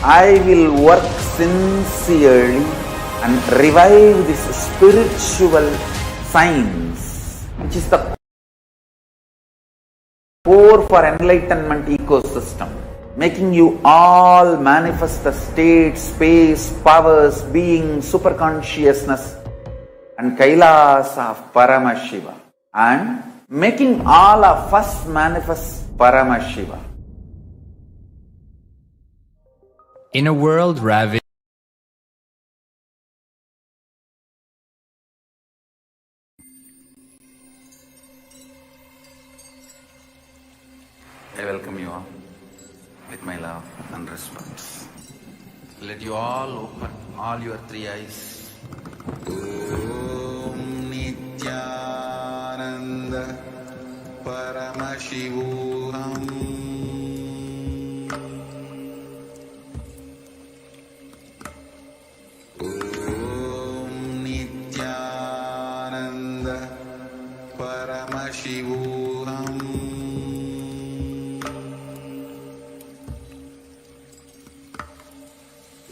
I will work sincerely and revive this spiritual science, which is the core for enlightenment ecosystem, making you all manifest the state, space, powers, being, superconsciousness and Kailas of Paramashiva, and making all of us manifest Paramashiva. In a world ravaged I welcome you all with my love and respect. Let you all open all your three eyes. Om Nithyananda Paramashivam. Om Nithyananda Paramashivam.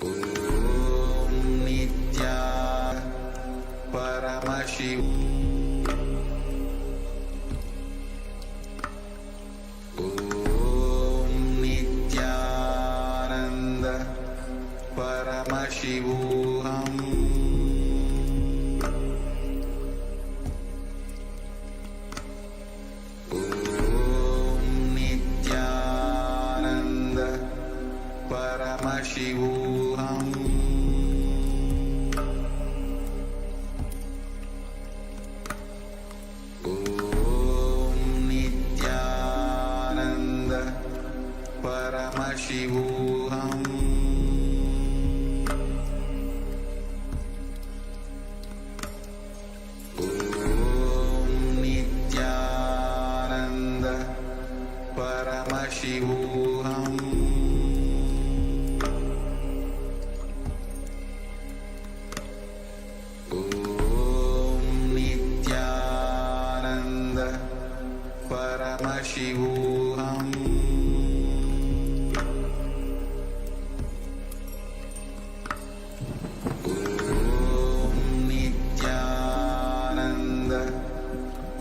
Om Nithyananda Paramashivam. Om Nithyananda Paramashivam. Paramashivam. Om Nithyananda Paramashivam. Om Nithyananda Paramashivam.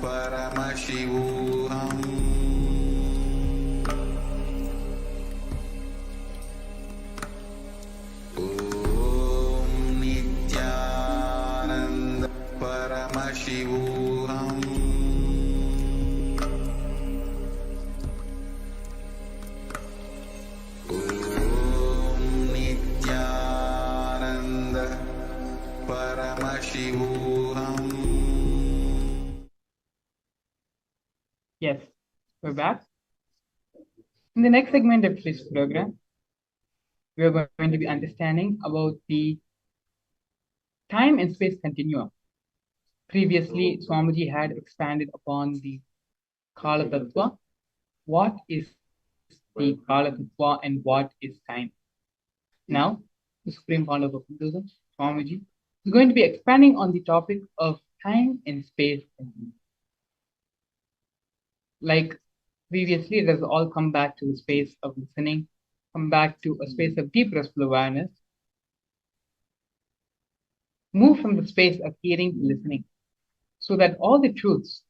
Paramashivam. Om Nithyananda Paramashivam. Om Nithyananda Paramashivam. Yes, we're back. In the next segment of this program, we are going to be understanding about the time and space continuum. Previously, Swamiji had expanded upon the Kala Tattva. What is the Kala Tattva and what is time? Now, the Supreme Founder of Hinduism, Swamiji, is going to be expanding on the topic of time and space continuum. Like previously, it has all come back to the space of listening, come back to a space of deep restful awareness, move from the space of hearing to listening, so that all the truths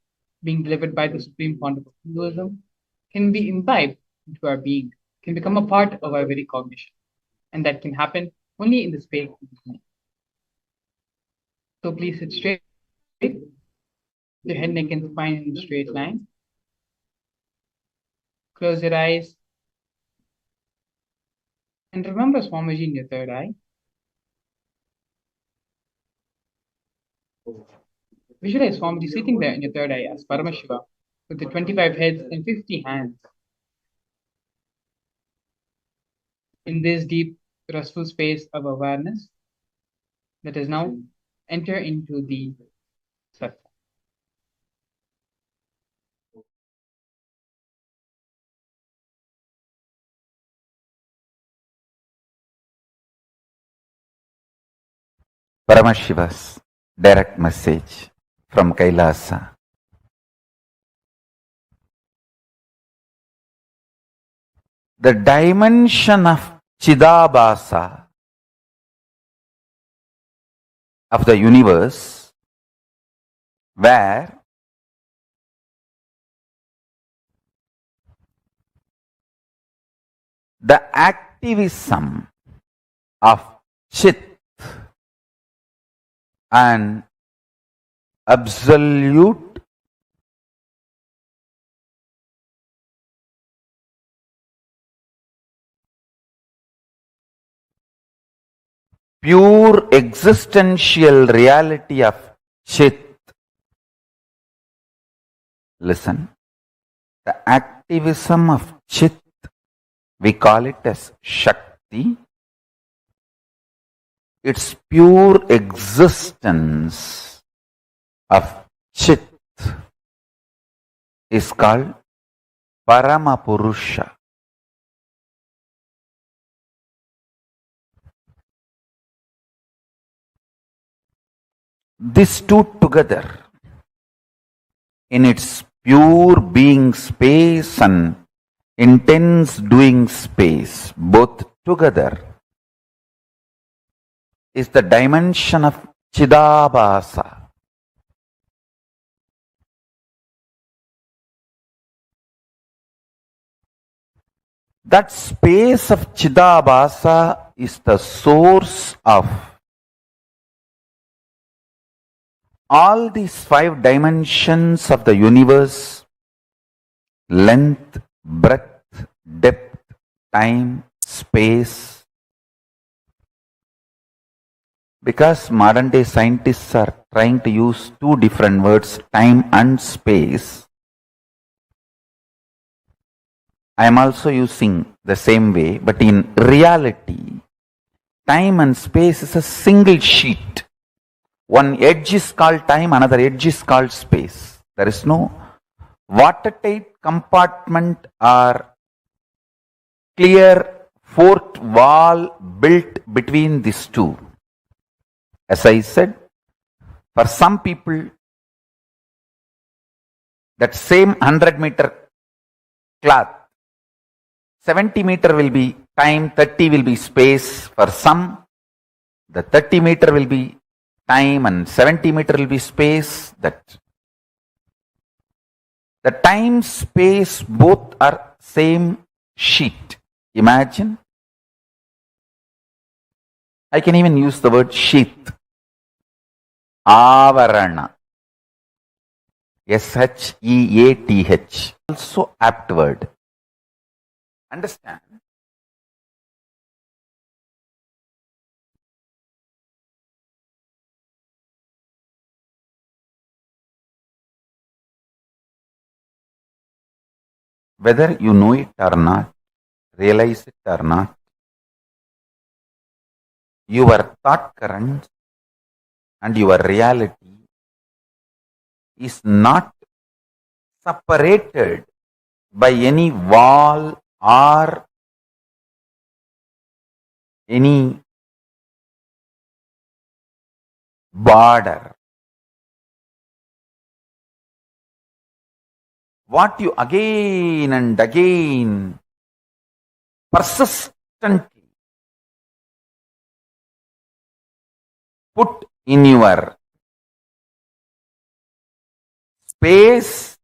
being delivered by the Supreme Founder of Hinduism can be imbibed into our being, can become a part of our very cognition. And that can happen only in the space of listening. So please sit straight, your head, neck, and spine in a straight line. Close your eyes. And remember Swamiji in your third eye. Visualize Swamiji sitting there in your third eye as Paramashiva with the 25 heads and 50 hands. In this deep, restful space of awareness, let us now enter into the satsang. Paramashiva's direct message from Kailasa. The dimension of Chidabhasa of the universe, where the activism of Chit and absolute pure existential reality of Chit. Listen, the activism of Chit, we call it as Shakti. Its pure existence of Chit is called Paramapurusha. These two together, in its pure being space and intense doing space, both together, is the dimension of Chidabhasa. That space of Chidabhasa is the source of all these 5 dimensions of the universe: length, breadth, depth, time, space. Because modern day scientists are trying to use 2 different words, time and space, I am also using the same way, but in reality, time and space is a single sheet. One edge is called time, another edge is called space. There is no watertight compartment or clear fourth wall built between these two. As I said, for some people, that same 100-meter cloth, 70-meter will be time, 30 will be space. For some, the 30-meter will be time and 70-meter will be space. That the time, space, both are same sheet. Imagine. I can even use the word sheath. Avarana. Sheath. Also apt word. Understand? Whether you know it or not, realize it or not, your thought current and your reality is not separated by any wall or any border. What you again and again persistently put in your space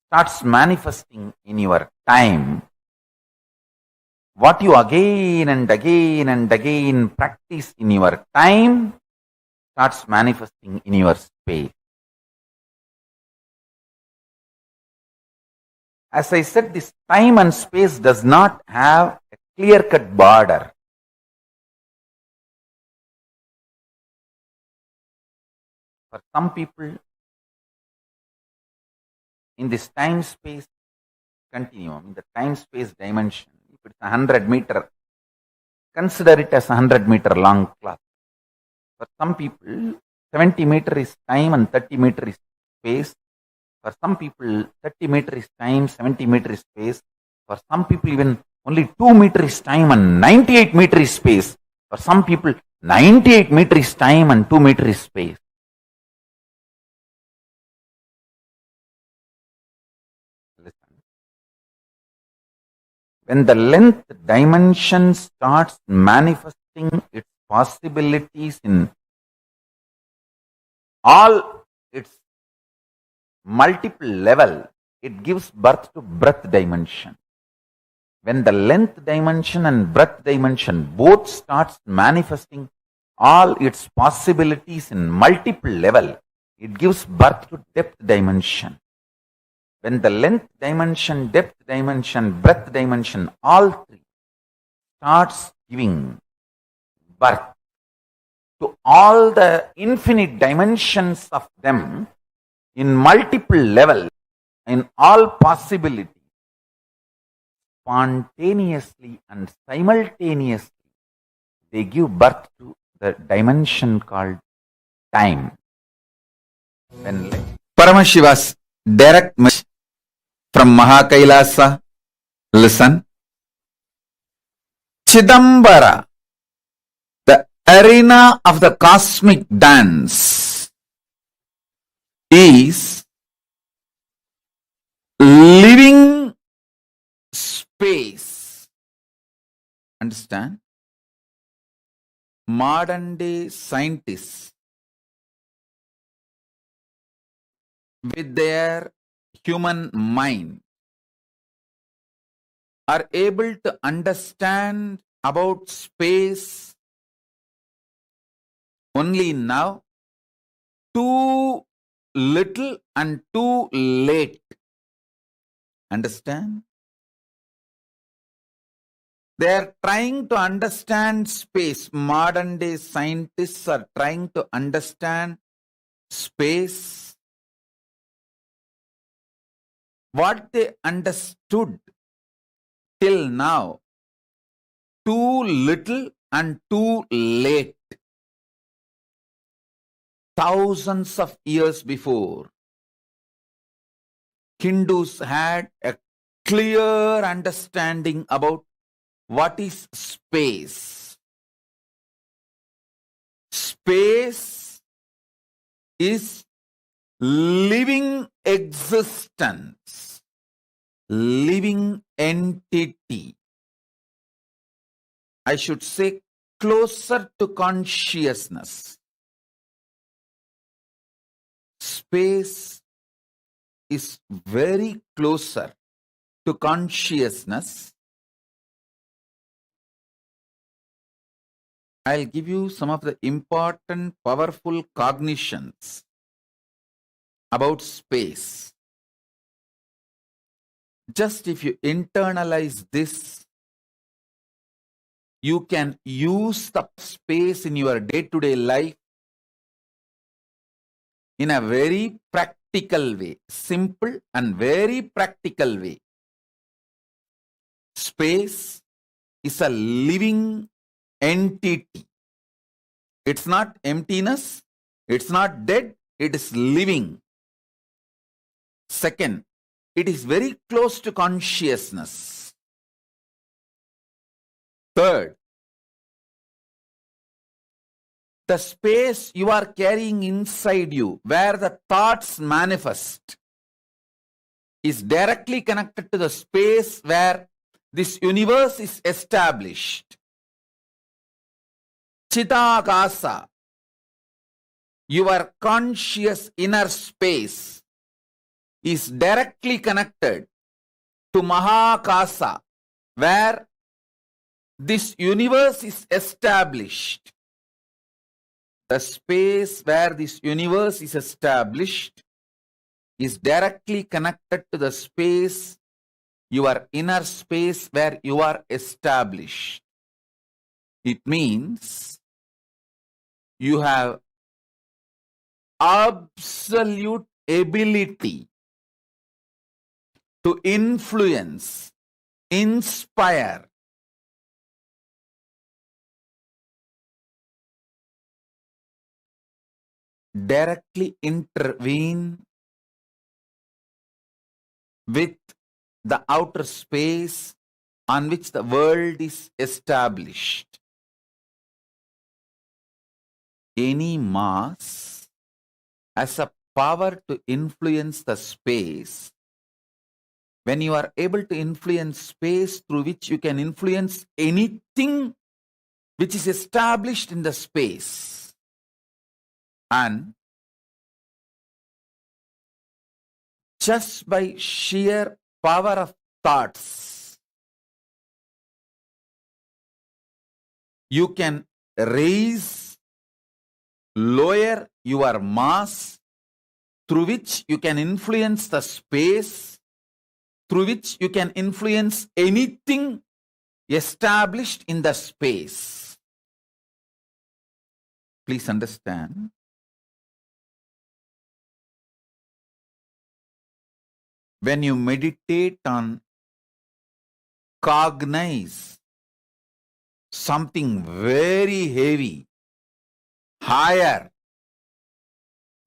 starts manifesting in your time. What you again and again and again practice in your time starts manifesting in your space. As I said, this time and space does not have a clear-cut border. For some people, in this time-space continuum, in the time-space dimension, if it's 100-meter, consider it as a 100-meter long cloth. For some people, 70-meter is time and 30-meter is space. For some people, 30-meter is time, 70-meter is space. For some people, even only 2-meter is time and 98-meter is space. For some people, 98-meter is time and 2-meter is space. Listen. When the length dimension starts manifesting its possibilities in all its multiple level, it gives birth to breadth dimension. When the length dimension and breadth dimension both starts manifesting all its possibilities in multiple level, it gives birth to depth dimension. When the length dimension, depth dimension, breadth dimension, all three starts giving birth to all the infinite dimensions of them in multiple level, in all possibilities, spontaneously and simultaneously, they give birth to the dimension called time. When Paramashiva's direct message from Mahakailasa, listen. Chidambara, the arena of the cosmic dance, is living space. Understand? Modern day scientists, with their human mind, are able to understand about space only now, too little and too late. Understand? They are trying to understand space. Modern day scientists are trying to understand space. What they understood till now, too little and too late. Thousands of years before, Hindus had a clear understanding about what is space. Space is living existence, living entity. I should say closer to consciousness. Space is very closer to consciousness. I'll give you some of the important, powerful cognitions about space. Just if you internalize this, you can use the space in your day-to-day life in a very practical way, simple and very practical way. Space is a living entity. It's not emptiness, it's not dead, it is living. Second, it is very close to consciousness. Third, the space you are carrying inside you, where the thoughts manifest, is directly connected to the space where this universe is established. Chidakasa, your conscious inner space, is directly connected to Mahakasa, where this universe is established. The space where this universe is established is directly connected to the space, your inner space where you are established. It means you have absolute ability to influence, inspire, directly intervene with the outer space on which the world is established. Any mass has a power to influence the space when you are able to influence space through which you can influence anything which is established in the space, and just by sheer power of thoughts, you can raise, lower your mass, through which you can influence the space, through which you can influence anything established in the space. Please understand. When you meditate on cognize something very heavy, higher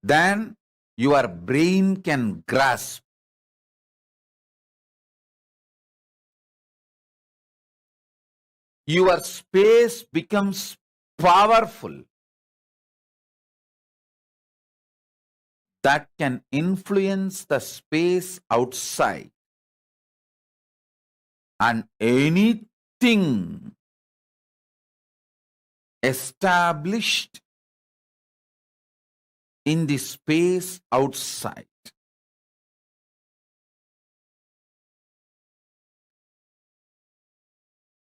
than your brain can grasp, your space becomes powerful, that can influence the space outside, and anything established in the space outside.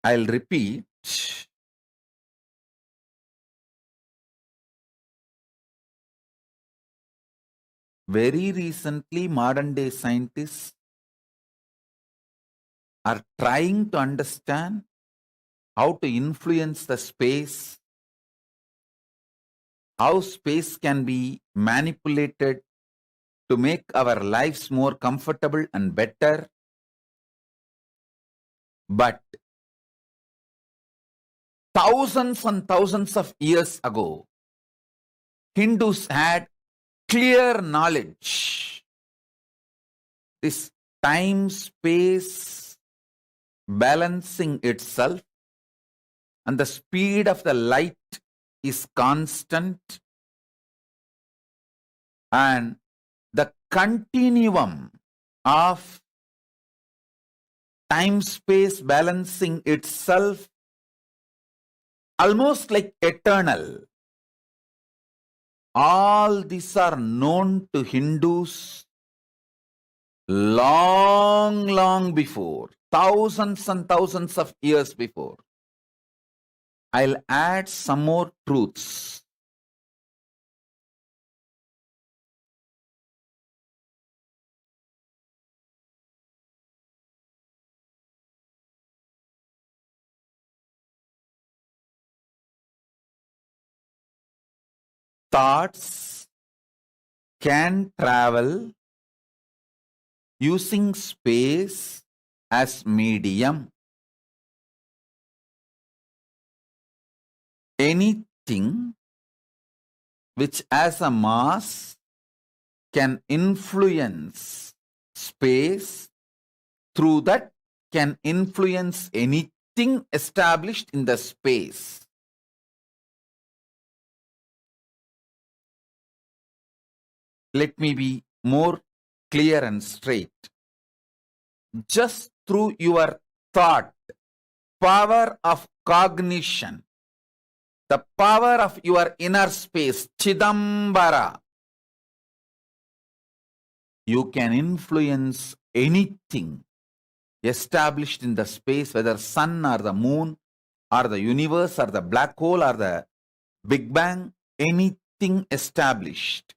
I'll repeat. Very recently, modern day scientists are trying to understand how to influence the space, how space can be manipulated to make our lives more comfortable and better. But thousands and thousands of years ago, Hindus had clear knowledge. This time-space balancing itself, and the speed of the light is constant, and the continuum of time-space balancing itself almost like eternal. All these are known to Hindus long before, thousands and thousands of years before. I'll add some more truths. Thoughts can travel using space as medium. Anything which has a mass can influence space, through that can influence anything established in the space. Let me be more clear and straight. Just through your thought, power of cognition, the power of your inner space, Chidambara, you can influence anything established in the space, whether sun or the moon or the universe or the black hole or the Big Bang, anything established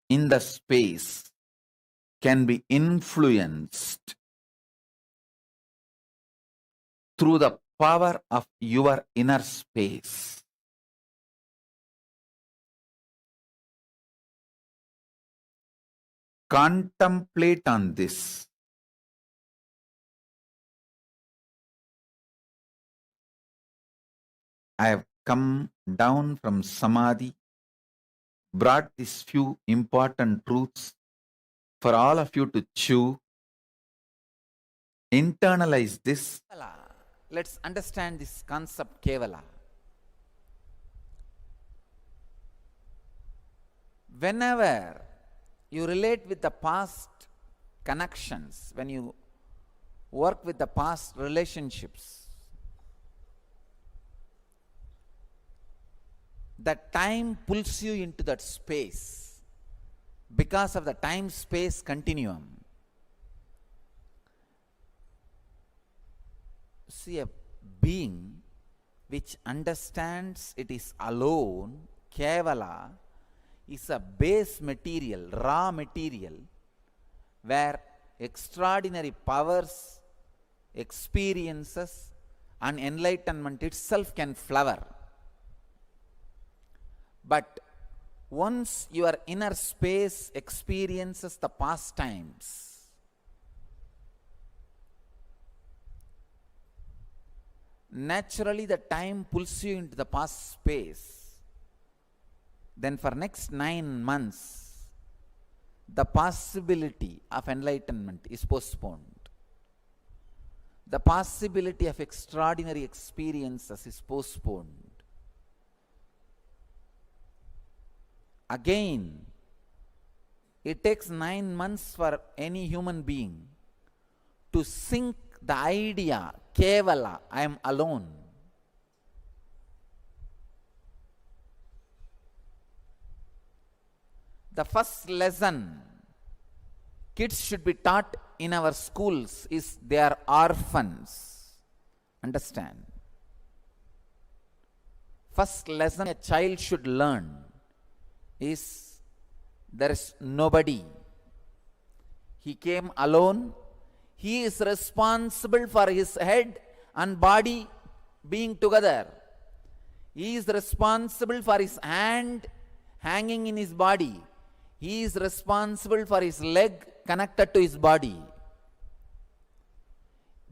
in the space can be influenced through the power of your inner space. Contemplate on this. I have come down from Samadhi, brought these few important truths for all of you to chew, internalize this. Let's understand this concept, Kevala. Whenever you relate with the past connections, when you work with the past relationships, that time pulls you into that space because of the time-space continuum. See, a being which understands it is alone, Kevala, is a base material, raw material, where extraordinary powers, experiences, and enlightenment itself can flower. But once your inner space experiences the past times, naturally the time pulls you into the past space. Then for next 9 months, the possibility of enlightenment is postponed. The possibility of extraordinary experiences is postponed. Again, it takes 9 months for any human being to sink the idea, Kevala, I am alone. The first lesson kids should be taught in our schools is they are orphans. Understand? First lesson a child should learn is there is nobody. He came alone. He is responsible for his head and body being together. He is responsible for his hand hanging in his body. He is responsible for his leg connected to his body.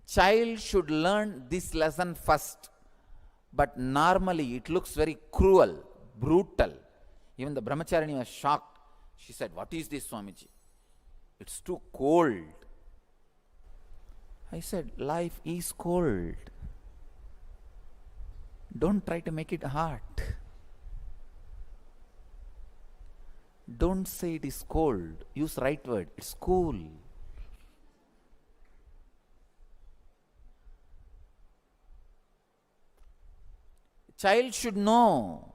Child should learn this lesson first. But normally it looks very cruel, brutal. Even the brahmacharini was shocked. She said, "What is this, Swamiji? It's too cold." I said, "Life is cold. Don't try to make it hot. Don't say it is cold. Use right word. It's cool." Child should know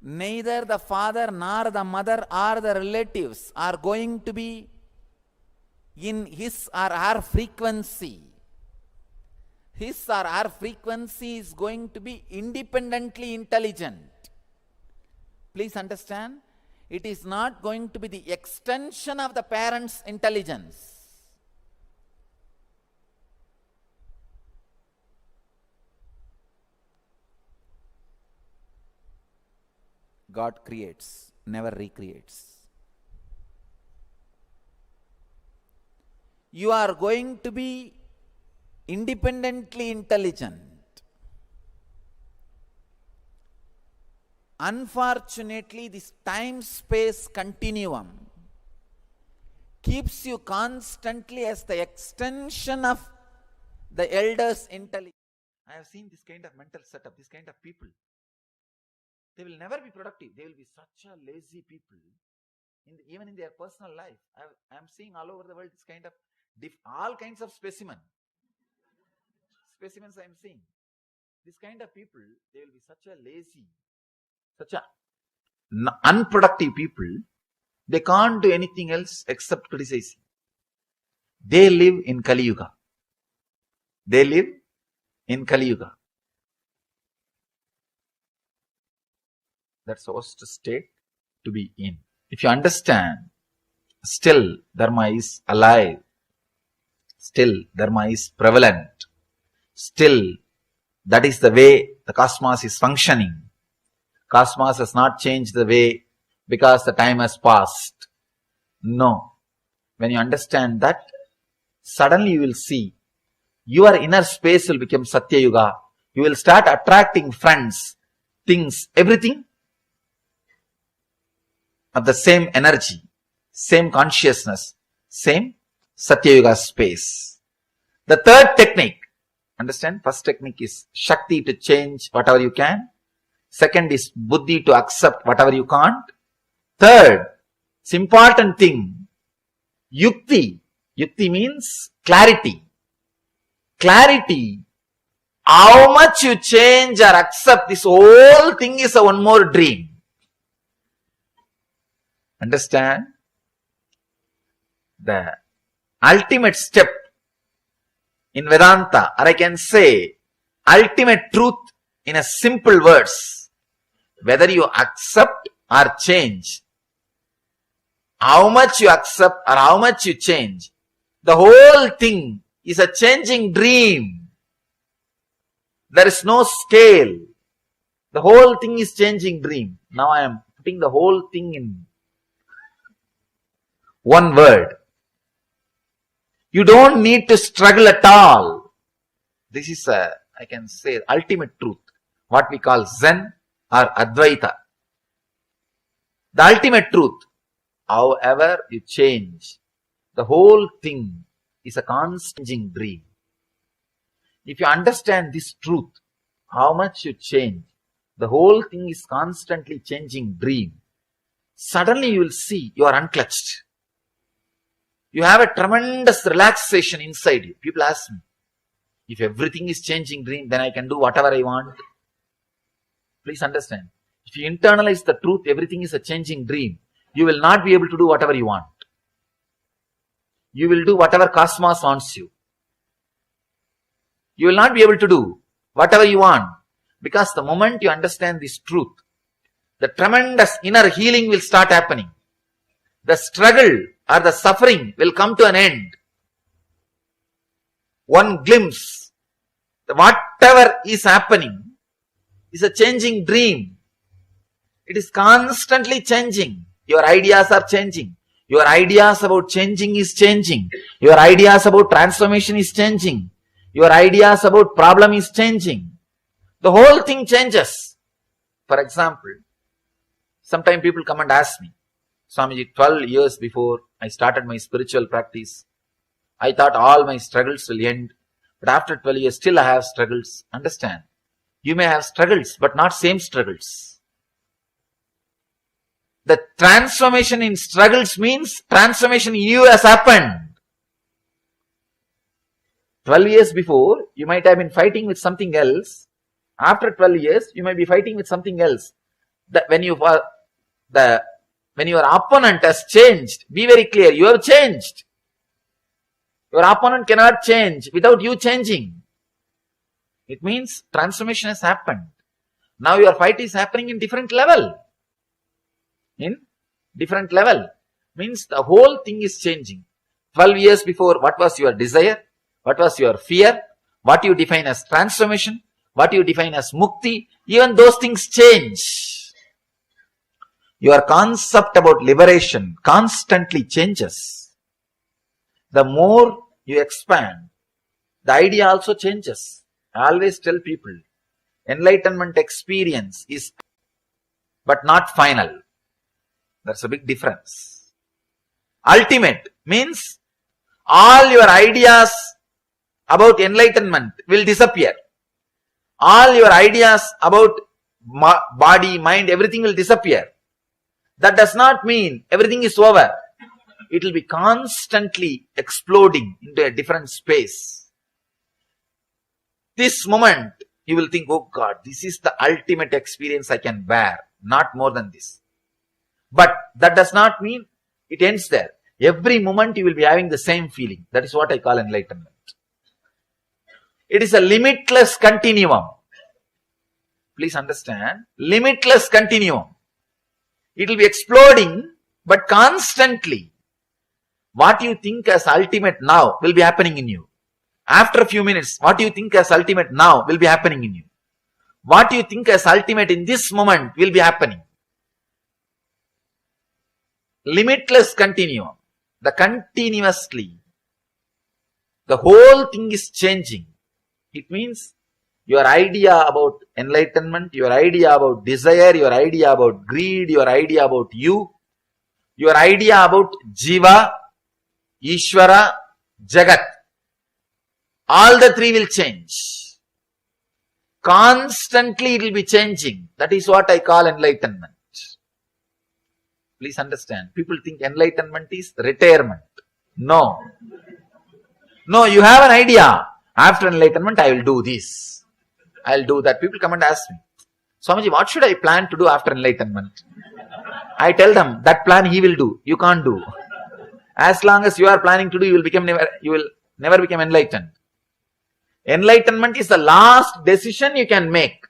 neither the father nor the mother or the relatives are going to be in his or her frequency. His or her frequency is going to be independently intelligent. Please understand, it is not going to be the extension of the parent's intelligence. God creates, never recreates. You are going to be independently intelligent. Unfortunately, this time-space continuum keeps you constantly as the extension of the elder's intelligence. I have seen this kind of mental setup, this kind of people. They will never be productive. They will be such a lazy people, even in their personal life. I am seeing all over the world this kind of, all kinds of specimens I am seeing. This kind of people, they will be such a lazy, such a unproductive people. They can't do anything else except criticizing. They live in Kali Yuga. They live in Kali Yuga. That's the worst state to be in. If you understand, still Dharma is alive. Still Dharma is prevalent. Still, that is the way the cosmos is functioning. Cosmos has not changed the way because the time has passed. No. When you understand that, suddenly you will see your inner space will become Satya Yuga. You will start attracting friends, things, everything of the same energy, same consciousness, same Satya Yuga space. The third technique, understand, first technique is Shakti to change whatever you can. Second is Buddhi to accept whatever you can't. Third, It's important thing. Yukti. Yukti means clarity. Clarity. How much you change or accept, this whole thing is a one more dream. Understand? The ultimate step in Vedanta, or I can say ultimate truth in a simple words, whether you accept or change, how much you accept or how much you change, the whole thing is a changing dream. There is no scale. The whole thing is changing dream. Now I am putting the whole thing in one word. You don't need to struggle at all. This is I can say, ultimate truth. What we call Zen or Advaita. The ultimate truth. However you change, the whole thing is a constant dream. If you understand this truth, how much you change, the whole thing is constantly changing dream. Suddenly you will see you are unclutched. You have a tremendous relaxation inside you. People ask me, if everything is changing dream, then I can do whatever I want. Please understand. If you internalize the truth, everything is a changing dream, you will not be able to do whatever you want. You will do whatever cosmos wants you. You will not be able to do whatever you want, because the moment you understand this truth, the tremendous inner healing will start happening. The struggle or the suffering will come to an end. One glimpse, whatever is happening is a changing dream. It is constantly changing. Your ideas are changing. Your ideas about changing is changing. Your ideas about transformation is changing. Your ideas about problem is changing. The whole thing changes. For example, sometimes people come and ask me, Swamiji, 12 years before I started my spiritual practice, I thought all my struggles will end. But after 12 years, still I have struggles. Understand? You may have struggles, but not same struggles. The transformation in struggles means transformation in you has happened. 12 years before, you might have been fighting with something else. After 12 years, you might be fighting with something else. When your opponent has changed, be very clear, you have changed. Your opponent cannot change without you changing. It means transformation has happened. Now your fight is happening in different level. In different level. Means the whole thing is changing. 12 years before, what was your desire? What was your fear? What you define as transformation? What you define as mukti? Even those things change. Your concept about liberation constantly changes. The more you expand, the idea also changes. I always tell people, enlightenment experience is but not final. That's a big difference. Ultimate means all your ideas about enlightenment will disappear. All your ideas about body, mind, everything will disappear. That does not mean everything is over. It will be constantly exploding into a different space. This moment, you will think, oh God, this is the ultimate experience I can bear. Not more than this. But that does not mean it ends there. Every moment you will be having the same feeling. That is what I call enlightenment. It is a limitless continuum. Please understand. Limitless continuum. It will be exploding, but constantly. What you think as ultimate now will be happening in you. After a few minutes, what you think as ultimate now will be happening in you. What you think as ultimate in this moment will be happening. Limitless continuum. The continuously. The whole thing is changing. It means your idea about enlightenment, your idea about desire, your idea about greed, your idea about you, your idea about Jiva, Ishvara, Jagat. All the three will change. Constantly it will be changing. That is what I call enlightenment. Please understand. People think enlightenment is retirement. No. No, you have an idea. After enlightenment, I will do this. I will do that. People come and ask me, Swamiji, what should I plan to do after enlightenment? I tell them, that plan he will do. You can't do. As long as you are planning to do, you will never become enlightened. Enlightenment is the last decision you can make.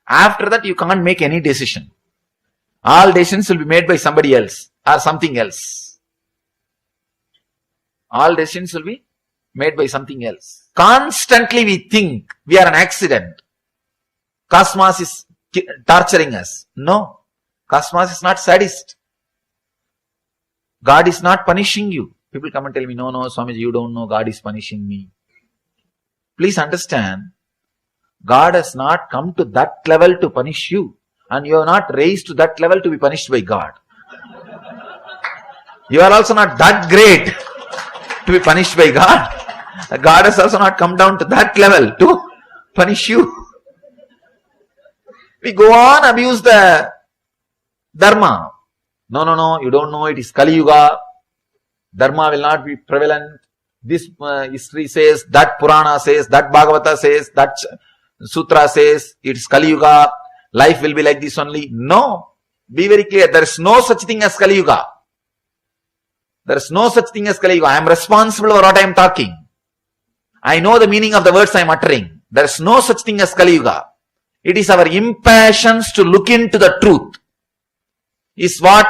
After that, you can't make any decision. All decisions will be made by somebody else or something else. All decisions will be made by something else. Constantly we think we are an accident. Cosmos is torturing us. No. Cosmos is not sadist. God is not punishing you. People come and tell me, no, Swamiji, you don't know, God is punishing me. Please understand, God has not come to that level to punish you. And you are not raised to that level to be punished by God. You are also not that great to be punished by God. God has also not come down to that level to punish you. We go on abuse the Dharma. No, you don't know, it is Kali Yuga. Dharma will not be prevalent. This history says, that Purana says, that Bhagavata says, that Sutra says, it is Kali Yuga. Life will be like this only. No. Be very clear. There is no such thing as Kali Yuga. There is no such thing as Kali Yuga. I am responsible for what I am talking. I know the meaning of the words I am uttering. There is no such thing as Kali Yuga. It is our impatience to look into the truth. Is what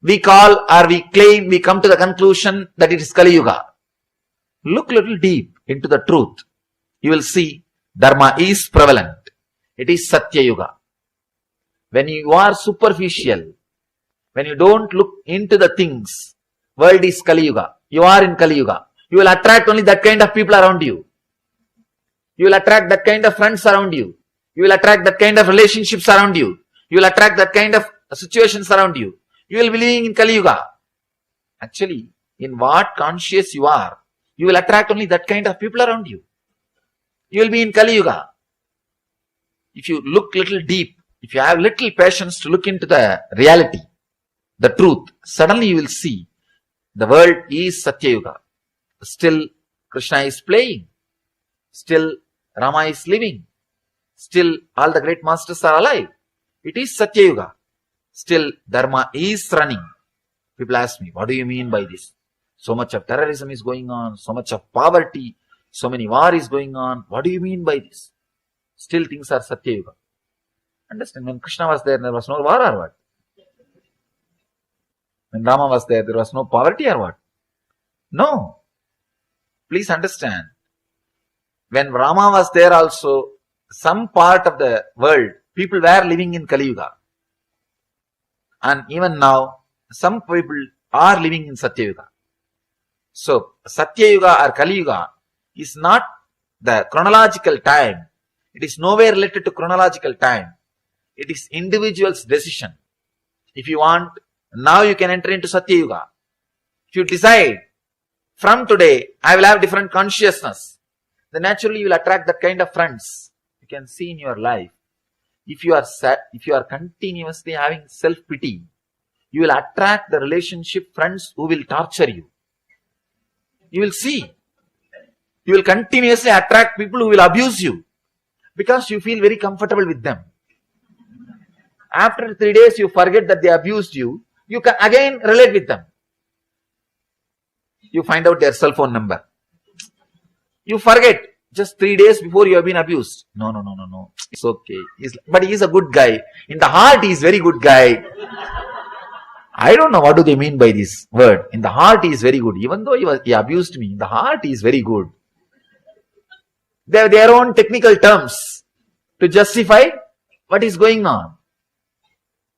we call or we claim, we come to the conclusion that it is Kali Yuga. Look little deep into the truth. You will see Dharma is prevalent. It is Satya Yuga. When you are superficial, when you don't look into the things, world is Kali Yuga. You are in Kali Yuga. You will attract only that kind of people around you. You will attract that kind of friends around you. You will attract that kind of relationships around you. You will attract that kind of situations around you. You will be living in Kali Yuga. Actually, in what conscious you are, you will attract only that kind of people around you. You will be in Kali Yuga. If you look little deep, if you have little patience to look into the reality, the truth, suddenly you will see the world is Satya Yuga. Still Krishna is playing. Still Rama is living. Still all the great masters are alive. It is Satya Yuga. Still Dharma is running. People ask me, what do you mean by this? So much of terrorism is going on, so much of poverty, so many war is going on. What do you mean by this? Still things are Satya Yuga. Understand, when Krishna was there was no war or what? When Rama was there was no poverty or what? No. Please understand. When Rama was there also, some part of the world, people were living in Kali Yuga. And even now, some people are living in Satya Yuga. So, Satya Yuga or Kali Yuga is not the chronological time. It is nowhere related to chronological time. It is individual's decision. If you want, now you can enter into Satya Yuga. If you decide, from today, I will have different consciousness, then naturally you will attract that kind of friends. You can see in your life. If you are continuously having self-pity, you will attract the relationship friends who will torture you. You will see. You will continuously attract people who will abuse you because you feel very comfortable with them. After 3 days, you forget that they abused you. You can again relate with them. You find out their cell phone number. You forget just 3 days before you have been abused. No. It's okay. But he is a good guy. In the heart, he is very good guy. I don't know what do they mean by this word. In the heart, he is very good. Even though he abused me, in the heart, he is very good. They have their own technical terms to justify what is going on.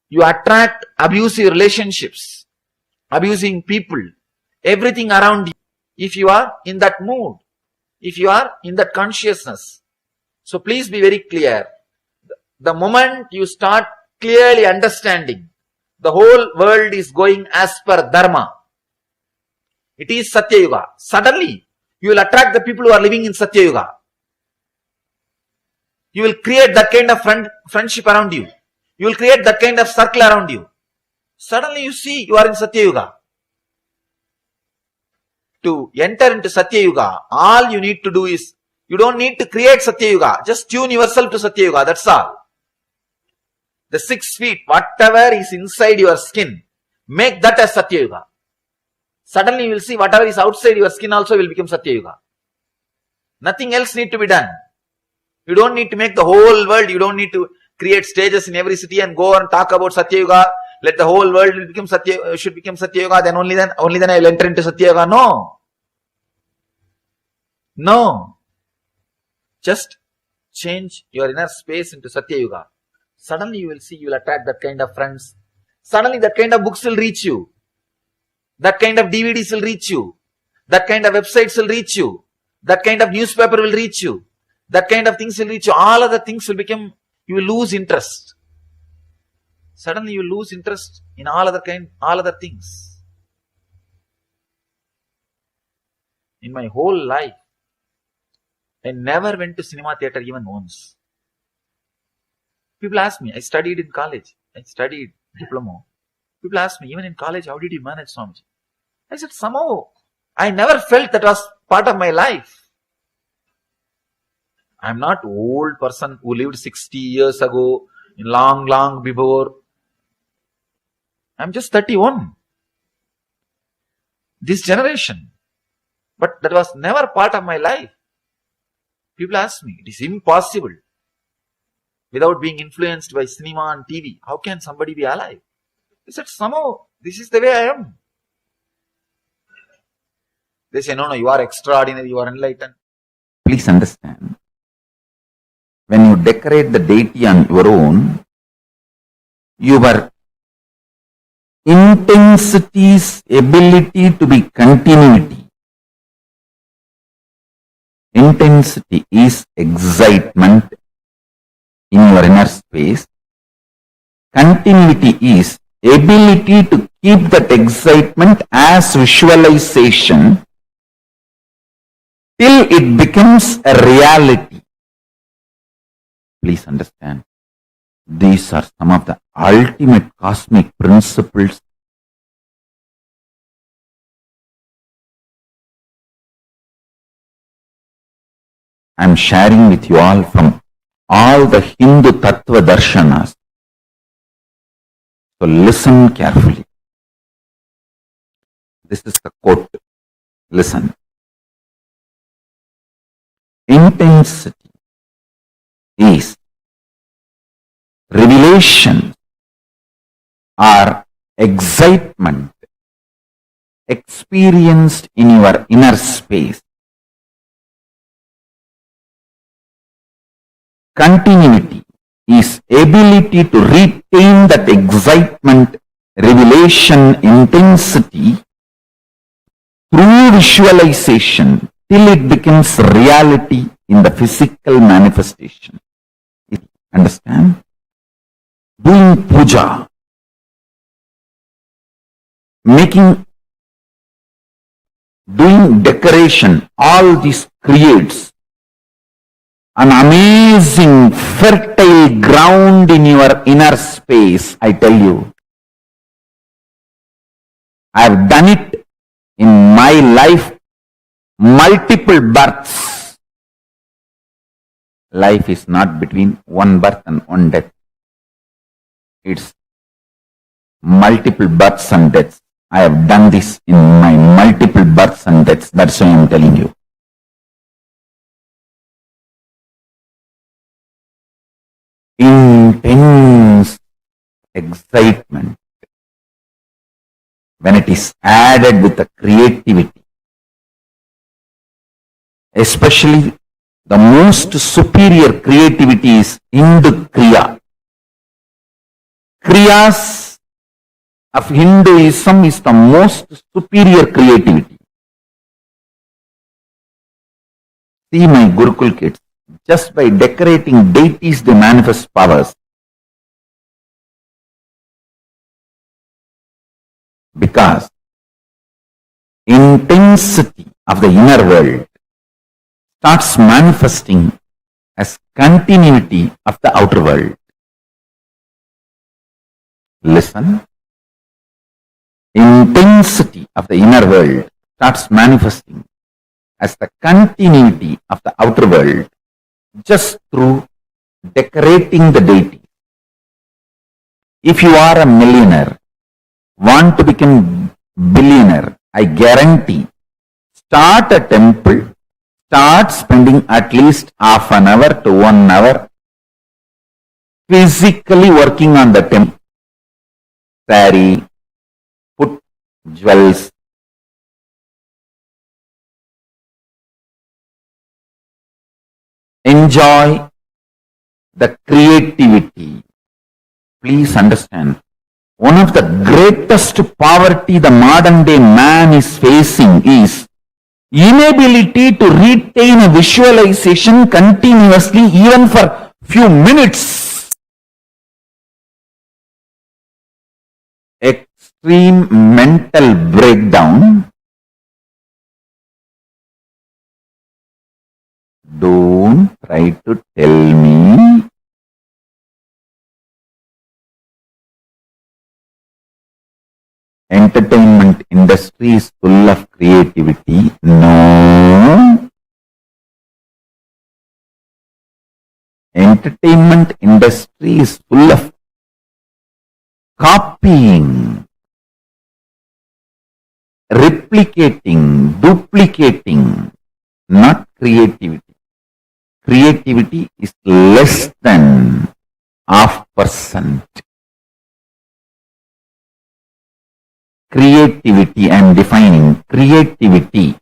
You attract abusive relationships, abusing people, everything around you. If you are in that mood, if you are in that consciousness. So please be very clear. The moment you start clearly understanding, the whole world is going as per Dharma. It is Satya Yuga. Suddenly, you will attract the people who are living in Satya Yuga. You will create that kind of friendship around you. You will create that kind of circle around you. Suddenly you see you are in Satya Yuga. To enter into Satya Yuga, all you need to do is, you don't need to create Satya Yuga. Just tune yourself to Satya Yuga. That's all. The 6 feet, whatever is inside your skin, make that as Satya Yuga. Suddenly you will see whatever is outside your skin also will become Satya Yuga. Nothing else need to be done. You don't need to make the whole world. You don't need to create stages in every city and go and talk about Satya Yuga. Let the whole world become should become Satya Yuga. Then only then I will enter into Satya Yuga. No. Just change your inner space into Satya Yuga. Suddenly you will see, you will attract that kind of friends. Suddenly that kind of books will reach you. That kind of DVDs will reach you. That kind of websites will reach you. That kind of newspaper will reach you. That kind of things will reach you. All other things will become, you will lose interest. Suddenly you lose interest in all other things. In my whole life, I never went to cinema theater even once. People ask me, I studied in college. I studied diploma. People ask me, even in college, how did you manage, Swamiji? I said, somehow, I never felt that was part of my life. I'm not old person who lived 60 years ago, long before. I'm just 31. This generation. But that was never part of my life. People ask me, it is impossible. Without being influenced by cinema and TV, how can somebody be alive? I said, somehow, this is the way I am. They say, no, you are extraordinary, you are enlightened. Please understand, when you decorate the deity on your own, your intensity's ability to be continuity. Intensity is excitement in your inner space. Continuity is ability to keep that excitement as visualization till it becomes a reality. Please understand, these are some of the ultimate cosmic principles. I am sharing with you all from all the Hindu Tattva Darshanas. So listen carefully. This is the quote. Listen. Intensity is revelation or excitement experienced in your inner space. Continuity is ability to retain that excitement, revelation, intensity through visualization till it becomes reality in the physical manifestation. Understand? Doing puja, doing decoration, all this creates an amazing fertile ground in your inner space. I tell you, I have done it in my life, multiple births. Life is not between one birth and one death. It's multiple births and deaths. I have done this in my multiple births and deaths. That's why I am telling you. Intense excitement, when it is added with the creativity, especially the most superior creativity is Hindu Kriya. Kriyas of Hinduism is the most superior creativity. See my Gurukul kids. Just by decorating deities, they manifest powers. Because intensity of the inner world starts manifesting as continuity of the outer world. Listen. intensity of the inner world starts manifesting as the continuity of the outer world just through decorating the deity. If you are a millionaire, want to become billionaire, I guarantee, start a temple, start spending at least half an hour to 1 hour physically working on the temple. Sari, put jewels, enjoy the creativity. Please understand, one of the greatest poverty the modern day man is facing is inability to retain a visualization continuously even for few minutes. Extreme mental breakdown. Don't try to tell me entertainment industry is full of creativity. No. Entertainment industry is full of copying, replicating, duplicating, not creativity. Creativity is less than 0.5%. Creativity, I am defining, creativity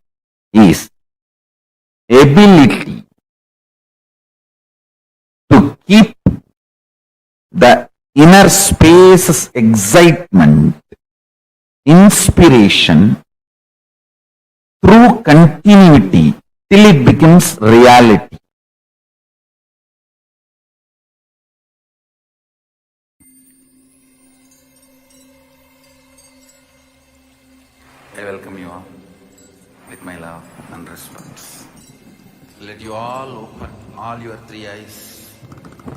is ability to keep the inner space's excitement, inspiration through continuity till it becomes reality. I welcome you all with my love and respect. Let you all open all your three eyes.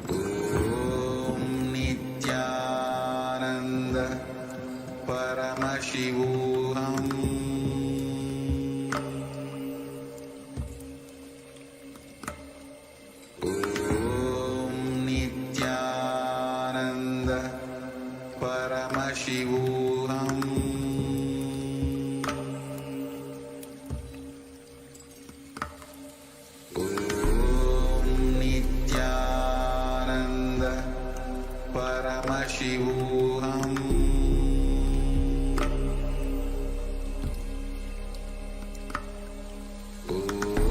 Om Nithyananda Paramashivam. Om Nithyananda Paramashivam. Paramashivam. Om Nithyananda Paramashivam.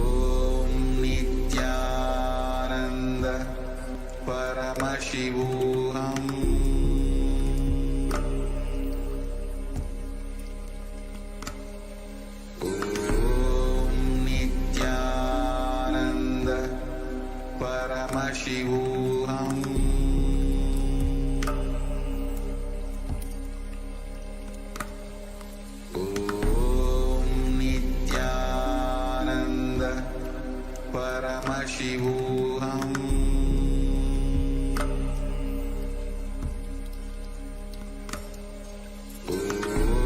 Om Nithyananda Paramashivam. Paramashivam. Om Nithyananda Paramashivam.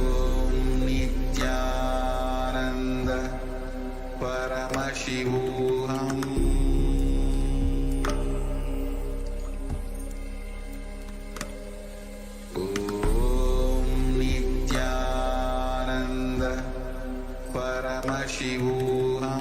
Om Nithyananda Paramashivam. Paramashivam.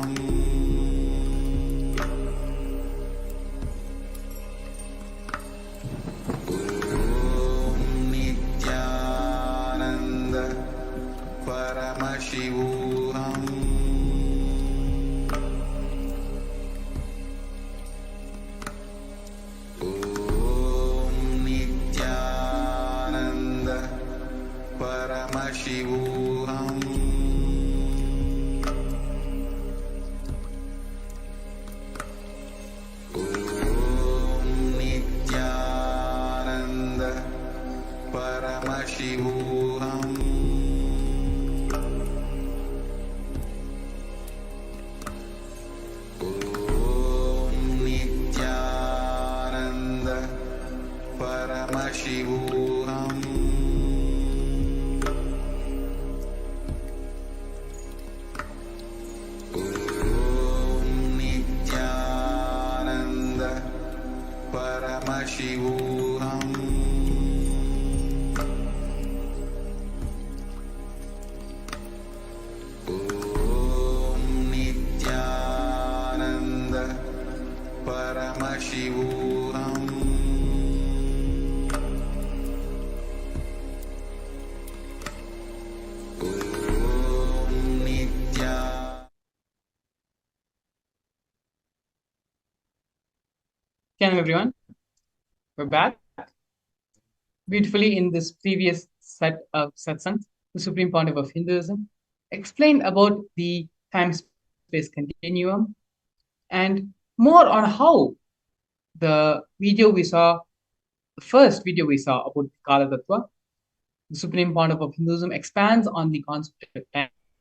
Om Nithyananda Paramashivam. Om Nithyananda Paramashivam. Paramashivam. Nithyananda Paramashivam. Welcome everyone. We're back beautifully in this previous set of satsangs. The Supreme Pontiff of Hinduism explained about the time-space continuum and more on how the video we saw, the first video we saw about Kala Tattva, the Supreme Pontiff of Hinduism expands on the concept of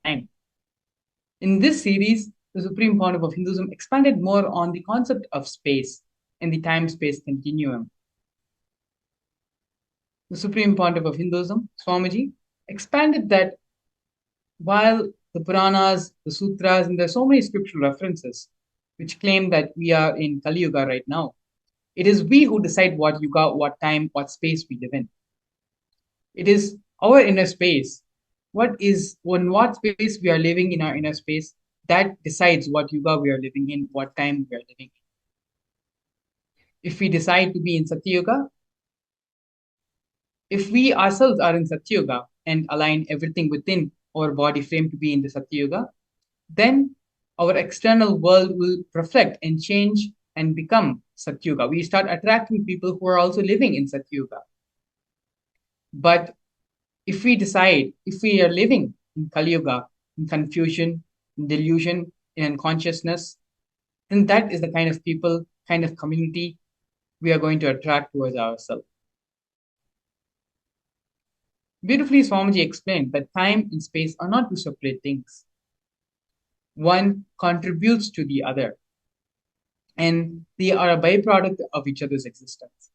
time. In this series, the Supreme Pontiff of Hinduism expanded more on the concept of space and the time-space continuum. The Supreme Pontiff of Hinduism, Swamiji, expanded that while the Puranas, the Sutras, and there are so many scriptural references which claim that we are in Kali Yuga right now, it is we who decide what yuga, what time, what space we live in. It is our inner space. What space we are living in our inner space that decides what yuga we are living in, what time we are living in. If we decide to be in Satya Yuga, if we ourselves are in Satya Yuga and align everything within our body frame to be in the Satya Yuga, then our external world will reflect and change and become Satya Yuga. We start attracting people who are also living in Satya Yuga. But if we decide, if we are living in Kali Yuga, in confusion, in delusion, in unconsciousness, then that is the kind of people, kind of community we are going to attract towards ourselves. Beautifully, Swamiji explained that time and space are not two separate things. One contributes to the other, and they are a byproduct of each other's existence.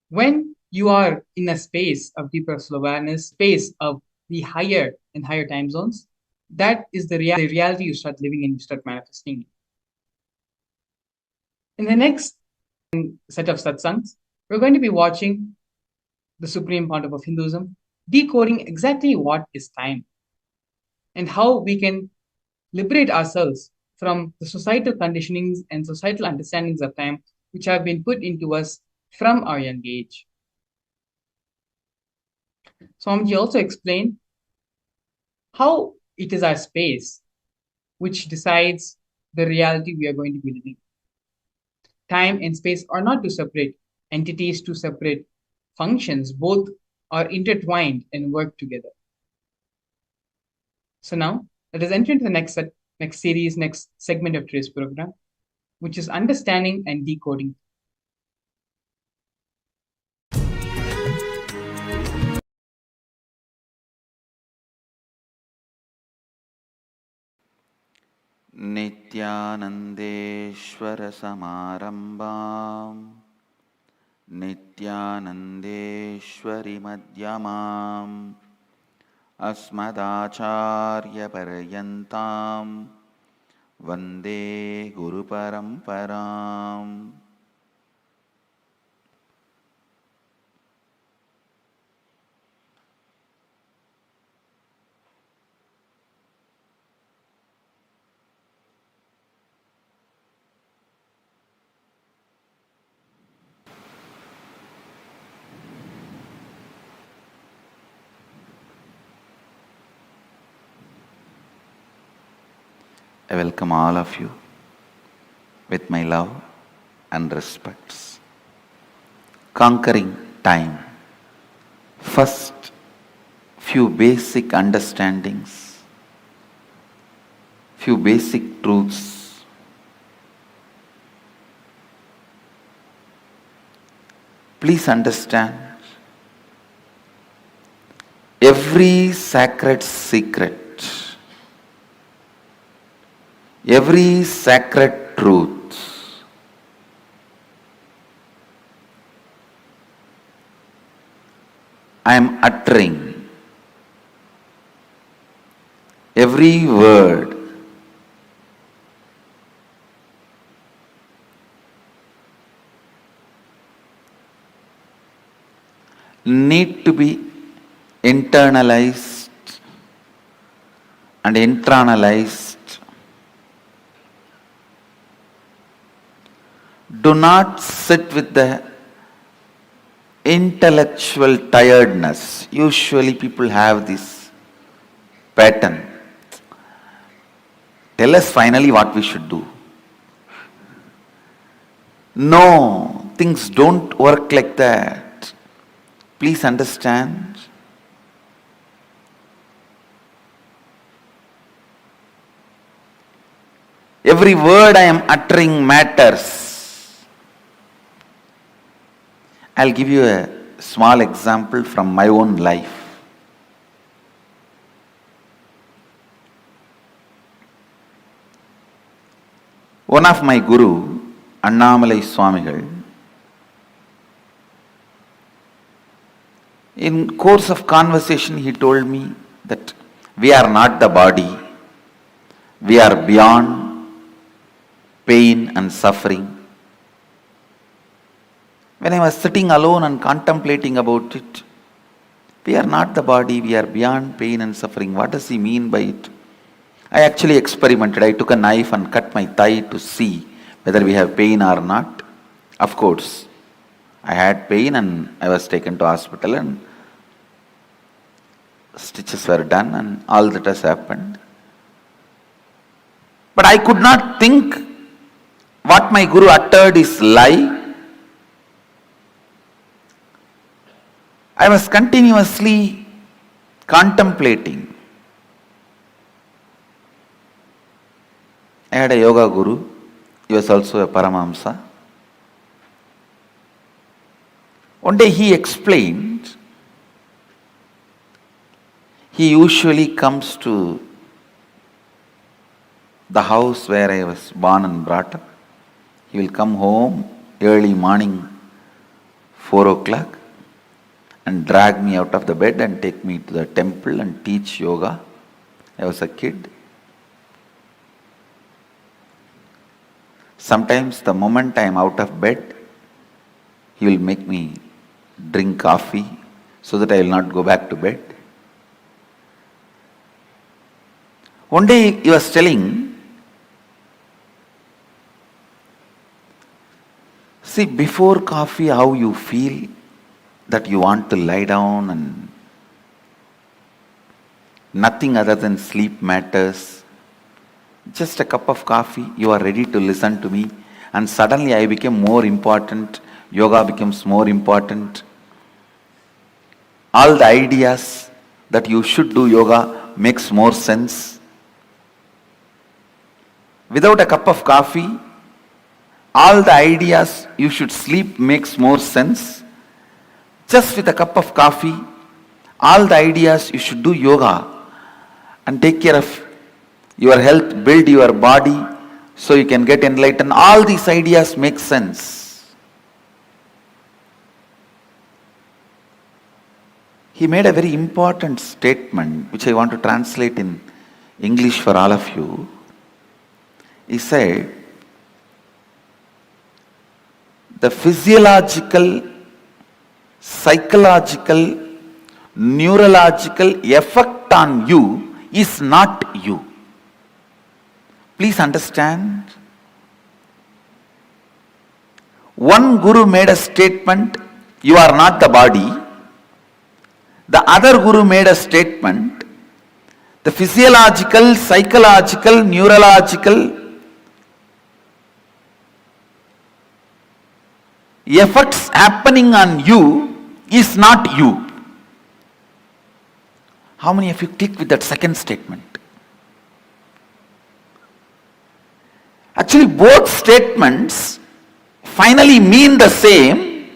When you are in a space of deeper awareness, space of the higher and higher time zones, that is the reality you start living in, you start manifesting. In the next set of satsangs, we're going to be watching the Supreme Pontiff of Hinduism decoding exactly what is time and how we can liberate ourselves from the societal conditionings and societal understandings of time which have been put into us from our young age. Swamiji also explained how it is our space which decides the reality we are going to be living. Time and space are not two separate entities, two separate functions. Both are intertwined and work together. So now, let us enter into the next series, next segment of today's program, which is understanding and decoding. Nithyanandeshwara Samarambam Nithyanandeshwari Madhyamam Asmadacharya Paryantam Vande Guru Paramparam. I welcome all of you with my love and respects. Conquering time. First, few basic understandings, few basic truths. Please understand, every sacred secret, every sacred truth I am uttering, every word need to be internalized and internalized. Do not sit with the intellectual tiredness. Usually people have this pattern. Tell us finally what we should do. No, things don't work like that. Please understand. Every word I am uttering matters. I'll give you a small example from my own life. One of my guru, Annamalai Swamigal, in course of conversation he told me that we are not the body, we are beyond pain and suffering. When I was sitting alone and contemplating about it, we are not the body, we are beyond pain and suffering. What does he mean by it? I actually experimented. I took a knife and cut my thigh to see whether we have pain or not. Of course, I had pain and I was taken to hospital and stitches were done and all that has happened. But I could not think what my guru uttered is lie. I was continuously contemplating. I had a yoga guru. He was also a Paramahamsa. One day he explained, he usually comes to the house where I was born and brought up. He will come home early morning, 4 o'clock, and drag me out of the bed and take me to the temple and teach yoga. I was a kid. Sometimes the moment I am out of bed, he will make me drink coffee so that I will not go back to bed. One day he was telling, see, before coffee how you feel that you want to lie down and nothing other than sleep matters. Just a cup of coffee, you are ready to listen to me, and suddenly I became more important, yoga becomes more important. All the ideas that you should do yoga makes more sense. Without a cup of coffee, all the ideas you should sleep makes more sense. Just with a cup of coffee, all the ideas you should do yoga and take care of your health, build your body so you can get enlightened. All these ideas make sense. He made a very important statement which I want to translate in English for all of you. He said, the physiological, psychological, neurological effect on you is not you. Please understand. One guru made a statement, you are not the body. The other guru made a statement, the physiological, psychological, neurological effects happening on you is not you. How many of you click with that second statement? Actually, both statements finally mean the same,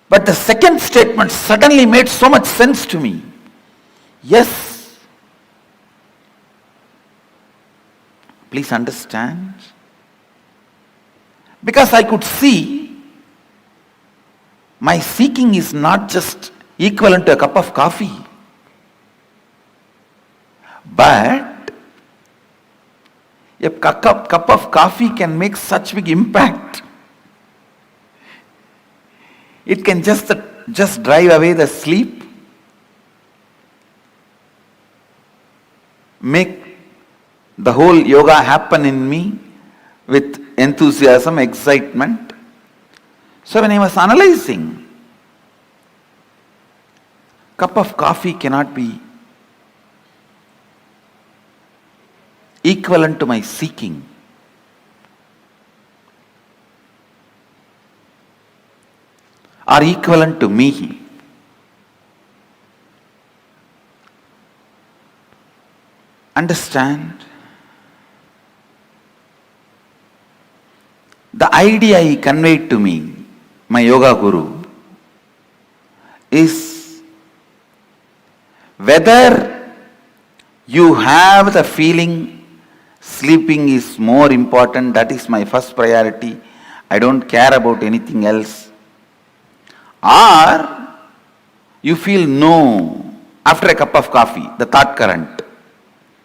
but the second statement suddenly made so much sense to me. Yes. Please understand. Because I could see my seeking is not just equivalent to a cup of coffee, but a cup of coffee can make such big impact. It can just just drive away the sleep? Make the whole yoga happen in me with enthusiasm, excitement? So when I was analyzing, cup of coffee cannot be equivalent to my seeking. Or equivalent to me. Understand? The idea he conveyed to me, my yoga guru, is whether you have the feeling sleeping is more important, that is my first priority, I don't care about anything else, or you feel no, after a cup of coffee, the thought current,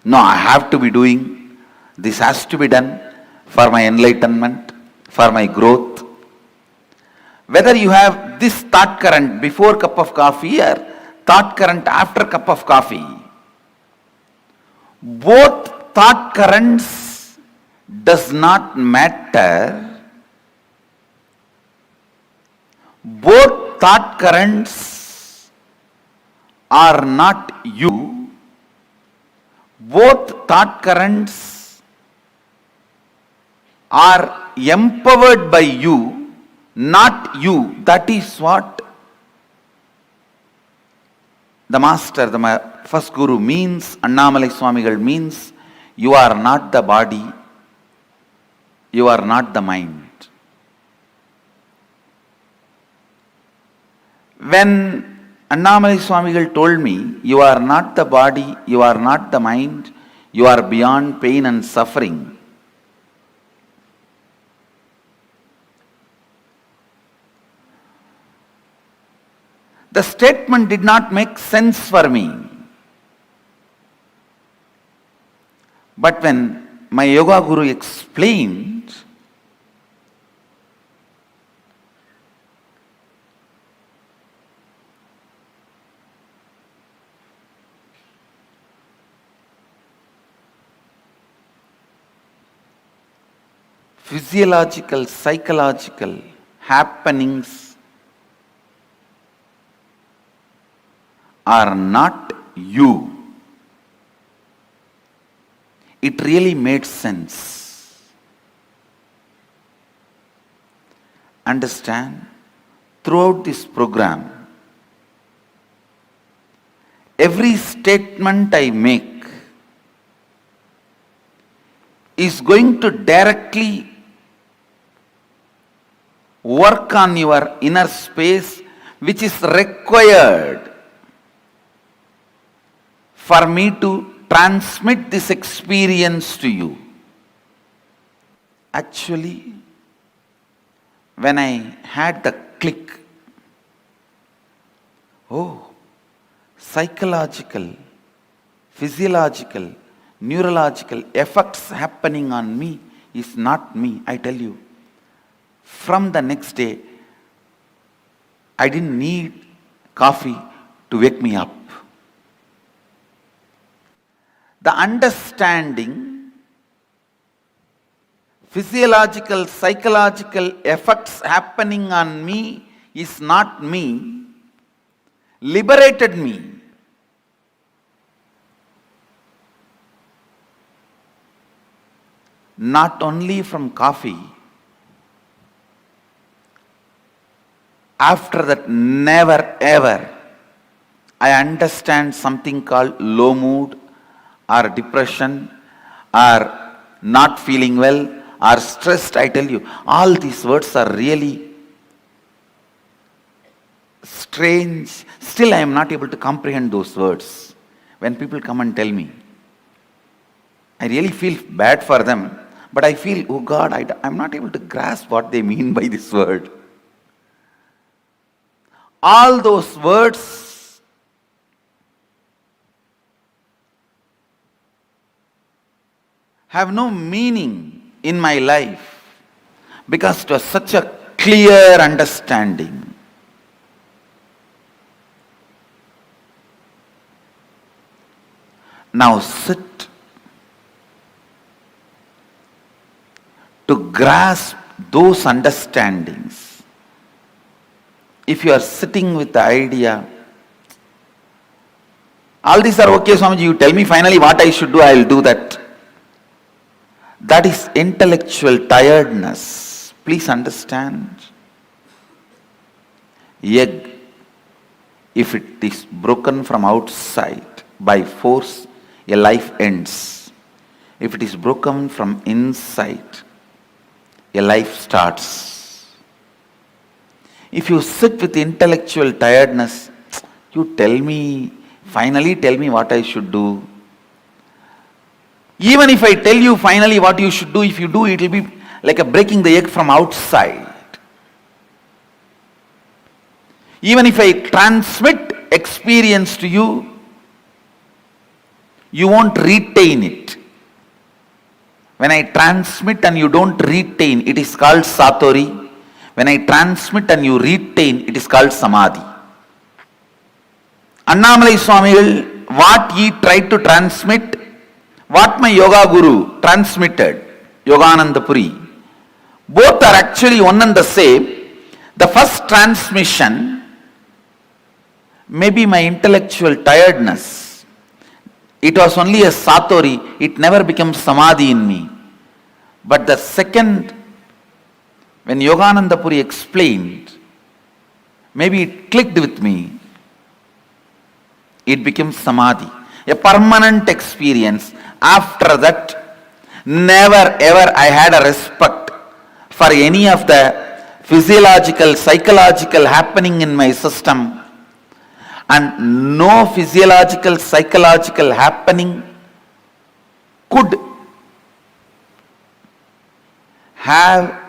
no, I have to be doing, this has to be done for my enlightenment, for my growth. Whether you have this thought current before cup of coffee or thought current after cup of coffee, both thought currents does not matter. Both thought currents are not you. Both thought currents are empowered by you, not you. That is what the master, the first guru means, Annamalai Swamigal means, you are not the body, you are not the mind. When Annamalai Swamigal told me, you are not the body, you are not the mind, you are beyond pain and suffering, the statement did not make sense for me. But when my yoga guru explained, physiological, psychological happenings are not you. It really made sense. Understand? Throughout this program, every statement I make is going to directly work on your inner space, which is required for me to transmit this experience to you. Actually, when I had the click, oh, psychological, physiological, neurological effects happening on me is not me, I tell you. From the next day, I didn't need coffee to wake me up. The understanding, physiological, psychological effects happening on me is not me, liberated me. Not only from coffee, after that never ever I understand something called low mood or depression or not feeling well or stressed. I tell you, all these words are really strange. Still I am not able to comprehend those words. When people come and tell me, I really feel bad for them, but I feel, oh God, I'm not able to grasp what they mean by this word. All those words have no meaning in my life because it was such a clear understanding. Now sit to grasp those understandings. If you are sitting with the idea, all these are okay, Swamiji, you tell me finally what I should do, I will do that. That is intellectual tiredness. Please understand. Egg, if it is broken from outside by force, a life ends. If it is broken from inside, a life starts. If you sit with intellectual tiredness, you finally tell me what I should do. Even if I tell you finally what you should do, if you do, it will be like a breaking the egg from outside. Even if I transmit experience to you, you won't retain it. When I transmit and you don't retain, it is called Satori. When I transmit and you retain, it is called Samadhi. Annamalai Swamigal, what he tried to transmit, what my yoga guru transmitted, Yogananda Puri, both are actually one and the same. The first transmission may be my intellectual tiredness. It was only a Satori, it never becomes Samadhi in me. But the second, when Yogananda Puri explained, maybe it clicked with me, it became Samadhi, a permanent experience. After that, never ever I had a respect for any of the physiological, psychological happening in my system. And no physiological, psychological happening could have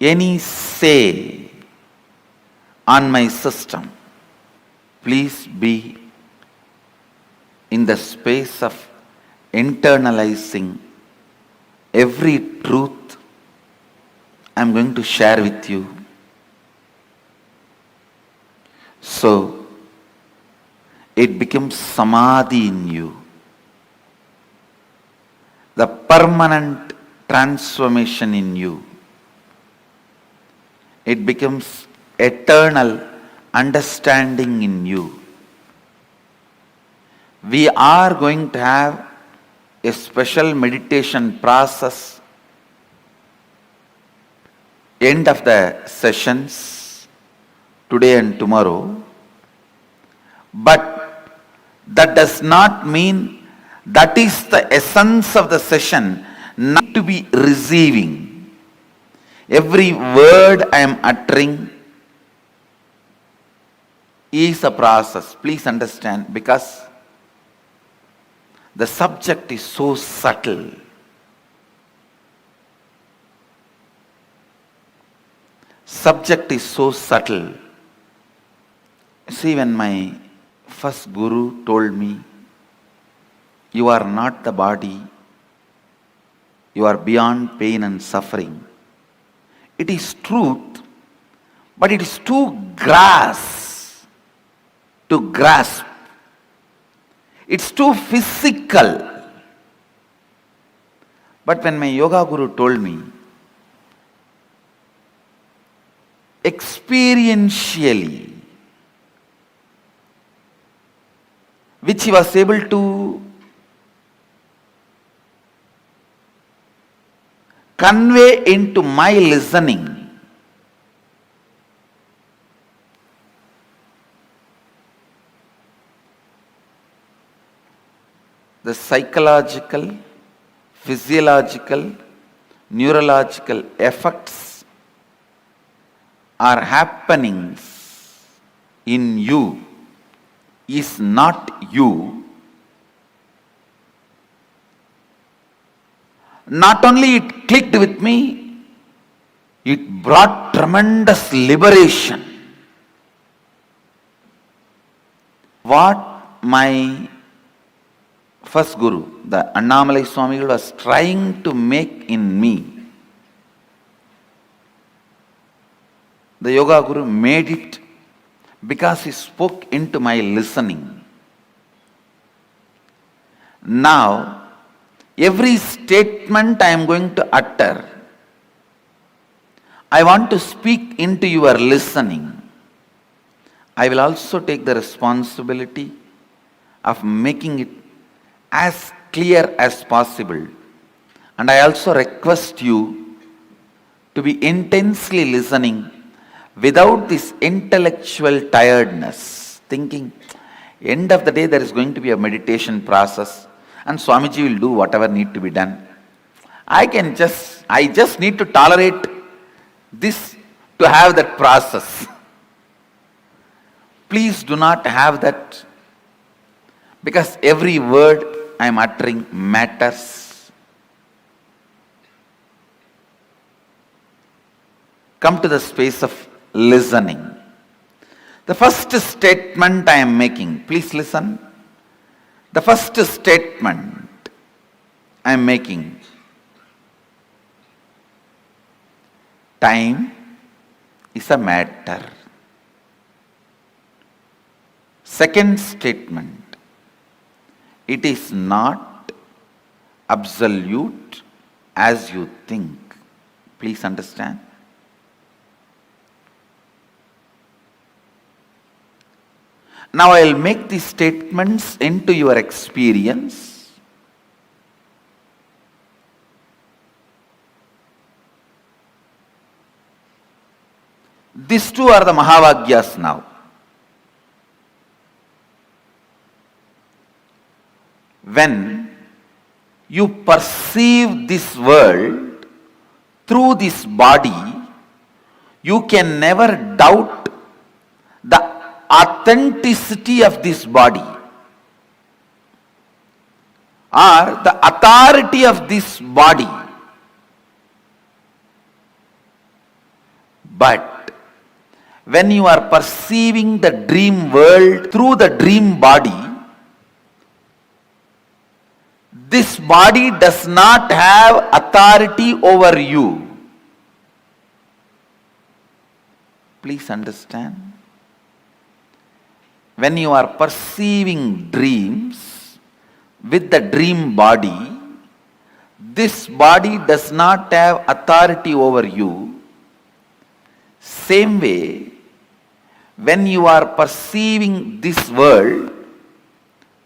any say on my system. Please be in the space of internalizing every truth I am going to share with you. So, it becomes Samadhi in you. The permanent transformation in you. It becomes eternal understanding in you. We are going to have a special meditation process end of the sessions today and tomorrow. But that does not mean that is the essence of the session, not to be receiving. Every word I am uttering is a process. Please understand, because the subject is so subtle. Subject is so subtle. See, when my first guru told me, you are not the body, you are beyond pain and suffering. It is truth, but it is too to grasp. It's too physical. But when my yoga guru told me, experientially, which he was able to convey into my listening, the psychological, physiological, neurological effects are happenings in you is not you. Not only it clicked with me, it brought tremendous liberation. What my first guru, the Annamalai Swami, was trying to make in me, the yoga guru made it because he spoke into my listening. Now, every statement I am going to utter, I want to speak into your listening. I will also take the responsibility of making it as clear as possible. And I also request you to be intensely listening without this intellectual tiredness, thinking, end of the day there is going to be a meditation process and Swamiji will do whatever need to be done. I just need to tolerate this to have that process. Please do not have that, because every word I am uttering matters. Come to the space of listening. The first statement I am making, please listen. The first statement I am making, time is a matter. Second statement, it is not absolute as you think. Please understand. Now I will make these statements into your experience. These two are the Mahavagyas now. When you perceive this world through this body, you can never doubt the authenticity of this body or the authority of this body. But when you are perceiving the dream world through the dream body, this body does not have authority over you. Please understand. When you are perceiving dreams with the dream body, this body does not have authority over you. Same way, when you are perceiving this world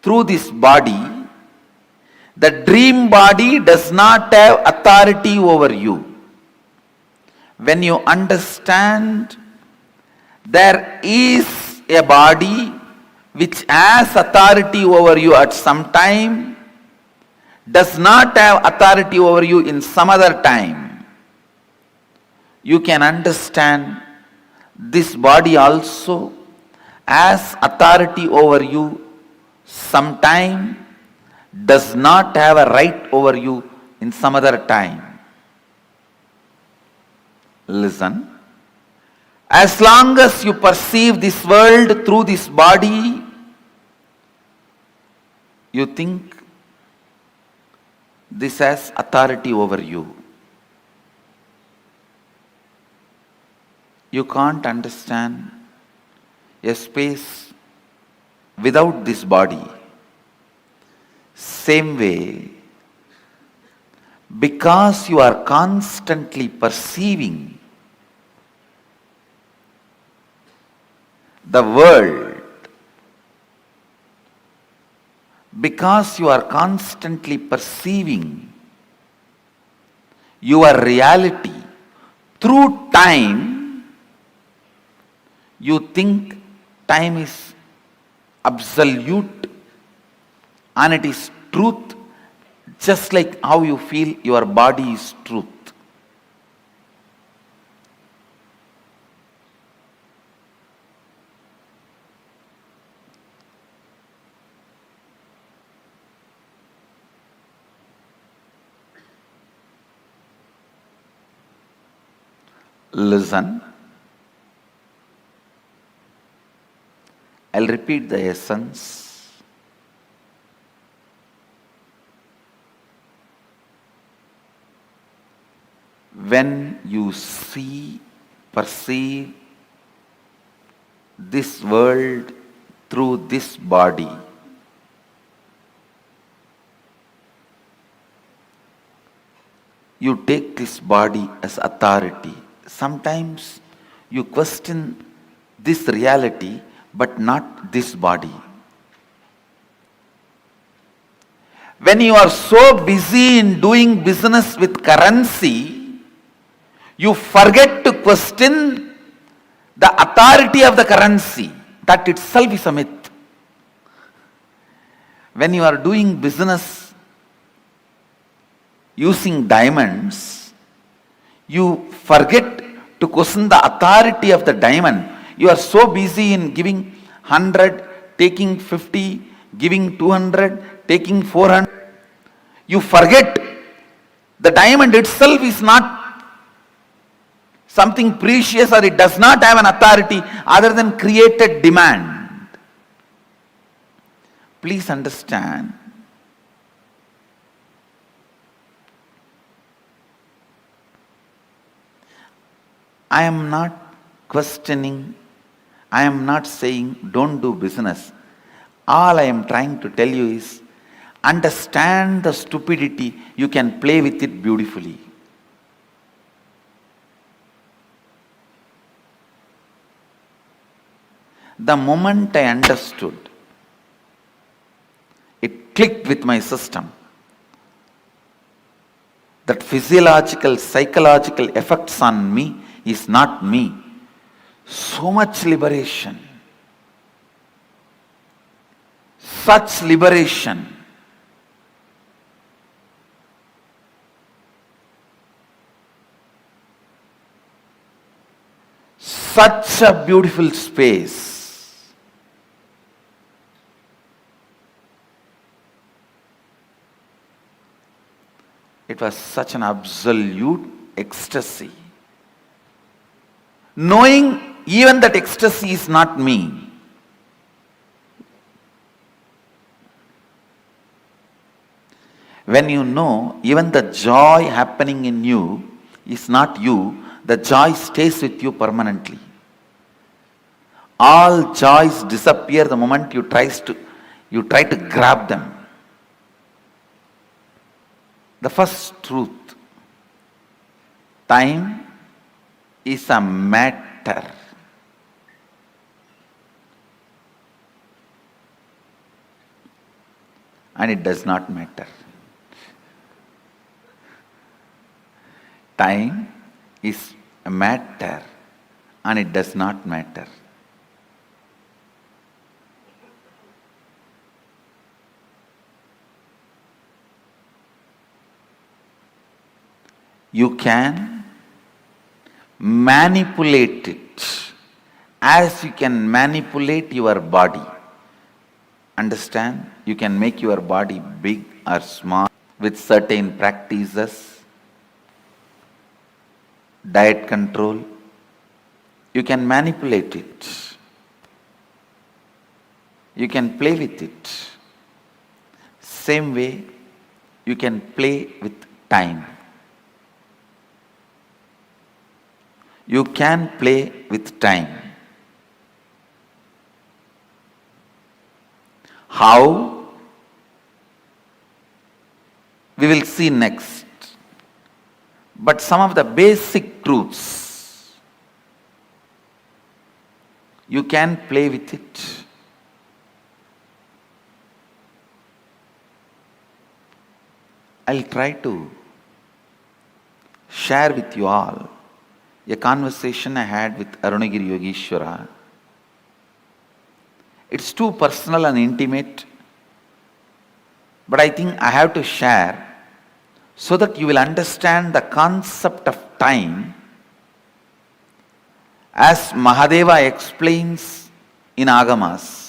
through this body, the dream body does not have authority over you. When you understand there is a body which has authority over you at some time, does not have authority over you in some other time, you can understand this body also has authority over you sometime, does not have a right over you in some other time. Listen. As long as you perceive this world through this body, you think this has authority over you. You can't understand a space without this body. Same way, because you are constantly perceiving the world, because you are constantly perceiving your reality through time, you think time is absolute and it is truth, just like how you feel your body is truth. Listen. I'll repeat the essence. When you see, perceive this world through this body, you take this body as authority. Sometimes you question this reality, but not this body. When you are so busy in doing business with currency, you forget to question the authority of the currency. That itself is a myth. When you are doing business using diamonds, you forget to question the authority of the diamond. You are so busy in giving 100, taking 50, giving 200, taking 400. You forget the diamond itself is not something precious, or it does not have an authority other than created demand. Please understand, I am not questioning, I am not saying don't do business. All I am trying to tell you is, understand the stupidity, you can play with it beautifully. The moment I understood, it clicked with my system that physiological, psychological effects on me is not me. So much liberation, such liberation. Such a beautiful space. It was such an absolute ecstasy. Knowing even that ecstasy is not me. When you know even the joy happening in you is not you, the joy stays with you permanently. All joys disappear the moment you try to grab them. The first truth, time is a matter. And it does not matter. Time is a matter and it does not matter. You can manipulate it as you can manipulate your body. Understand? You can make your body big or small with certain practices, diet control. You can manipulate it. You can play with it. Same way, you can play with time. You can play with time. How? We will see next. But some of the basic truths, you can play with it. I'll try to share with you all a conversation I had with Arunagiri Yogeshwara. It's too personal and intimate, but I think I have to share so that you will understand the concept of time as Mahadeva explains in Agamas.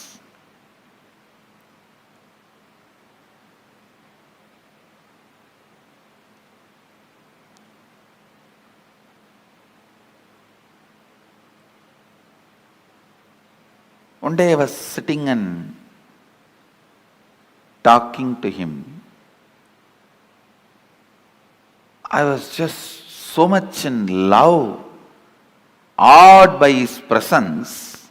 One day I was sitting and talking to him. I was just so much in love, awed by his presence.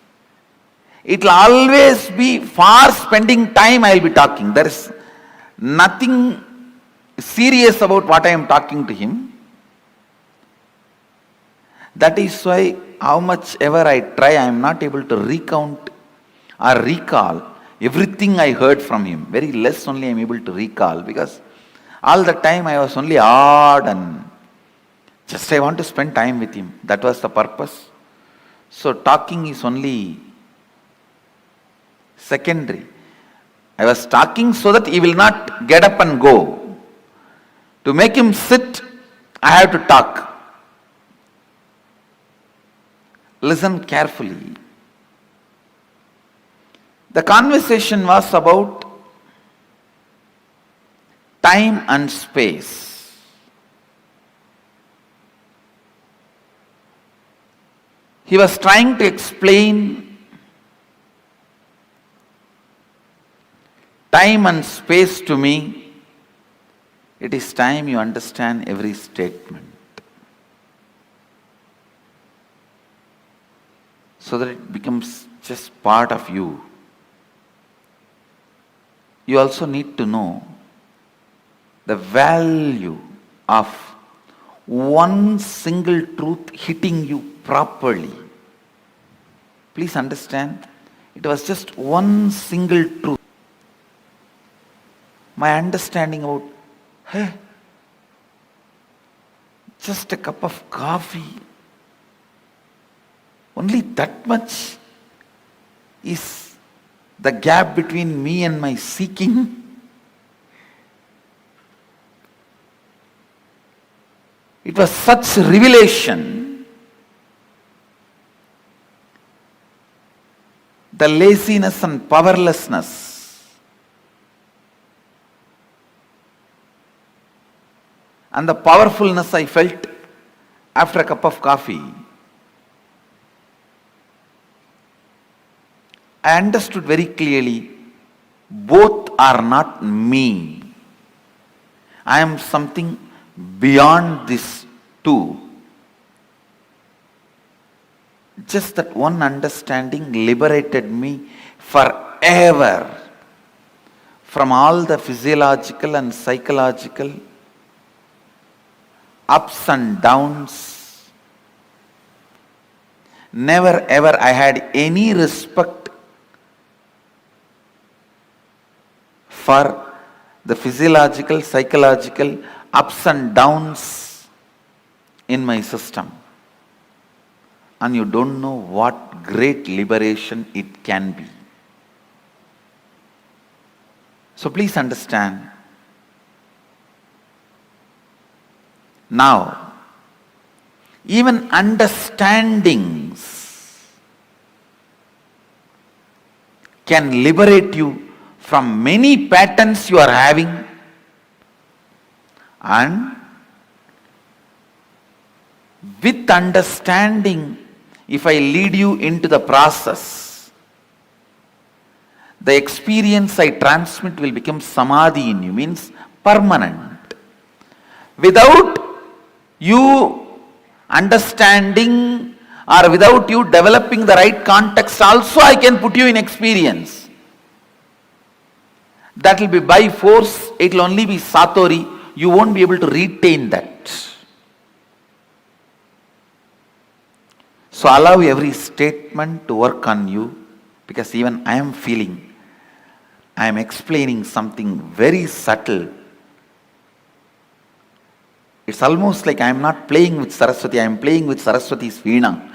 It will always be for spending time I will be talking. There is nothing serious about what I am talking to him. That is why how much ever I try, I am not able to recount or recall everything I heard from him. Very less only I am able to recall, because all the time I was only odd and just I want to spend time with him. That was the purpose. So talking is only secondary. I was talking so that he will not get up and go. To make him sit, I have to talk. Listen carefully. The conversation was about time and space. He was trying to explain time and space to me. It is time you understand every statement, so that it becomes just part of you. You also need to know the value of one single truth hitting you properly. Please understand, it was just one single truth. My understanding about, hey, just a cup of coffee, only that much is the gap between me and my seeking. It was such revelation. The laziness and powerlessness and the powerfulness I felt after a cup of coffee, I understood very clearly, both are not me. I am something beyond this too. Just that one understanding liberated me forever from all the physiological and psychological ups and downs. Never ever I had any respect for the physiological, psychological ups and downs in my system. And you don't know what great liberation it can be. So please understand. Now, even understandings can liberate you from many patterns you are having, and with understanding, if I lead you into the process, the experience I transmit will become Samadhi in you, means permanent. Without you understanding or without you developing the right context, also I can put you in experience. That will be by force, it will only be Satori, you won't be able to retain that. So allow every statement to work on you, because even I am feeling, I am explaining something very subtle. It's almost like I am not playing with Saraswati, I am playing with Saraswati's Veena.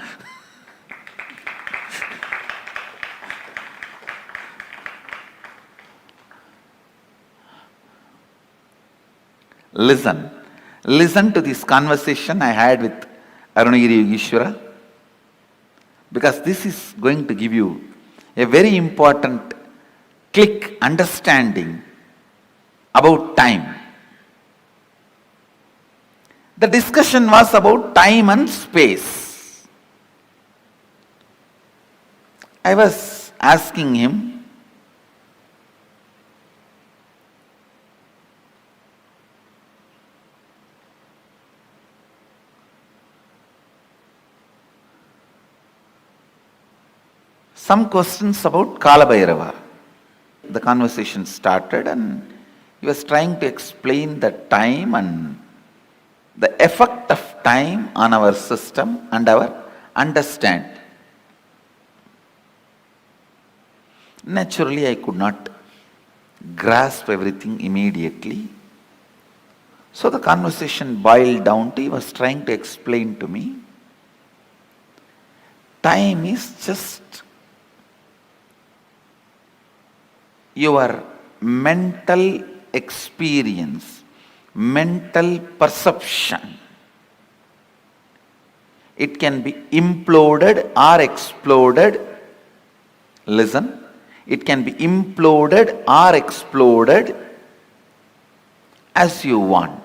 Listen to this conversation I had with Arunagiri Yogeshwara, because this is going to give you a very important click understanding about time. The discussion was about time and space. I was asking him, some questions about Kala Bhairava. The conversation started and he was trying to explain the time and the effect of time on our system and our understanding. Naturally, I could not grasp everything immediately. So the conversation boiled down to, he was trying to explain to me, time is just your mental experience, mental perception. It can be imploded or exploded. Listen, it can be imploded or exploded as you want.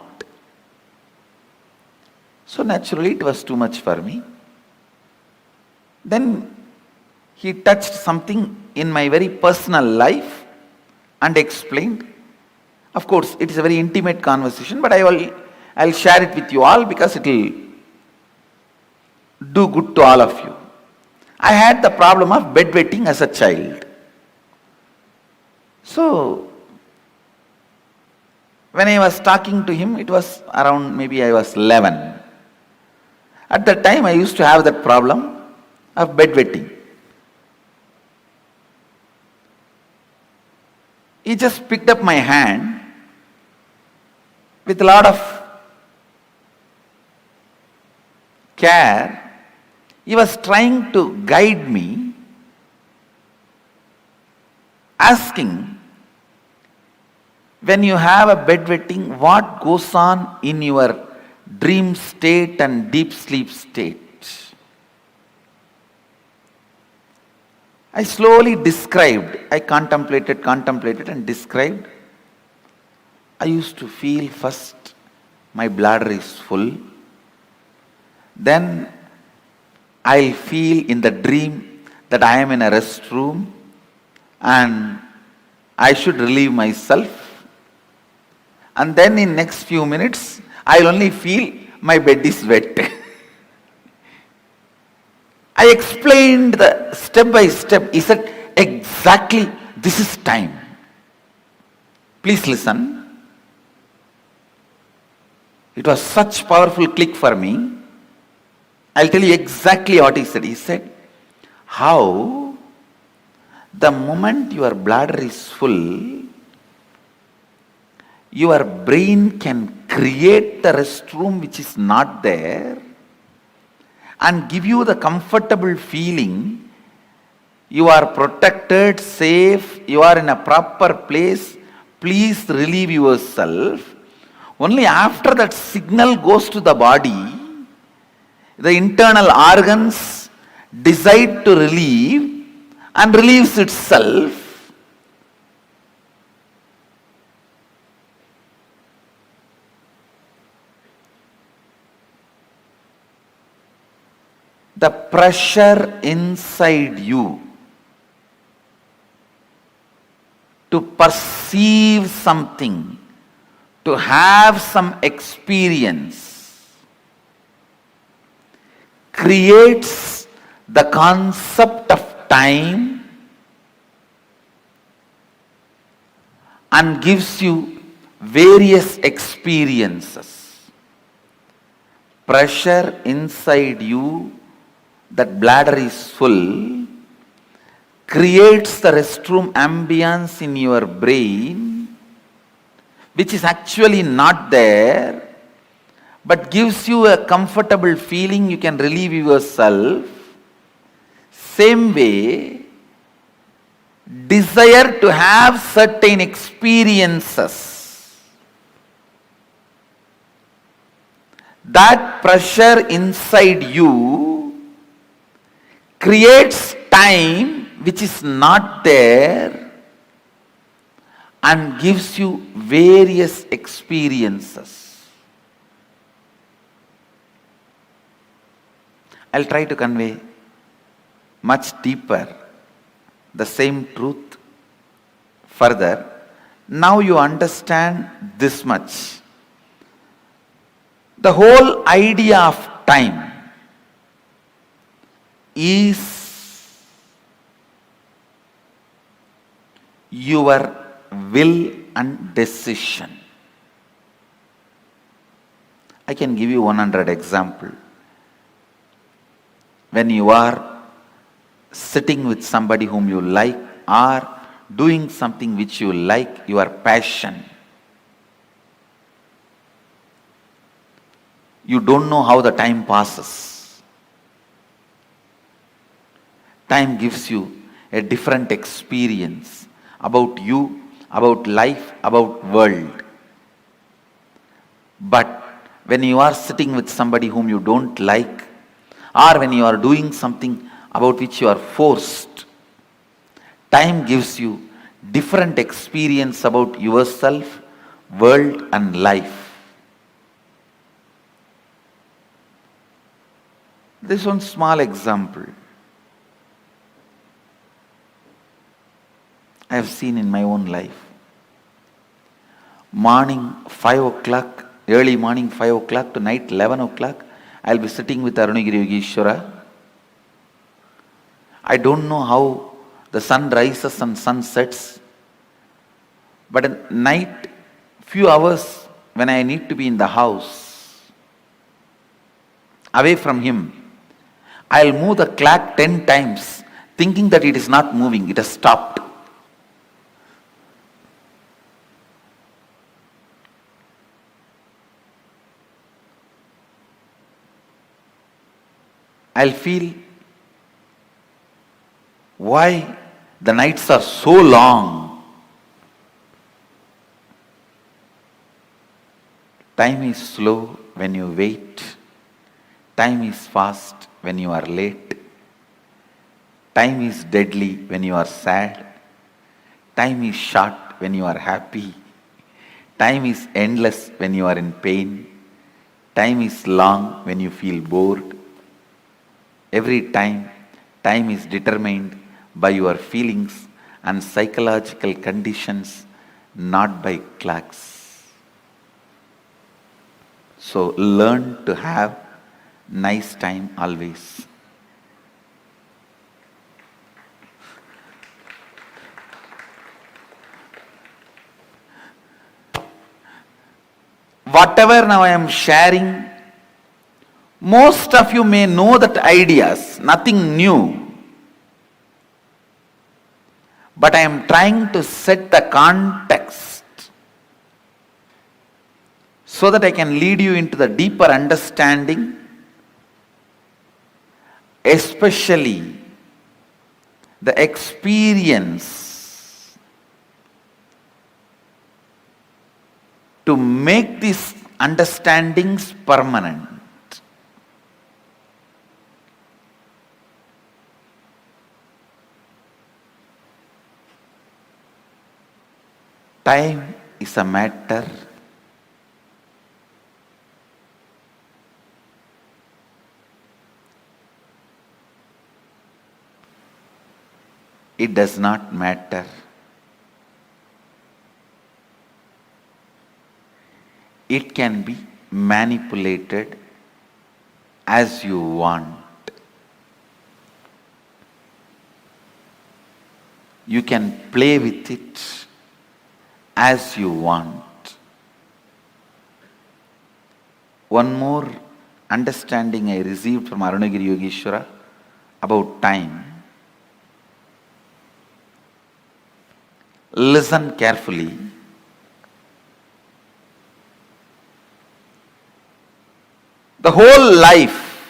So naturally it was too much for me. Then he touched something in my very personal life and explained. Of course, it is a very intimate conversation, but I'll share it with you all because it will do good to all of you. I had the problem of bedwetting as a child. So, when I was talking to him, it was around maybe I was 11. At that time, I used to have that problem of bedwetting. He just picked up my hand with a lot of care. He was trying to guide me, asking, when you have a bedwetting, what goes on in your dream state and deep sleep state? I slowly described, I contemplated and described. I used to feel first my bladder is full. Then I'll feel in the dream that I am in a restroom and I should relieve myself. And then in next few minutes, I'll only feel my bed is wet. I explained the step by step. He said, exactly, this is time. Please listen. It was such powerful click for me. I'll tell you exactly what he said. He said, how the moment your bladder is full, your brain can create the restroom which is not there and give you the comfortable feeling you are protected, safe, you are in a proper place, please relieve yourself. Only after that signal goes to the body, the internal organs decide to relieve and relieves itself. The pressure inside you to perceive something, to have some experience, creates the concept of time and gives you various experiences. Pressure inside you, that bladder is full, creates the restroom ambience in your brain, which is actually not there, but gives you a comfortable feeling, you can relieve yourself. Same way, desire to have certain experiences, that pressure inside you creates time which is not there and gives you various experiences. I'll try to convey much deeper the same truth further. Now you understand this much. The whole idea of time is your will and decision. I can give you 100 example. When you are sitting with somebody whom you like or doing something which you like, your passion, you don't know how the time passes. Time gives you a different experience about you, about life, about world. But when you are sitting with somebody whom you don't like, or when you are doing something about which you are forced, time gives you different experience about yourself, world and life. This one small example I have seen in my own life. Morning 5 o'clock, early morning 5 o'clock to night 11 o'clock, I'll be sitting with Arunagiri Yogeshwara. I don't know how the sun rises and sun sets, but at night, few hours when I need to be in the house, away from him, I'll move the clock 10 times, thinking that it is not moving, it has stopped. I'll feel why the nights are so long. Time is slow when you wait. Time is fast when you are late. Time is deadly when you are sad. Time is short when you are happy. Time is endless when you are in pain. Time is long when you feel bored. Every time, time is determined by your feelings and psychological conditions, not by clocks. So learn to have nice time always. Whatever now I am sharing, most of you may know that ideas, nothing new. But I am trying to set the context so that I can lead you into the deeper understanding, especially the experience to make these understandings permanent. Time is a matter it does not matter. It can be manipulated as you want. You can play with it as you want. One more understanding I received from Arunagiri Yogeshwara about time. Listen carefully. The whole life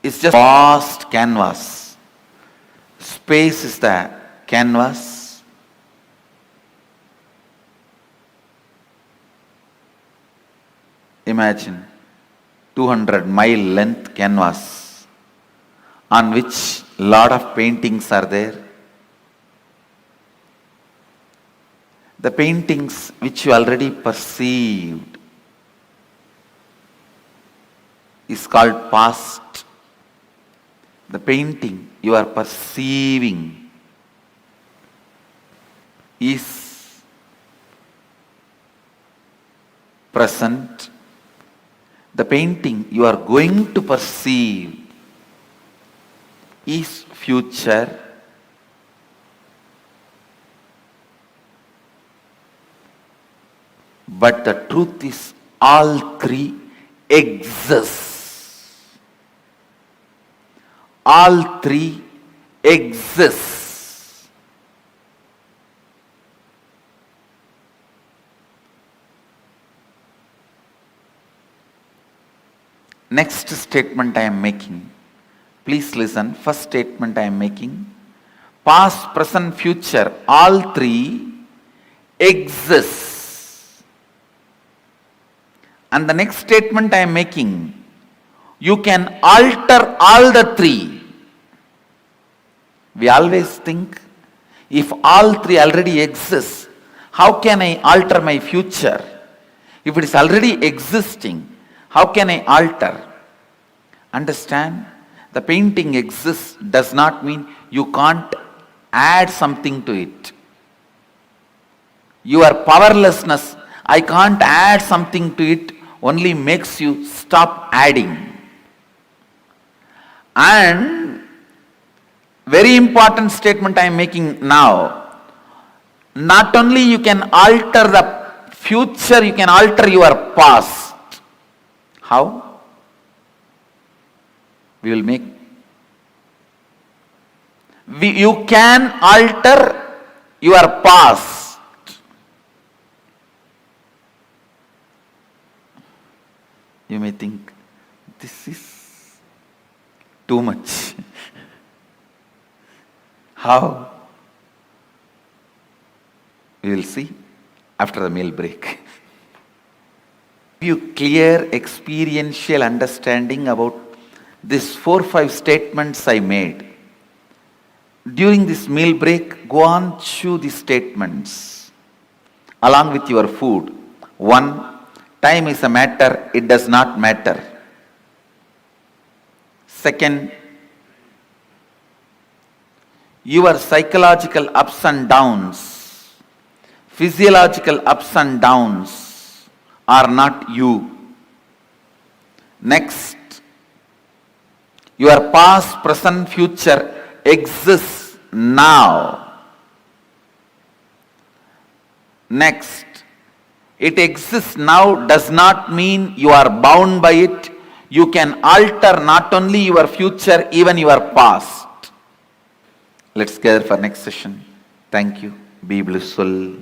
is just vast canvas. Space is the canvas. Imagine 200-mile length canvas on which lot of paintings are there. The paintings which you already perceived is called past. The painting you are perceiving is present. The painting you are going to perceive is future. But the truth is All three exist. All three exist. Next statement I am making. Please listen. First statement I am making. Past, present, future, all three exist. And the next statement I am making, you can alter all the three. We always think, if all three already exist, how can I alter my future? If it is already existing, how can I alter? Understand? The painting exists does not mean you can't add something to it. Your powerlessness, I can't add something to it, only makes you stop adding. And very important statement I am making now. Not only you can alter the future, you can alter your past. How? We will make. You can alter your past. You may think, this is too much. How? We will see after the meal break. You clear experiential understanding about these 4-5 statements I made. During this meal break, go on, chew these statements along with your food. 1, time is a matter, it does not matter. 2, your psychological ups and downs, physiological ups and downs are not you. Next, your past, present, future exists now. Next, it exists now does not mean you are bound by it. You can alter not only your future, even your past. Let's gather for next session. Thank you. Be blissful.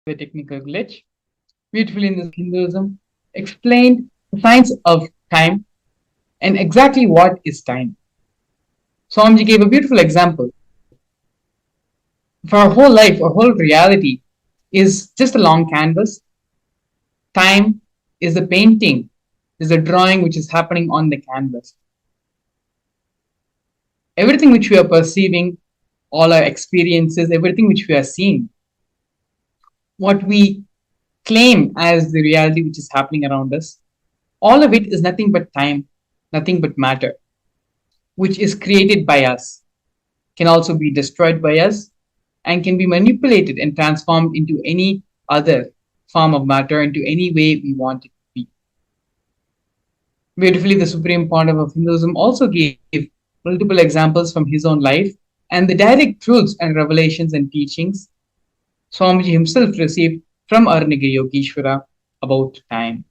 The technical glitch. Beautifully in this Hinduism explained the science of time and exactly what is time. Swamiji gave a beautiful example. For our whole life, our whole reality is just a long canvas. Time is the painting, is the drawing which is happening on the canvas. Everything which we are perceiving, all our experiences, everything which we are seeing, what we claim as the reality which is happening around us, all of it is nothing but time, nothing but matter, which is created by us, can also be destroyed by us, and can be manipulated and transformed into any other form of matter, into any way we want it to be. Beautifully, the Supreme Pontiff of Hinduism also gave multiple examples from his own life and the direct truths and revelations and teachings Swamiji himself received from Arunagiri Yogeshwara about time.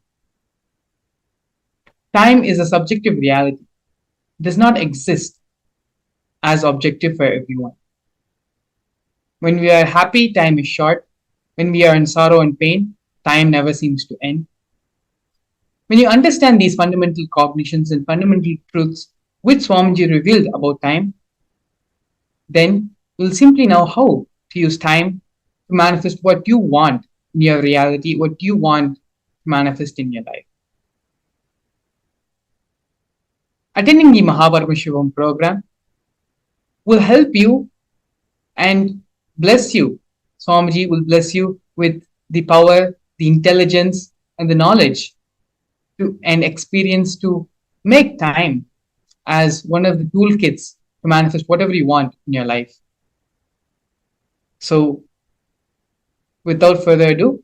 Time is a subjective reality. It does not exist as objective for everyone. When we are happy, time is short. When we are in sorrow and pain, time never seems to end. When you understand these fundamental cognitions and fundamental truths which Swamiji revealed about time, then you'll simply know how to use time to manifest what you want in your reality, what you want to manifest in your life. Attending the Paramashivam program will help you and bless you. Swamiji will bless you with the power, the intelligence, and the knowledge and experience to make time as one of the toolkits to manifest whatever you want in your life. So, without further ado,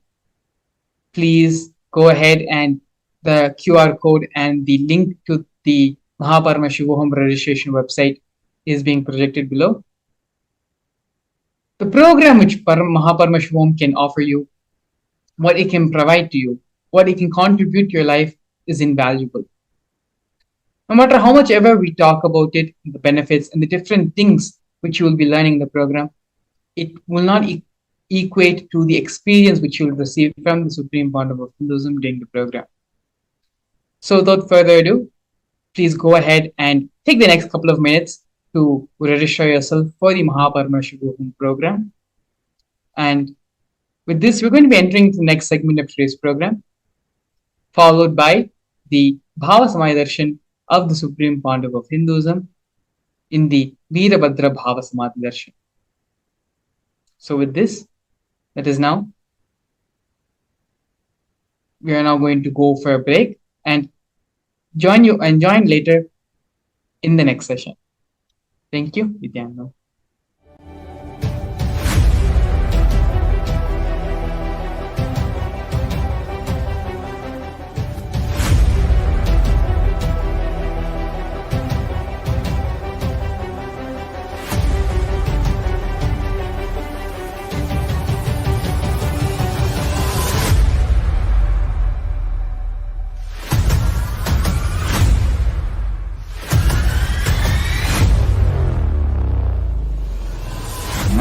please go ahead and the QR code and the link to the Paramashivam registration website is being projected below. The program which Paramashivam can offer you, what it can provide to you, what it can contribute to your life is invaluable. No matter how much ever we talk about it, the benefits and the different things which you will be learning in the program, it will not equate to the experience which you will receive from the Supreme Bond of Hinduism during the program. So without further ado, please go ahead and take the next couple of minutes to register yourself for the Paramashivam program. And with this, we're going to be entering the next segment of today's program, followed by the Bhava Samadhi Darshan of the Supreme Pandav of Hinduism in the Virabhadra Bhava Samadhi Darshan. So with this, we are now going to go for a break and join later in the next session. Thank you, Nithyananda.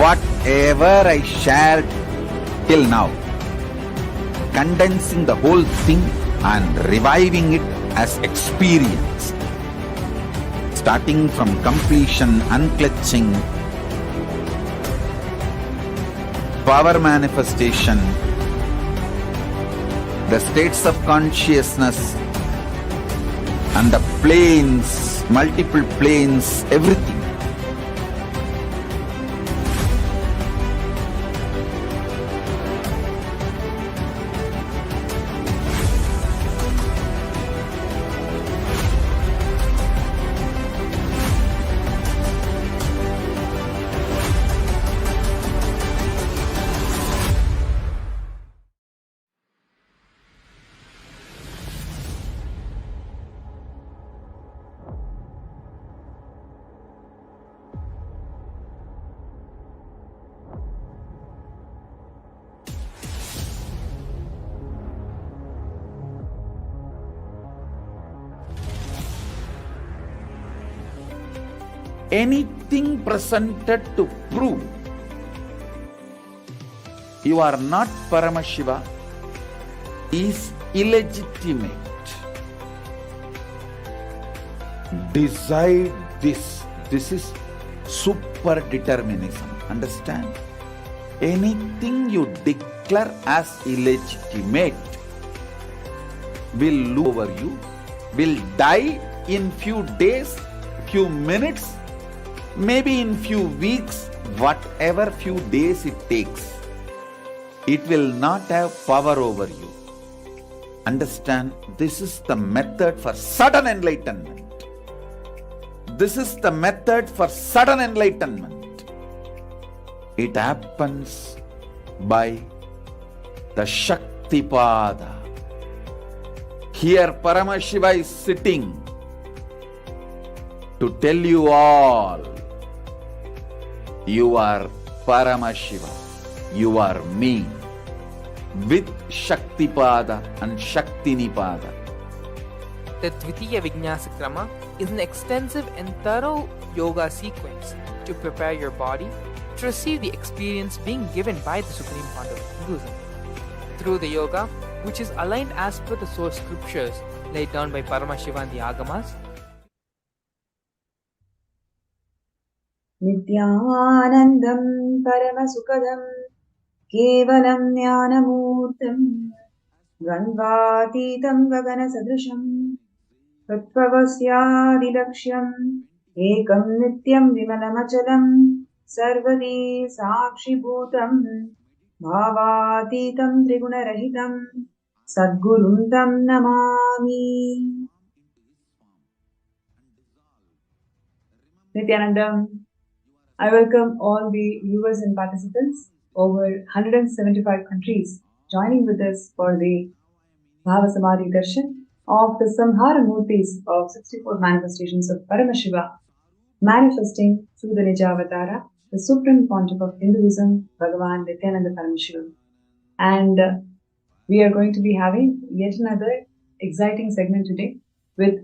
Whatever I shared till now, condensing the whole thing and reviving it as experience, starting from completion, unclutching, power manifestation, the states of consciousness and the planes, multiple planes, everything. Anything presented to prove you are not Paramashiva is illegitimate. Decide this. This is super determinism. Understand? Anything you declare as illegitimate will lose over you, will die in few days, few minutes, maybe in few weeks, whatever few days it takes. It will not have power over you. Understand, this is the method for sudden enlightenment. This is the method for sudden enlightenment. It happens by the Shaktipada. Here Paramashiva is sitting to tell you all, you are Paramashiva, you are me, with Shaktipada and Shaktinipada. The Dvitiya Vinyasa Krama is an extensive and thorough yoga sequence to prepare your body to receive the experience being given by the Supreme Pandav of Hinduism. Through the yoga, which is aligned as per the source scriptures laid down by Paramashiva and the Agamas, Nithyanandam Paramasukadam Kevalam Jnanamurtam Gandvatitam Gagana Sadrisham Tatvavasyadilaksham Ekam Nityam Vimalamachalam Sarvadi Sakshibhutam Bhavatitam Triguna Rahitam Sadgurum Tam Namami. Nithyananda, I welcome all the viewers and participants over 175 countries joining with us for the Bhava Samadhi Darshan of the Samhara Murthis of 64 manifestations of Paramashiva, manifesting through the Nijavatara, the supreme pontiff of Hinduism, Bhagavan Nithyananda Paramashivam. And we are going to be having yet another exciting segment today with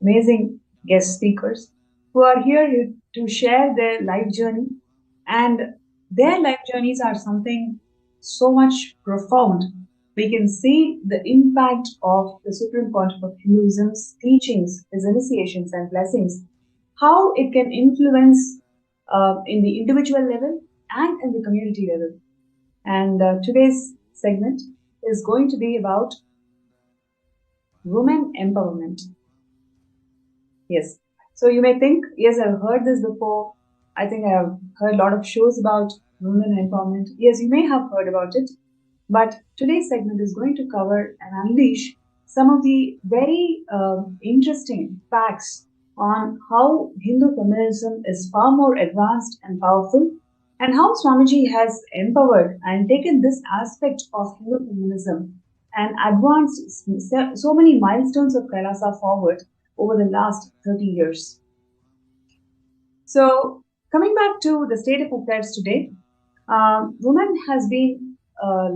amazing guest speakers who are here to share their life journey. And their life journeys are something so much profound. We can see the impact of the Supreme Pontiff of Hinduism's teachings, his initiations and blessings, how it can influence in the individual level and in the community level. And today's segment is going to be about women empowerment. Yes. So you may think, yes, I've heard this before. I think I have heard a lot of shows about women empowerment. Yes, you may have heard about it. But today's segment is going to cover and unleash some of the very interesting facts on how Hindu feminism is far more advanced and powerful, and how Swamiji has empowered and taken this aspect of Hindu feminism and advanced so many milestones of Kailasa forward over the last 30 years. So, coming back to the state of affairs today, women has been a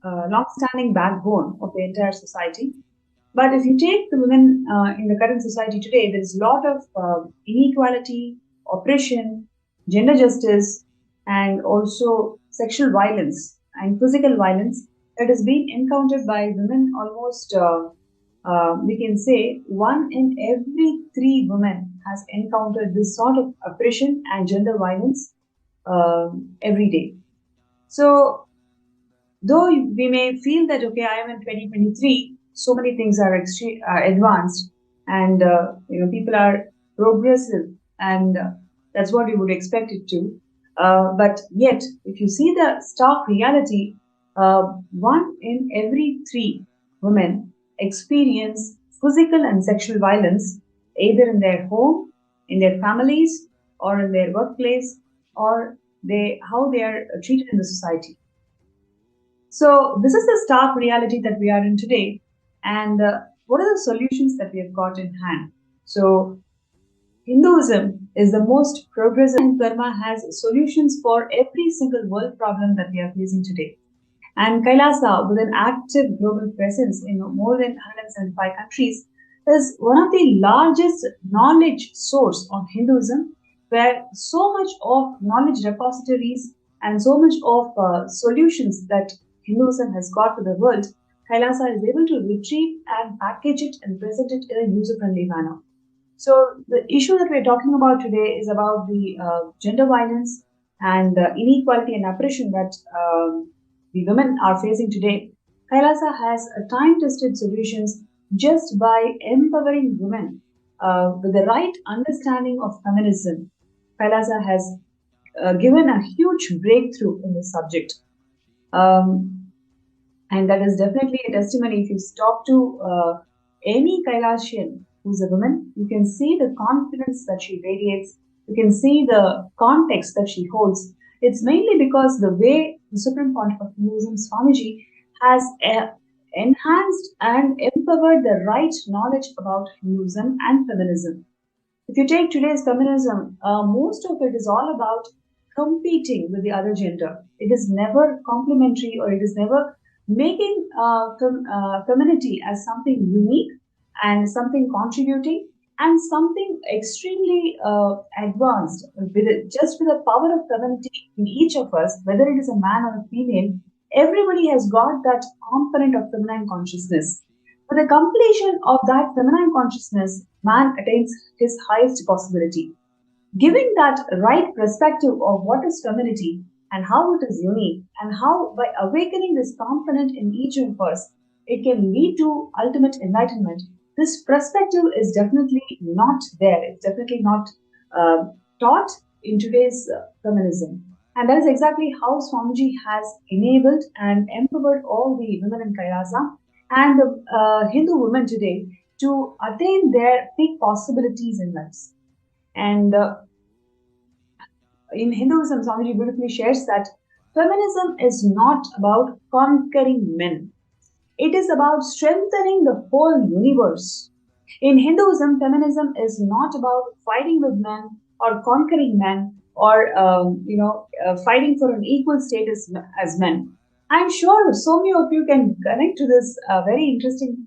long-standing backbone of the entire society. But if you take the women in the current society today, there is a lot of inequality, oppression, gender justice, and also sexual violence and physical violence that is being encountered by women. Almost, we can say, 1 in every 3 women has encountered this sort of oppression and gender violence every day. So, though we may feel that, okay, I am in 2023, so many things are advanced, and people are progressive, and that's what we would expect it to. But yet, if you see the stark reality, 1 in every 3 women experience physical and sexual violence either in their home, in their families, or in their workplace, or how they are treated in the society. So this is the stark reality that we are in today. And what are the solutions that we have got in hand? So Hinduism is the most progressive, and Dharma has solutions for every single world problem that we are facing today. And Kailasa, with an active global presence in more than 175 countries, is one of the largest knowledge source on Hinduism, where so much of knowledge repositories and so much of solutions that Hinduism has got for the world, Kailasa is able to retrieve and package it and present it in a user-friendly manner. So the issue that we're talking about today is about the gender violence and inequality and oppression that the women are facing today. Kailasa has time-tested solutions just by empowering women with the right understanding of feminism. Kailasa has given a huge breakthrough in this subject. And that is definitely a testimony. If you talk to any Kailasian who's a woman, you can see the confidence that she radiates. You can see the context that she holds. It's mainly because the way the Supreme Pontiff of Hinduism, Swamiji, has enhanced and empowered the right knowledge about Hinduism and feminism. If you take today's feminism, most of it is all about competing with the other gender. It is never complementary, or it is never making femininity as something unique and something contributing and something extremely advanced, just with the power of femininity in each of us, whether it is a man or a female. Everybody has got that component of feminine consciousness. With the completion of that feminine consciousness, man attains his highest possibility. Giving that right perspective of what is femininity and how it is unique, and how by awakening this component in each of us, it can lead to ultimate enlightenment. This perspective is definitely not there. It's definitely not taught in today's feminism. And that is exactly how Swamiji has enabled and empowered all the women in Kailasa and the Hindu women today to attain their peak possibilities in life. And in Hinduism, Swamiji beautifully shares that feminism is not about conquering men. It is about strengthening the whole universe. In Hinduism, feminism is not about fighting with men or conquering men or fighting for an equal status as men. I'm sure so many of you can connect to this very interesting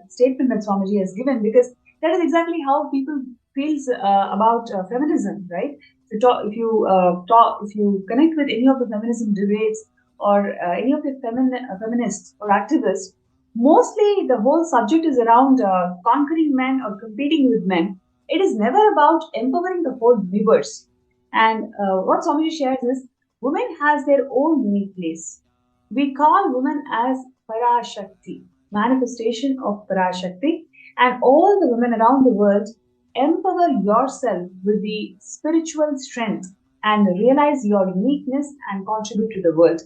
statement that Swamiji has given, because that is exactly how people feels about feminism, right? If you connect with any of the feminism debates or any of the feminists or activists, mostly the whole subject is around conquering men or competing with men. It is never about empowering the whole universe. And what Swamiji shares is women has their own unique place. We call women as Parashakti, manifestation of Parashakti, and all the women around the world, empower yourself with the spiritual strength and realize your uniqueness and contribute to the world.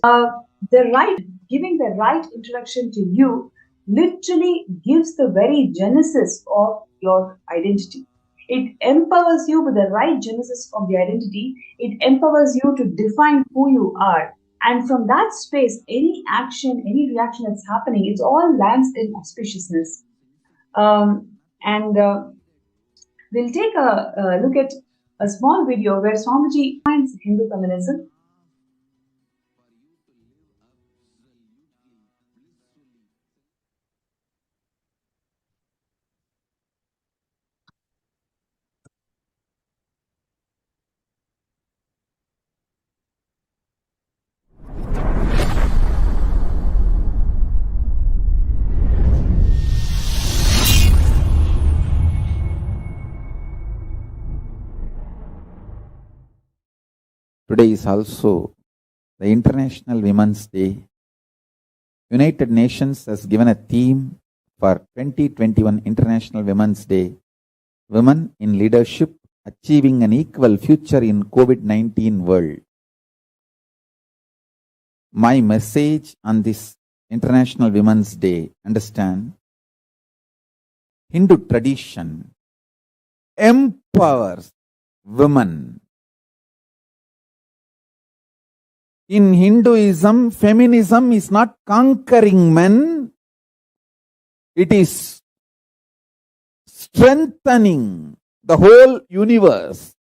Giving the right introduction to you literally gives the very genesis of your identity. It empowers you with the right genesis of the identity. It empowers you to define who you are. And from that space, any action, any reaction that's happening, it all lands in auspiciousness. And we'll take a look at a small video where Swamiji finds Hindu feminism. Today is also the International Women's Day. United Nations has given a theme for 2021 International Women's Day, Women in Leadership, Achieving an Equal Future in COVID-19 World. My message on this International Women's Day, understand, Hindu tradition empowers women. In Hinduism, feminism is not conquering men, it is strengthening the whole universe.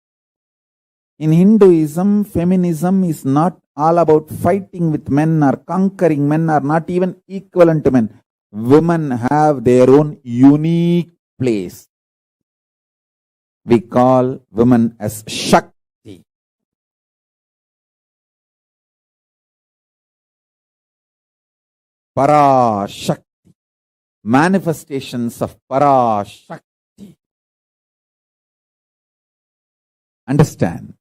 In Hinduism, feminism is not all about fighting with men or conquering men or not even equivalent to men. Women have their own unique place. We call women as Shakti. Parashakti, manifestations of Parashakti. Understand?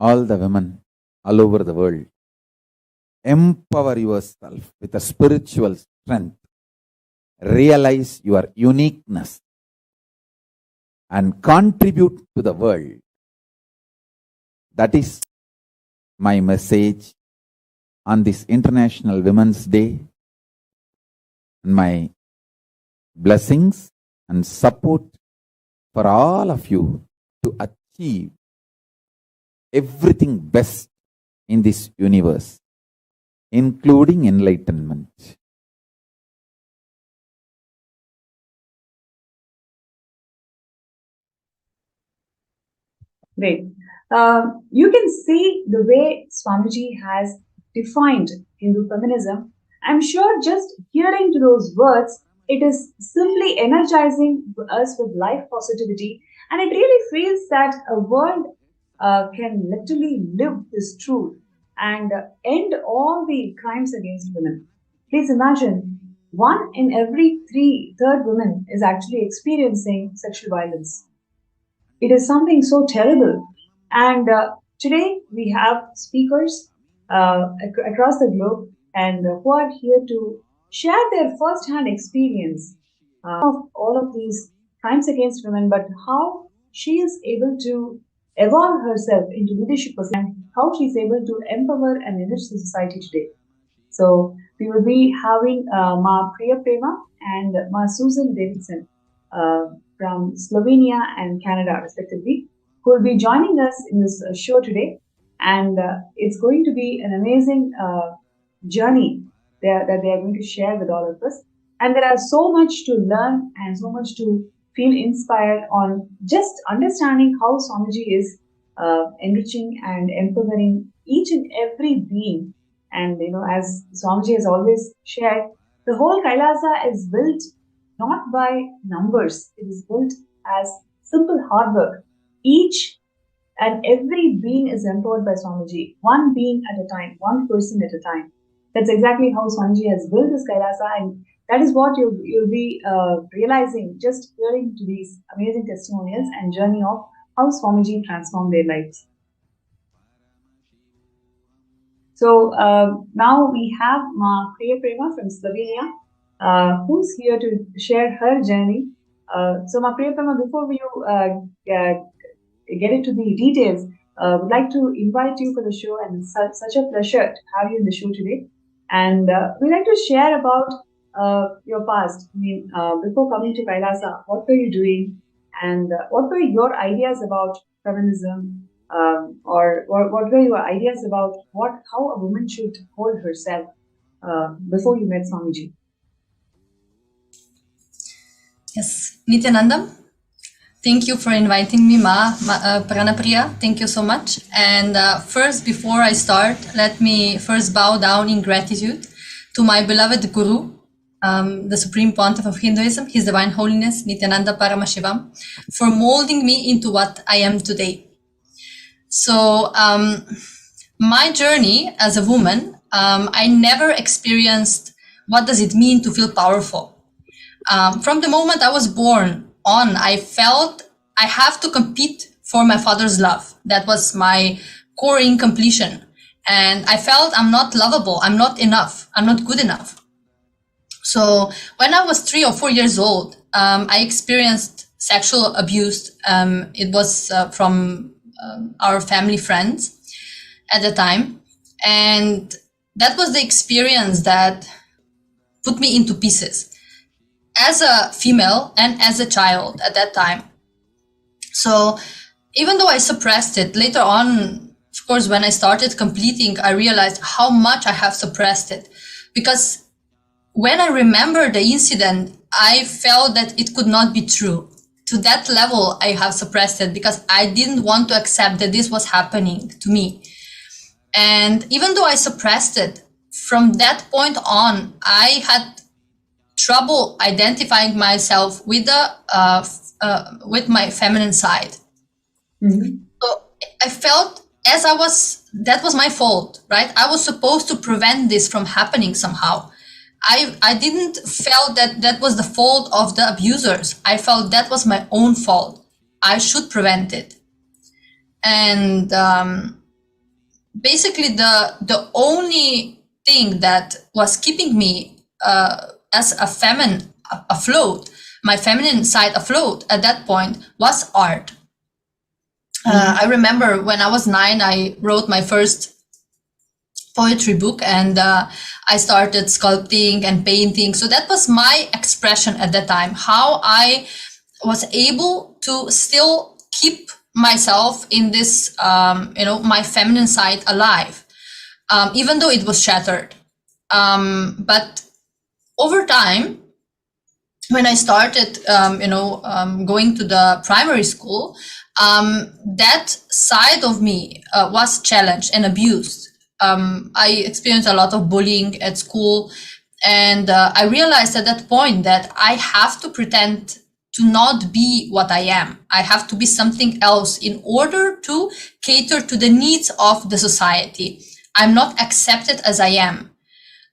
All the women all over the world, empower yourself with a spiritual strength. Realize your uniqueness and contribute to the world. That is my message on this International Women's Day. My blessings and support for all of you to achieve everything best in this universe, including enlightenment. Great. You can see the way Swamiji has defined Hindu feminism. I'm sure just hearing to those words, it is simply energizing us with life positivity, and it really feels that a world can literally live this truth and end all the crimes against women. Please imagine, one in every third woman is actually experiencing sexual violence. It is something so terrible. And today we have speakers across the globe and who are here to share their first-hand experience of all of these crimes against women, but how she is able to evolve herself into leadership position, and how she is able to empower and enrich the society today. So we will be having Ma Priya Prema and Ma Susan Davidson from Slovenia and Canada, respectively, who will be joining us in this show today. And it's going to be an amazing journey that they are going to share with all of us. And there are so much to learn and so much to feel inspired on just understanding how Swamiji is enriching and empowering each and every being. And as Swamiji has always shared, the whole Kailasa is built not by numbers. It is built as simple hard work. Each and every being is empowered by Swamiji, one being at a time, one person at a time. That's exactly how Swamiji has built this Kailasa, and that is what you'll be realizing just hearing to these amazing testimonials and journey of how Swamiji transformed their lives. So now we have Ma Priya Prema from Slovenia, who's here to share her journey. So Ma Priya Prema, before you get into the details, would like to invite you for the show, and it's such a pleasure to have you in the show today. And we'd like to share about your past. I mean, before coming to Kailasa, what were you doing, and what were your ideas about feminism, or what were your ideas about how a woman should hold herself before you met Swamiji? Yes, Nithyananda, thank you for inviting me, Pranapriya. Thank you so much. And first, before I start, let me first bow down in gratitude to my beloved Guru, the Supreme Pontiff of Hinduism, His Divine Holiness, Nithyananda Paramashivam, for molding me into what I am today. So my journey as a woman, I never experienced what does it mean to feel powerful. From the moment I was born on, I felt I have to compete for my father's love. That was my core incompletion. And I felt I'm not lovable, I'm not enough, I'm not good enough. So when I was 3 or 4 years old, I experienced sexual abuse. It was from our family friends at the time. And that was the experience that put me into pieces as a female and as a child at that time. So even though I suppressed it, later on, of course, when I started completing, I realized how much I have suppressed it. Because when I remember the incident, I felt that it could not be true. To that level, I have suppressed it because I didn't want to accept that this was happening to me. And even though I suppressed it, from that point on, I had trouble identifying myself with my feminine side. Mm-hmm. So I felt that was my fault, right? I was supposed to prevent this from happening somehow. I didn't feel that was the fault of the abusers. I felt that was my own fault. I should prevent it. And basically the only thing that was keeping me as a feminine afloat, my feminine side afloat at that point, was art. I remember when I was 9, I wrote my first poetry book, and I started sculpting and painting. So that was my expression at that time, how I was able to still keep myself in this, my feminine side alive, even though it was shattered. But over time, when I started, going to the primary school, that side of me was challenged and abused. I experienced a lot of bullying at school, and I realized at that point that I have to pretend to not be what I am. I have to be something else in order to cater to the needs of the society. I'm not accepted as I am.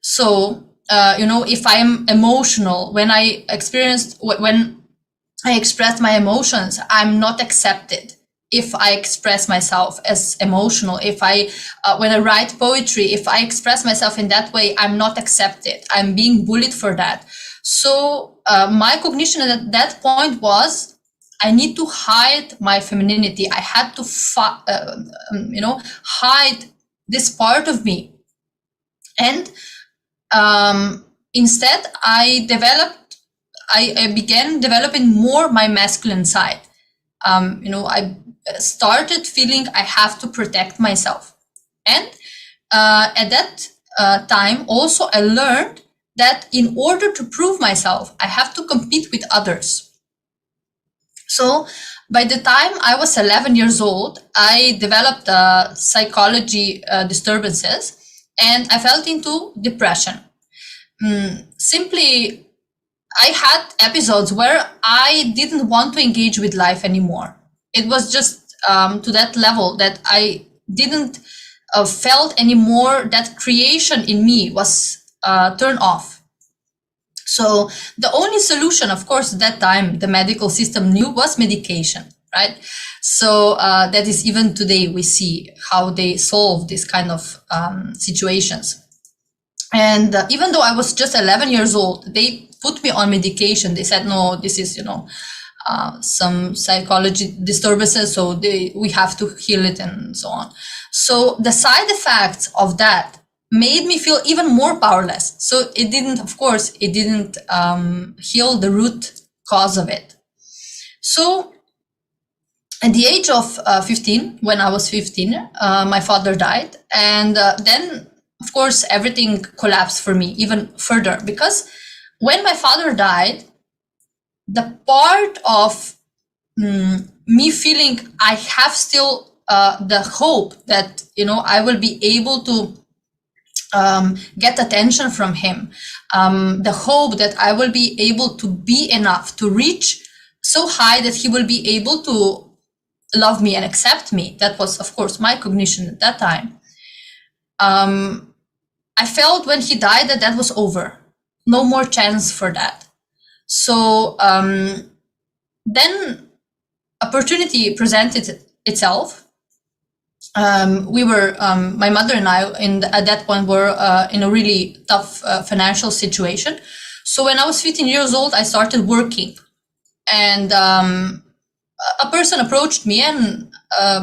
So, if I am emotional, when I expressed my emotions, I'm not accepted. If I express myself as emotional, when I write poetry, if I express myself in that way, I'm not accepted. I'm being bullied for that. So my cognition at that point was, I need to hide my femininity. I had to, hide this part of me. And instead, I began developing more my masculine side. I started feeling I have to protect myself. And at that time, also, I learned that in order to prove myself, I have to compete with others. So by the time I was 11 years old, I developed psychology disturbances, and I fell into depression. Simply, I had episodes where I didn't want to engage with life anymore. It was just to that level that I didn't felt anymore that creation in me was turned off. So the only solution, of course, at that time, the medical system knew, was medication, right? So that is, even today, we see how they solve this kind of situations. And even though I was just 11 years old, they put me on medication. They said, no, this is, some psychology disturbances, so we have to heal it and so on. So the side effects of that made me feel even more powerless. So it didn't heal the root cause of it. So at the age of 15, when I was 15, my father died. And then, of course, everything collapsed for me even further, because when my father died, the part of me feeling I have still the hope that, I will be able to get attention from him, the hope that I will be able to be enough to reach so high that he will be able to love me and accept me. That was, of course, my cognition at that time. I felt when he died that was over. No more chance for that. So then opportunity presented itself. We were, my mother and I, at that point, were in a really tough financial situation. So when I was 15 years old, I started working, and a person approached me and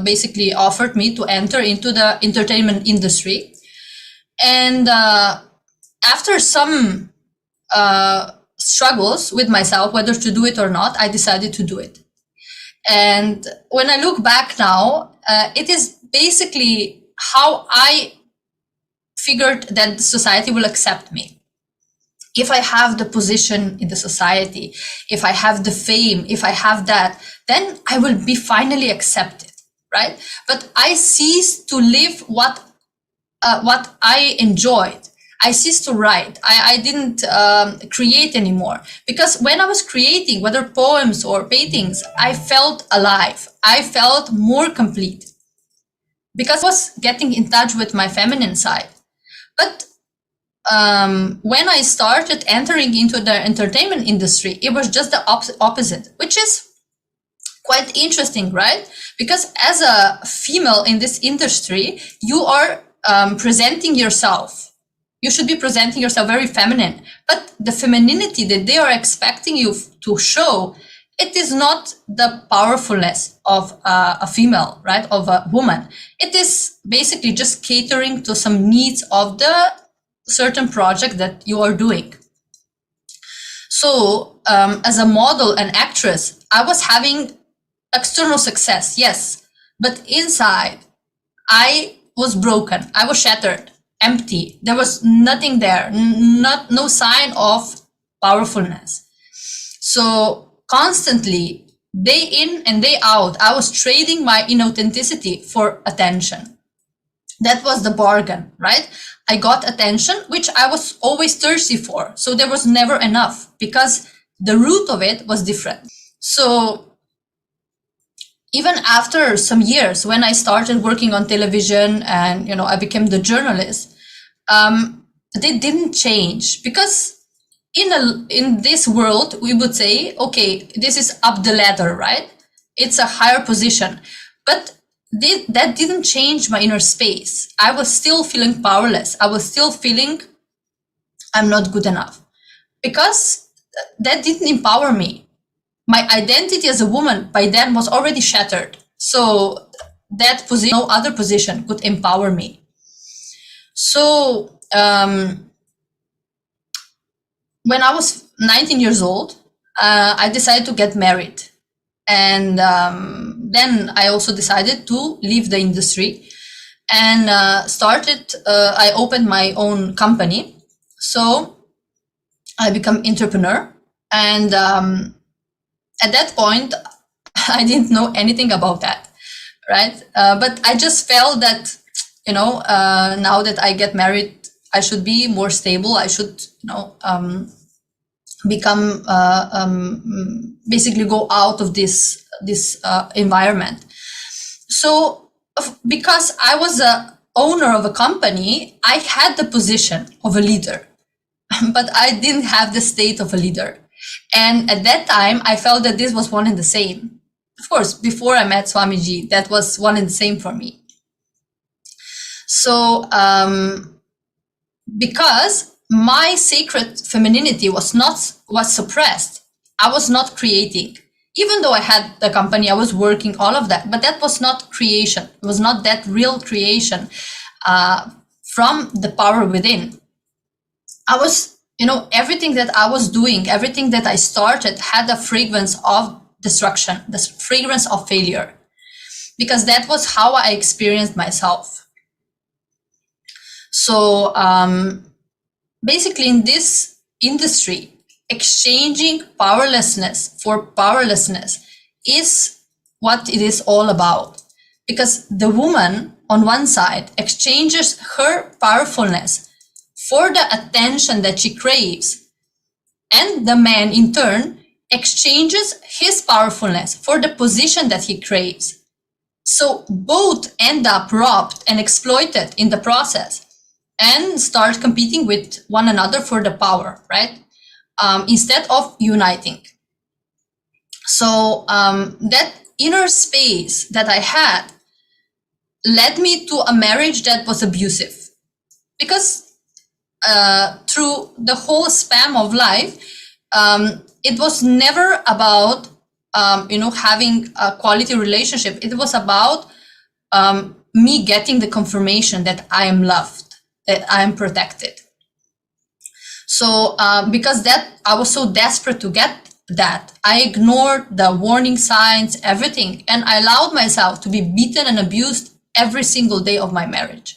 basically offered me to enter into the entertainment industry. And after some struggles with myself, whether to do it or not, I decided to do it. And when I look back now, it is basically how I figured that society will accept me. If I have the position in the society, if I have the fame, if I have that, then I will be finally accepted, right? But I ceased to live what I enjoyed. I ceased to write. I didn't create anymore, because when I was creating, whether poems or paintings, I felt alive. I felt more complete, because I was getting in touch with my feminine side. But when I started entering into the entertainment industry, it was just the opposite, which is quite interesting, right? Because as a female in this industry, you are presenting yourself. You should be presenting yourself very feminine, but the femininity that they are expecting you to show, it is not the powerfulness of a female, right? Of a woman. It is basically just catering to some needs of the certain project that you are doing. So as a model and actress, I was having external success, yes, but inside I was broken. I was shattered, empty. There was nothing there, no sign of powerfulness. So constantly, day in and day out, I was trading my inauthenticity for attention. That was the bargain, right? I got attention, which I was always thirsty for. So there was never enough, because the root of it was different. So even after some years, when I started working on television and, I became the journalist, they didn't change, because in this world, we would say, okay, this is up the ladder, right? It's a higher position, but that didn't change my inner space. I was still feeling powerless. I was still feeling I'm not good enough, because that didn't empower me. My identity as a woman by then was already shattered. So that position, no other position could empower me. So when I was 19 years old, I decided to get married. And then I also decided to leave the industry and I opened my own company. So I become entrepreneur. And at that point, I didn't know anything about that, right? But I just felt that, now that I get married, I should be more stable. I should, become basically go out of this environment. So because I was a owner of a company, I had the position of a leader, but I didn't have the state of a leader. And at that time, I felt that this was one and the same. Of course, before I met Swamiji, that was one and the same for me. So because my sacred femininity was suppressed, I was not creating. Even though I had the company, I was working, all of that, but that was not creation. It was not that real creation from the power within. I was, everything that I was doing, everything that I started had a fragrance of destruction, the fragrance of failure, because that was how I experienced myself. So basically in this industry, exchanging powerlessness for powerlessness is what it is all about. Because the woman on one side exchanges her powerfulness for the attention that she craves, and the man in turn exchanges his powerfulness for the position that he craves. So both end up robbed and exploited in the process and start competing with one another for the power, right? Instead of uniting. So that inner space that I had led me to a marriage that was abusive, because through the whole span of life, it was never about having a quality relationship. It was about me getting the confirmation that I am loved, that I am protected. So because that I was so desperate to get that, I ignored the warning signs, everything, and I allowed myself to be beaten and abused every single day of my marriage.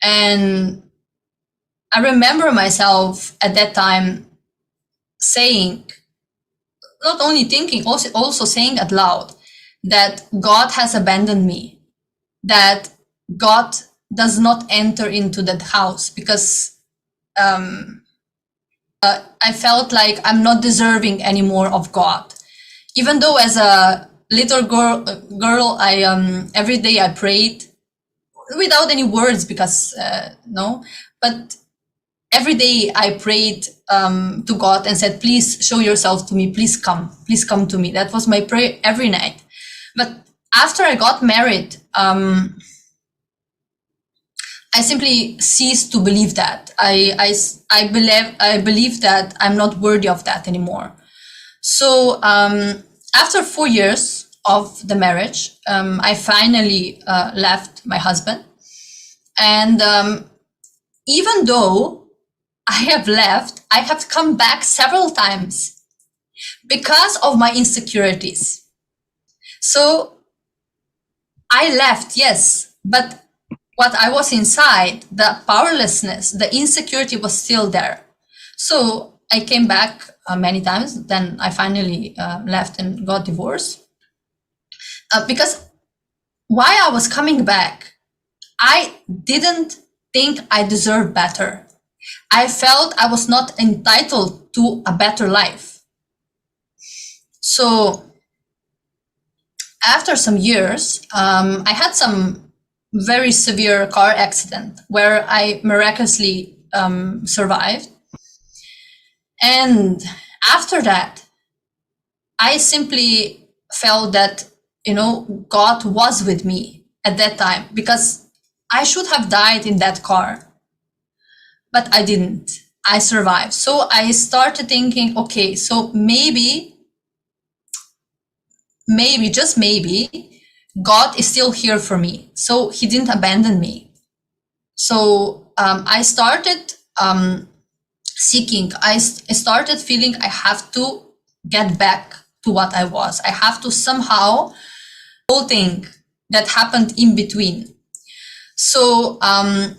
And I remember myself at that time saying, not only thinking, also saying out loud that God has abandoned me, that God does not enter into that house, because I felt like I'm not deserving anymore of God. Even though as a little girl, I every day I prayed without any words, because but every day I prayed to God and said, please show yourself to me, please come to me. That was my prayer every night. But after I got married, I simply ceased to believe that. I believe that I'm not worthy of that anymore. So after 4 years of the marriage, I finally left my husband. And even though I have left, I have come back several times because of my insecurities. So I left, yes, but what I was inside, the powerlessness, the insecurity was still there. So I came back many times. Then I finally left and got divorced. Because while I was coming back, I didn't think I deserved better. I felt I was not entitled to a better life. So after some years, I had some very severe car accident where I miraculously survived. And after that, I simply felt that, God was with me at that time, because I should have died in that car, but I didn't. I survived. So I started thinking, okay, so maybe, just maybe, God is still here for me. So he didn't abandon me. So I started seeking. I started feeling I have to get back to what I was. I have to somehow, whole thing that happened in between. So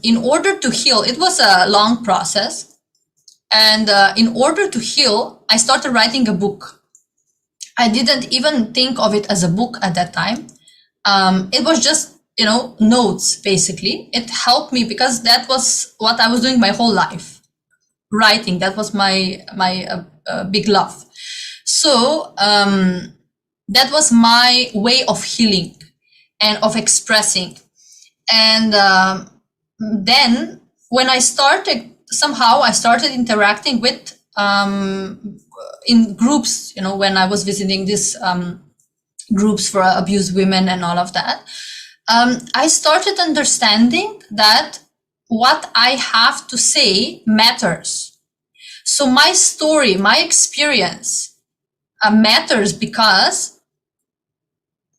in order to heal, it was a long process. And in order to heal, I started writing a book. I didn't even think of it as a book at that time. It was just, notes, basically. It helped me because that was what I was doing my whole life. Writing, that was my big love. So that was my way of healing and of expressing. And then when I started, somehow I started interacting with in groups, when I was visiting these groups for abused women and all of that, I started understanding that what I have to say matters. So my story, my experience matters because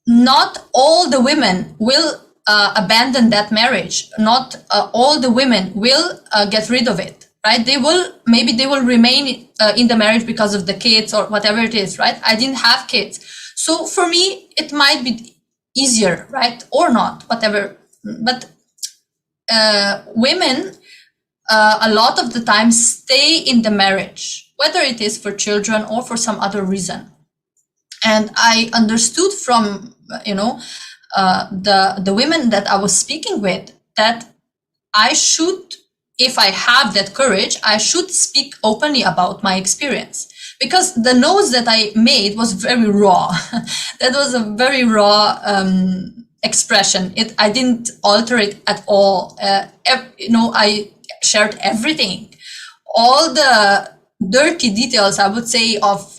not all the women will abandon that marriage. Not all the women will get rid of it, right? Maybe they will remain in the marriage because of the kids or whatever it is, right? I didn't have kids. So for me, it might be easier, right? Or not, whatever. But women, a lot of the time, stay in the marriage, whether it is for children or for some other reason. And I understood from, the women that I was speaking with, that I should, if I have that courage, I should speak openly about my experience. Because the notes that I made was very raw. That was a very raw expression. I didn't alter it at all. I shared everything. All the dirty details, I would say, of,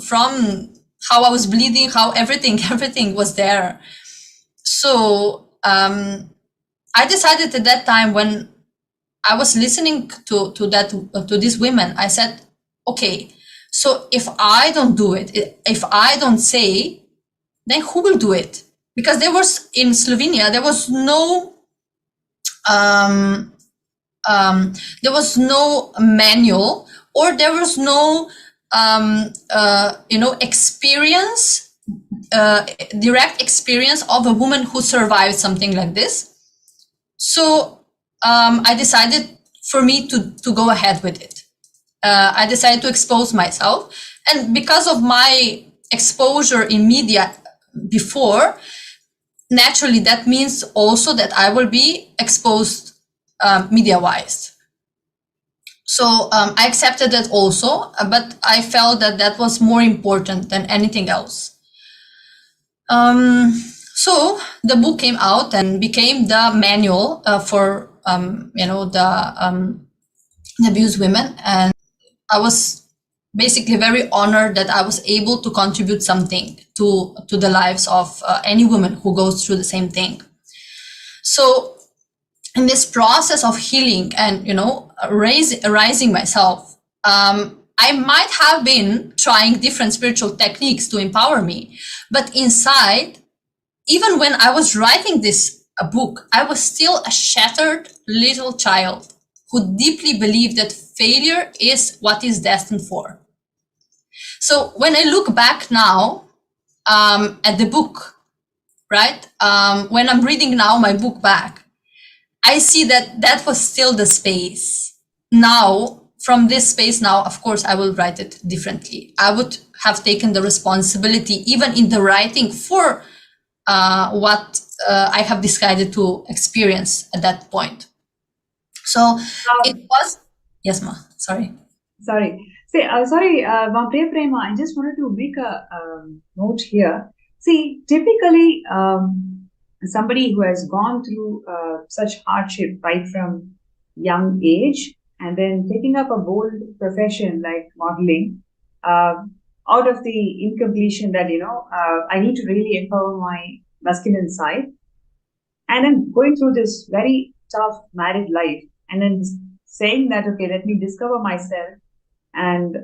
from how I was bleeding, how everything was there. So I decided at that time, when I was listening to these women, I said, okay, so if I don't do it, if I don't say, then who will do it? Because in Slovenia, there was no manual, or there was no experience, direct experience of a woman who survived something like this. So I decided for me to go ahead with it. I decided to expose myself, and because of my exposure in media before, naturally that means also that I will be exposed media-wise. So I accepted that also, but I felt that was more important than anything else. So the book came out and became the manual for the abused women, and I was basically very honored that I was able to contribute something to the lives of any woman who goes through the same thing. So in this process of healing and raising myself, I might have been trying different spiritual techniques to empower me, but inside, even when I was writing this book, I was still a shattered little child who deeply believed that failure is what is destined for. So when I look back now at the book, right, when I'm reading now my book back, I see that was still the space. Now, from this space now, of course, I will write it differently. I would have taken the responsibility, even in the writing, for what I have decided to experience at that point. So it was, yes, ma, sorry. Sorry. Priya Prema, I just wanted to make a note here. See, typically, somebody who has gone through such hardship right from young age, and then taking up a bold profession like modeling, out of the incompletion that, I need to really empower my masculine side, and then going through this very tough married life, and then saying that, okay, let me discover myself, and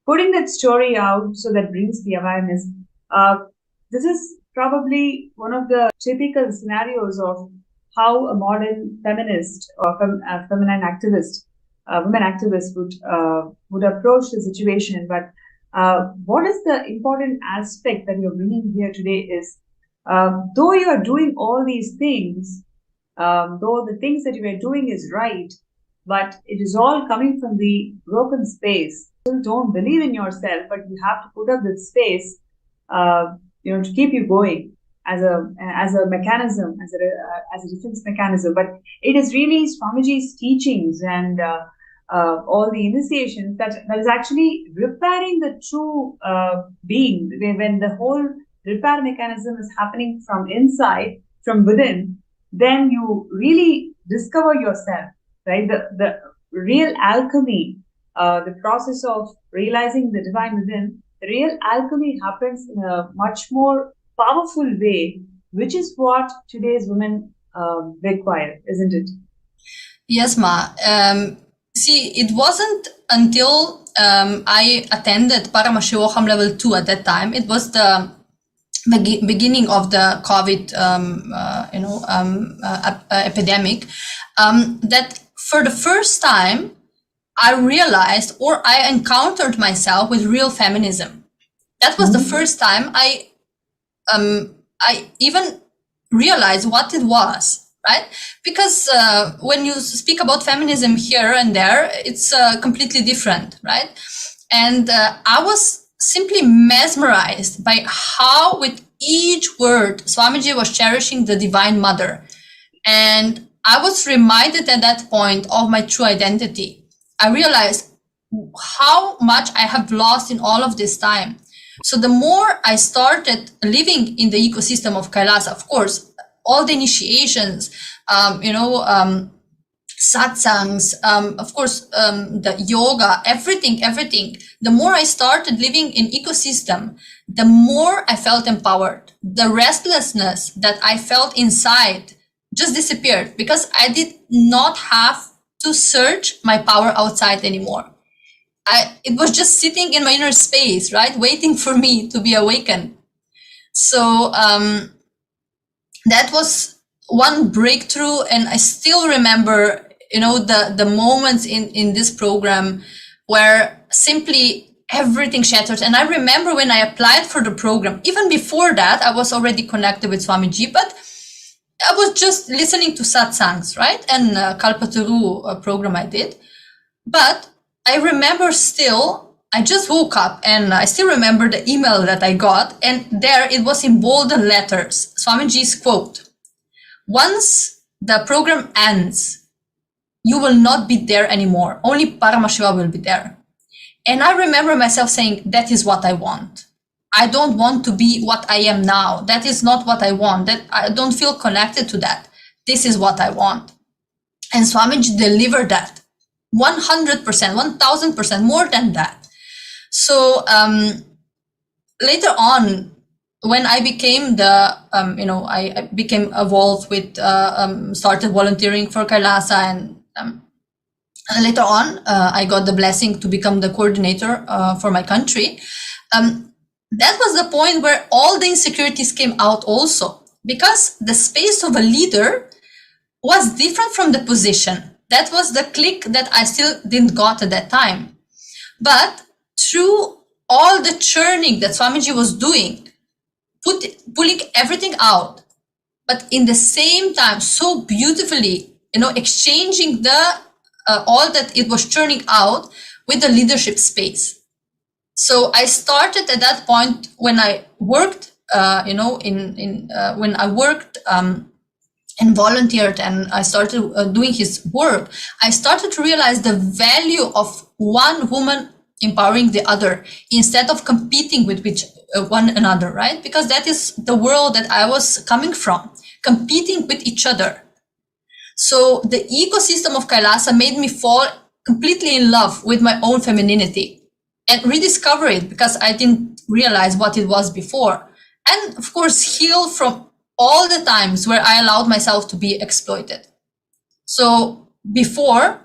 putting that story out so that brings the awareness. This is probably one of the typical scenarios of how a modern feminist or feminine activist, women activists would approach the situation. But what is the important aspect that you're bringing here today is, though you are doing all these things, though the things that you are doing is right, but it is all coming from the broken space. You don't believe in yourself, but you have to put up with space, to keep you going as a mechanism, as a defense mechanism. But it is really Swamiji's teachings and all the initiations that is actually repairing the true being. When the whole repair mechanism is happening from inside, from within, then you really discover yourself, right? The real alchemy, the process of realizing the divine within, the real alchemy happens in a much more powerful way, which is what today's women require, isn't it? Yes, Ma. See, it wasn't until I attended Paramashivam level 2 at that time. It was the beginning of the COVID, epidemic, that for the first time I realized, or I encountered myself with real feminism. That was the first time I even realized what it was. Right? Because when you speak about feminism here and there, it's completely different, right? And I was simply mesmerized by how with each word Swamiji was cherishing the Divine Mother. And I was reminded at that point of my true identity. I realized how much I have lost in all of this time. So the more I started living in the ecosystem of Kailasa, of course, all the initiations, satsangs, of course, the yoga, everything. The more I started living in ecosystem, the more I felt empowered. The restlessness that I felt inside just disappeared because I did not have to search my power outside anymore. It was just sitting in my inner space, right? Waiting for me to be awakened. So, that was one breakthrough, and I still remember, the moments in this program where simply everything shattered. And I remember when I applied for the program, even before that, I was already connected with Swamiji, but I was just listening to satsangs, right? And Kalpataru program I did. But I remember still, I just woke up and I still remember the email that I got, and there it was in bolden letters, Swamiji's quote: "Once the program ends, you will not be there anymore. Only Paramashiva will be there." And I remember myself saying, that is what I want. I don't want to be what I am now. That is not what I want. That I don't feel connected to that. This is what I want. And Swamiji delivered that 100%, 1000%, more than that. So later on, when I became I became involved with, started volunteering for Kailasa, and later on, I got the blessing to become the coordinator for my country. That was the point where all the insecurities came out also, because the space of a leader was different from the position. That was the click that I still didn't got at that time. But through all the churning that Swamiji was doing, pulling everything out, but in the same time, so beautifully, exchanging the all that it was churning out with the leadership space. So I started at that point when I worked, when I worked and volunteered, and I started doing his work. I started to realize the value of one woman empowering the other instead of competing with one another, right? Because that is the world that I was coming from, competing with each other. So the ecosystem of Kailasa made me fall completely in love with my own femininity and rediscover it, because I didn't realize what it was before. And of course, heal from all the times where I allowed myself to be exploited. So before,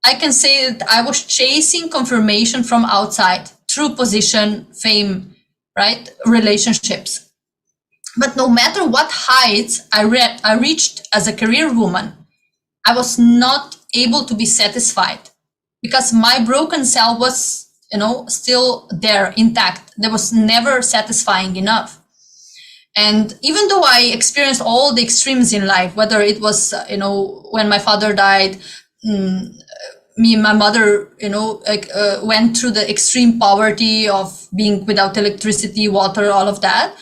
I can say that I was chasing confirmation from outside through position, fame, right? Relationships. But no matter what heights I reached as a career woman, I was not able to be satisfied because my broken self was, still there intact. There was never satisfying enough. And even though I experienced all the extremes in life, whether it was, when my father died, me and my mother, went through the extreme poverty of being without electricity, water, all of that,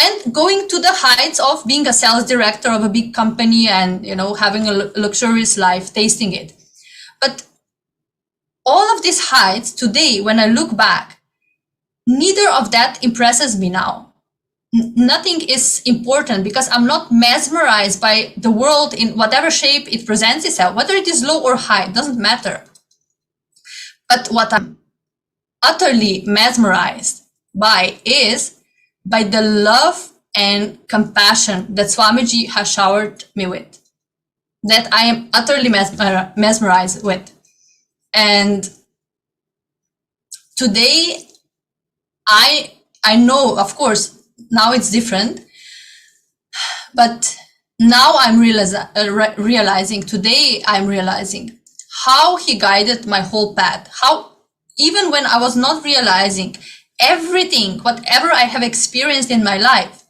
and going to the heights of being a sales director of a big company and, having a luxurious life, tasting it. But all of these heights today, when I look back, neither of that impresses me now. Nothing is important because I'm not mesmerized by the world in whatever shape it presents itself, whether it is low or high, it doesn't matter. But what I'm utterly mesmerized by is by the love and compassion that Swamiji has showered me with, that I am utterly mesmerized with. And today, I know, of course, now it's different, but now I'm realizing, today I'm realizing how he guided my whole path, how even when I was not realizing everything, whatever I have experienced in my life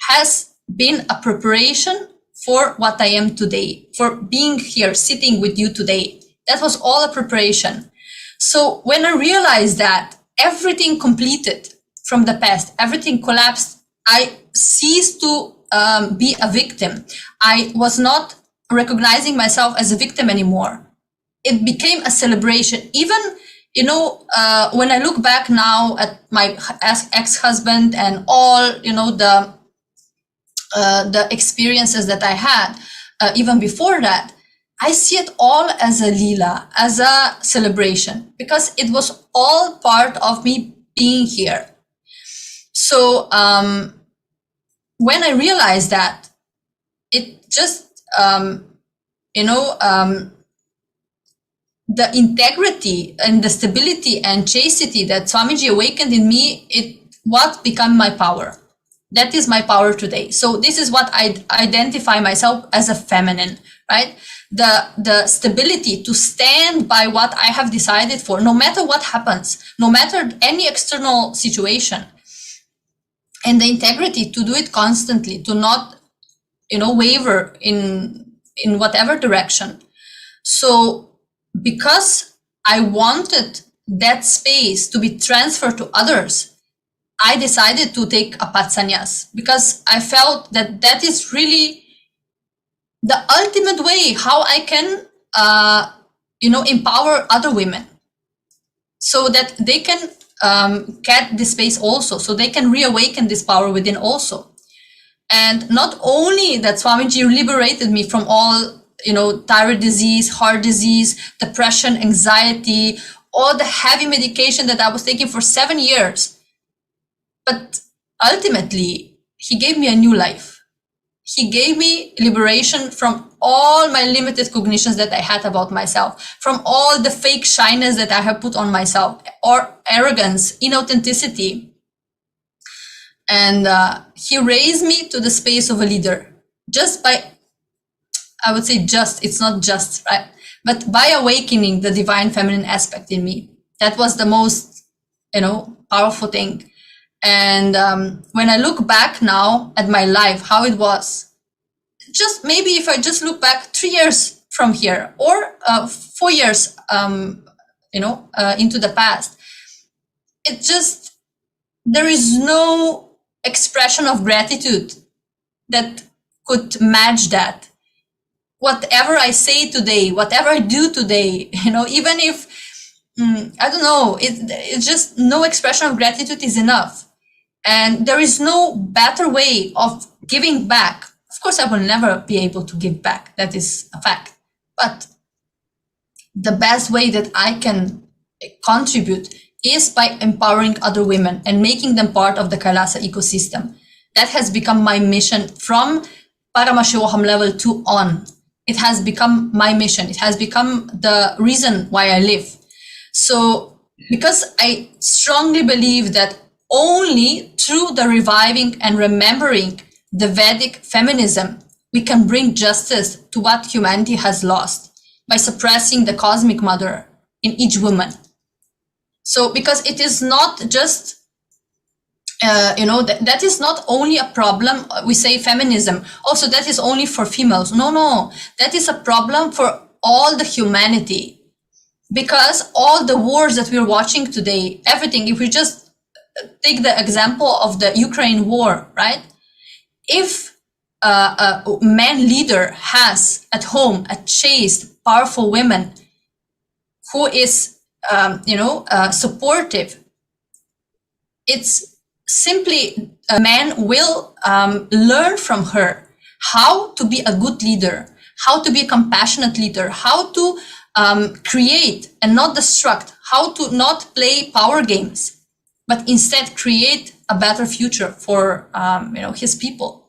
has been a preparation for what I am today, for being here, sitting with you today. That was all a preparation. So when I realized that everything completed from the past, everything collapsed, I ceased to be a victim. I was not recognizing myself as a victim anymore. It became a celebration. Even, when I look back now at my ex-husband and all, the experiences that I had, even before that, I see it all as a lila, as a celebration, because it was all part of me being here. So when I realized that, it just, the integrity and the stability and chastity that Swamiji awakened in me, it what became my power. That is my power today. So this is what I identify myself as a feminine, right? The stability to stand by what I have decided for, no matter what happens, no matter any external situation, and the integrity to do it constantly, to not, waver in whatever direction. So because I wanted that space to be transferred to others, I decided to take a patsanyas because I felt that that is really the ultimate way how I can, empower other women so that they can get this space also, so they can reawaken this power within also. And not only that Swamiji liberated me from all, thyroid disease, heart disease, depression, anxiety, all the heavy medication that I was taking for 7 years, but ultimately, he gave me a new life. He gave me liberation from all my limited cognitions that I had about myself, from all the fake shyness that I have put on myself, or arrogance, inauthenticity. And he raised me to the space of a leader just by, I would say it's not just, right? But by awakening the divine feminine aspect in me. That was the most, powerful thing. And when I look back now at my life, how it was, just maybe if I just look back 3 years from here or 4 years, into the past, it just, there is no expression of gratitude that could match that. Whatever I say today, whatever I do today, even if, I don't know, it's just no expression of gratitude is enough. And there is no better way of giving back. Of course, I will never be able to give back. That is a fact. But the best way that I can contribute is by empowering other women and making them part of the Kailasa ecosystem. That has become my mission from Paramashivam level 2 on. it has become my mission. It has become the reason why I live. So, because I strongly believe that only through the reviving and remembering the Vedic feminism, we can bring justice to what humanity has lost by suppressing the cosmic mother in each woman. So, because it is not just that is not only a problem. We say feminism, also that is only for females. No, that is a problem for all the humanity, because all the wars that we're watching today, everything, if we just take the example of the Ukraine war, right? If a man leader has at home a chaste, powerful woman who is supportive, it's simply a man will learn from her how to be a good leader, how to be a compassionate leader, how to create and not destruct, how to not play power games, but instead create a better future for his people.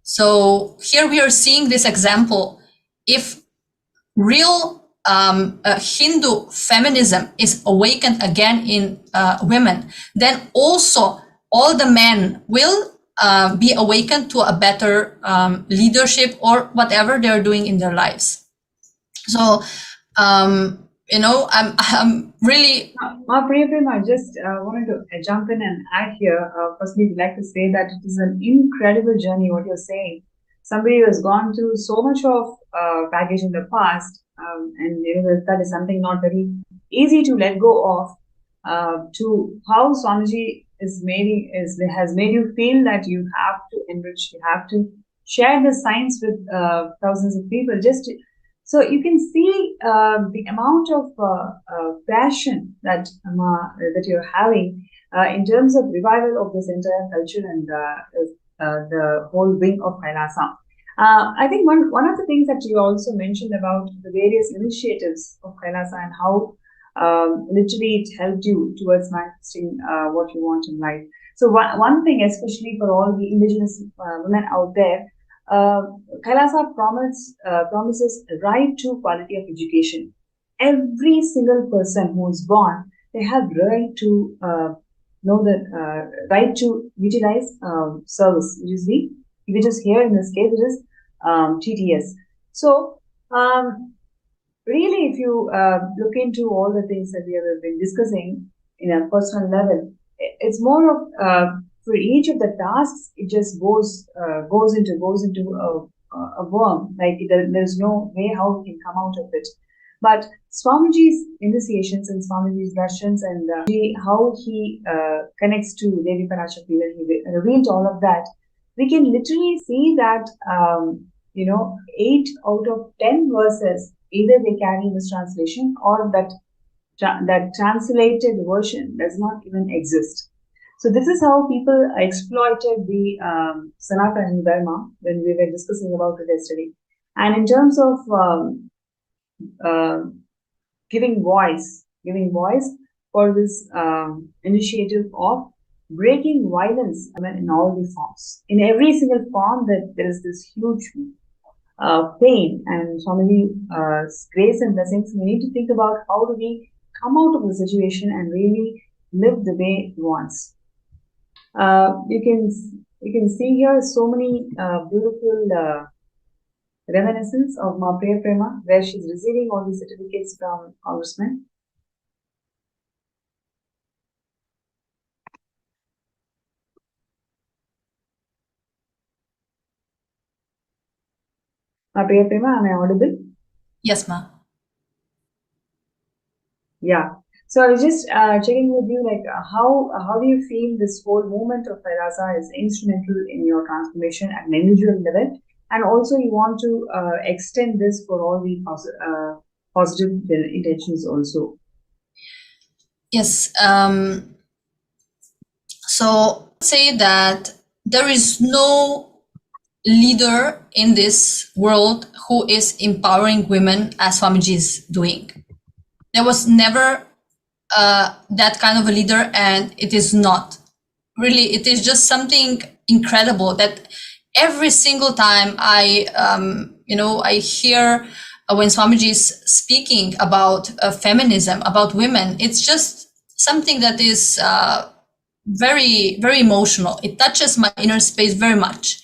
So here we are seeing this example. If real Hindu feminism is awakened again in women, then also all the men will be awakened to a better leadership or whatever they're doing in their lives. So, I'm really... Priyaprem, I just wanted to jump in and add here. Firstly, we'd like to say that it is an incredible journey, what you're saying. Somebody who has gone through so much of baggage in the past, and that is something not very easy to let go of, to how Swamiji has made you feel that you have to enrich, you have to share the science with thousands of people. So you can see the amount of passion that you're having in terms of revival of this entire culture and the whole wing of Kailasa. I think one of the things that you also mentioned about the various initiatives of Kailasa and how literally it helped you towards manifesting what you want in life. So one thing, especially for all the indigenous women out there, Kailasa promises the right to quality of education. Every single person who is born, they have right to know the right to utilize service, which is here in this case, it is TTS. So, really, if you look into all the things that we have been discussing in a personal level, it's more of for each of the tasks, it just goes into a worm. Like there's no way how we can come out of it. But Swamiji's initiations and Swamiji's Darshans and how he connects to Devi Parashakti, when he revealed all of that, we can literally see that 8 out of 10 verses, either they carry mistranslation or that translated version does not even exist. So this is how people exploited the Sanatana Hindu Dharma when we were discussing about it yesterday. And in terms of giving voice for this initiative of breaking violence in all the forms. In every single form, that there is this huge pain, and Swamiji's grace and blessings. We need to think about how do we come out of the situation and really live the way he wants. You can see here so many beautiful reminiscence of Ma Priyaprema, where she's receiving all these certificates from congressmen. Ma Priyaprema, am I audible? Yes, ma. Yeah. So I was just checking with you, like how do you feel this whole movement of Kailasa is instrumental in your transformation at an individual level, and also you want to extend this for all the positive intentions also. Yes. So say that there is no leader in this world who is empowering women as Swamiji is doing. There was never that kind of a leader, and it is not. Really, it is just something incredible that every single time I I hear when Swamiji is speaking about feminism, about women, it's just something that is very, very emotional. It touches my inner space very much.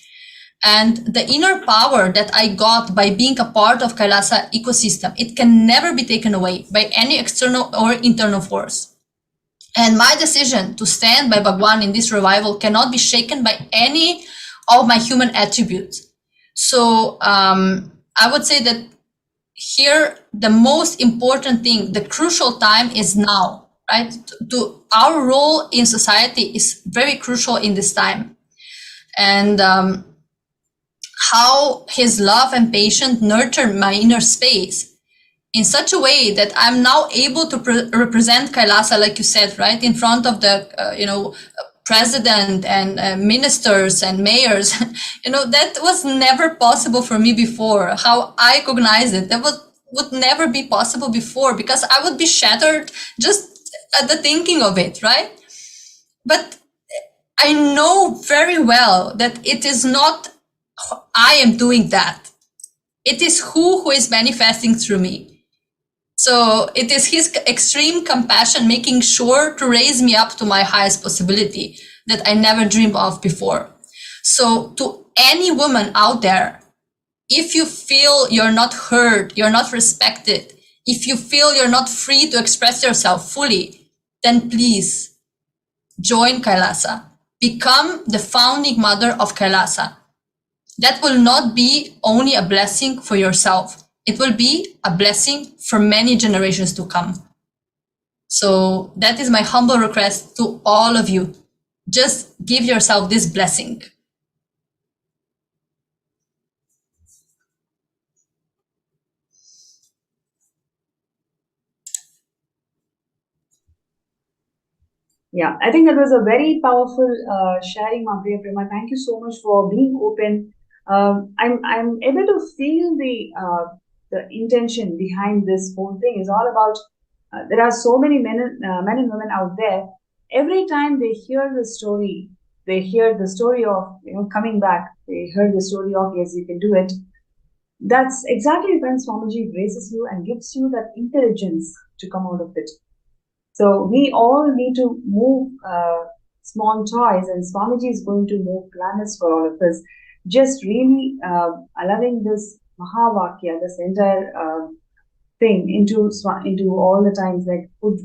And the inner power that I got by being a part of Kailasa ecosystem, it can never be taken away by any external or internal force. And my decision to stand by Bhagwan in this revival cannot be shaken by any of my human attributes. So I would say that here, the most important thing, the crucial time is now, right? To our role in society is very crucial in this time. And how his love and patience nurtured my inner space in such a way that I'm now able to represent Kailasa, like you said, right, in front of the, president and ministers and mayors. That was never possible for me before. How I recognize it, that would never be possible before, because I would be shattered just at the thinking of it, right? But I know very well that it is not I am doing that. It is who is manifesting through me. So it is his extreme compassion making sure to raise me up to my highest possibility that I never dreamed of before. So to any woman out there, if you feel you're not heard, you're not respected, if you feel you're not free to express yourself fully, then please join Kailasa. Become the founding mother of Kailasa. That will not be only a blessing for yourself. It will be a blessing for many generations to come. So that is my humble request to all of you. Just give yourself this blessing. Yeah, I think that was a very powerful sharing, Priya Prema. Thank you so much for being open. I'm able to feel the intention behind this whole thing. Is all about there are so many men and women out there. Every time they hear the story, they hear the story of coming back. They heard the story of yes, you can do it. That's exactly when Swamiji graces you and gives you that intelligence to come out of it. So we all need to move small toys, and Swamiji is going to move planets for all of us. Just really allowing this Mahavakya, this entire thing into all the times, like food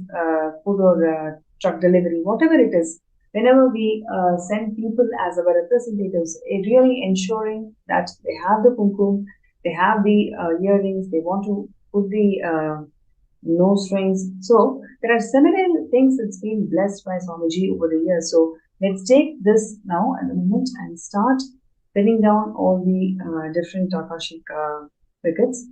or truck delivery, whatever it is. Whenever we send people as our representatives, it really ensuring that they have the kumkum, they have the earrings, they want to put the no strings. So there are several things that's been blessed by Swamiji over the years. So let's take this now at the moment and start pinning down all the different Akashic wickets.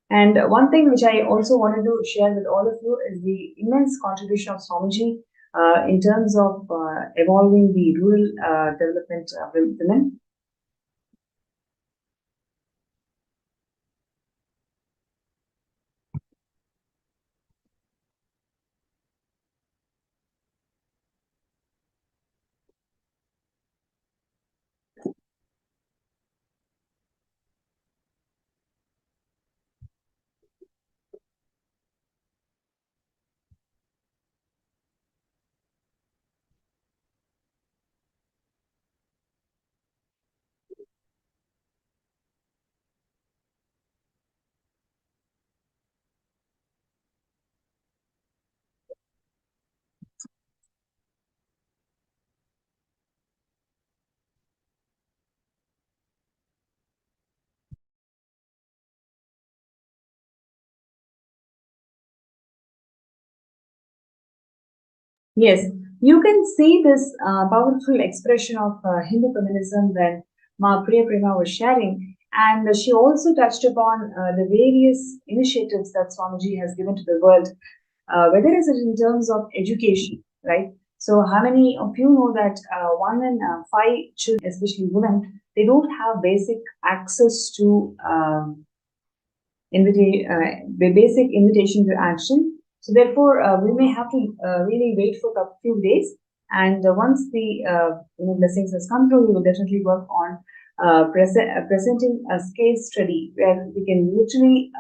And one thing which I also wanted to share with all of you is the immense contribution of Swamiji in terms of evolving the rural development of women. Yes, you can see this powerful expression of Hindu feminism when Priya Prema was sharing, and she also touched upon the various initiatives that Swamiji has given to the world, whether it is in terms of education, right? So, how many of you know that 1 in 5 children, especially women, they don't have basic access to basic invitation to action. So therefore, we may have to really wait for a few days. And once the blessings has come through, we will definitely work on presenting a case study where we can literally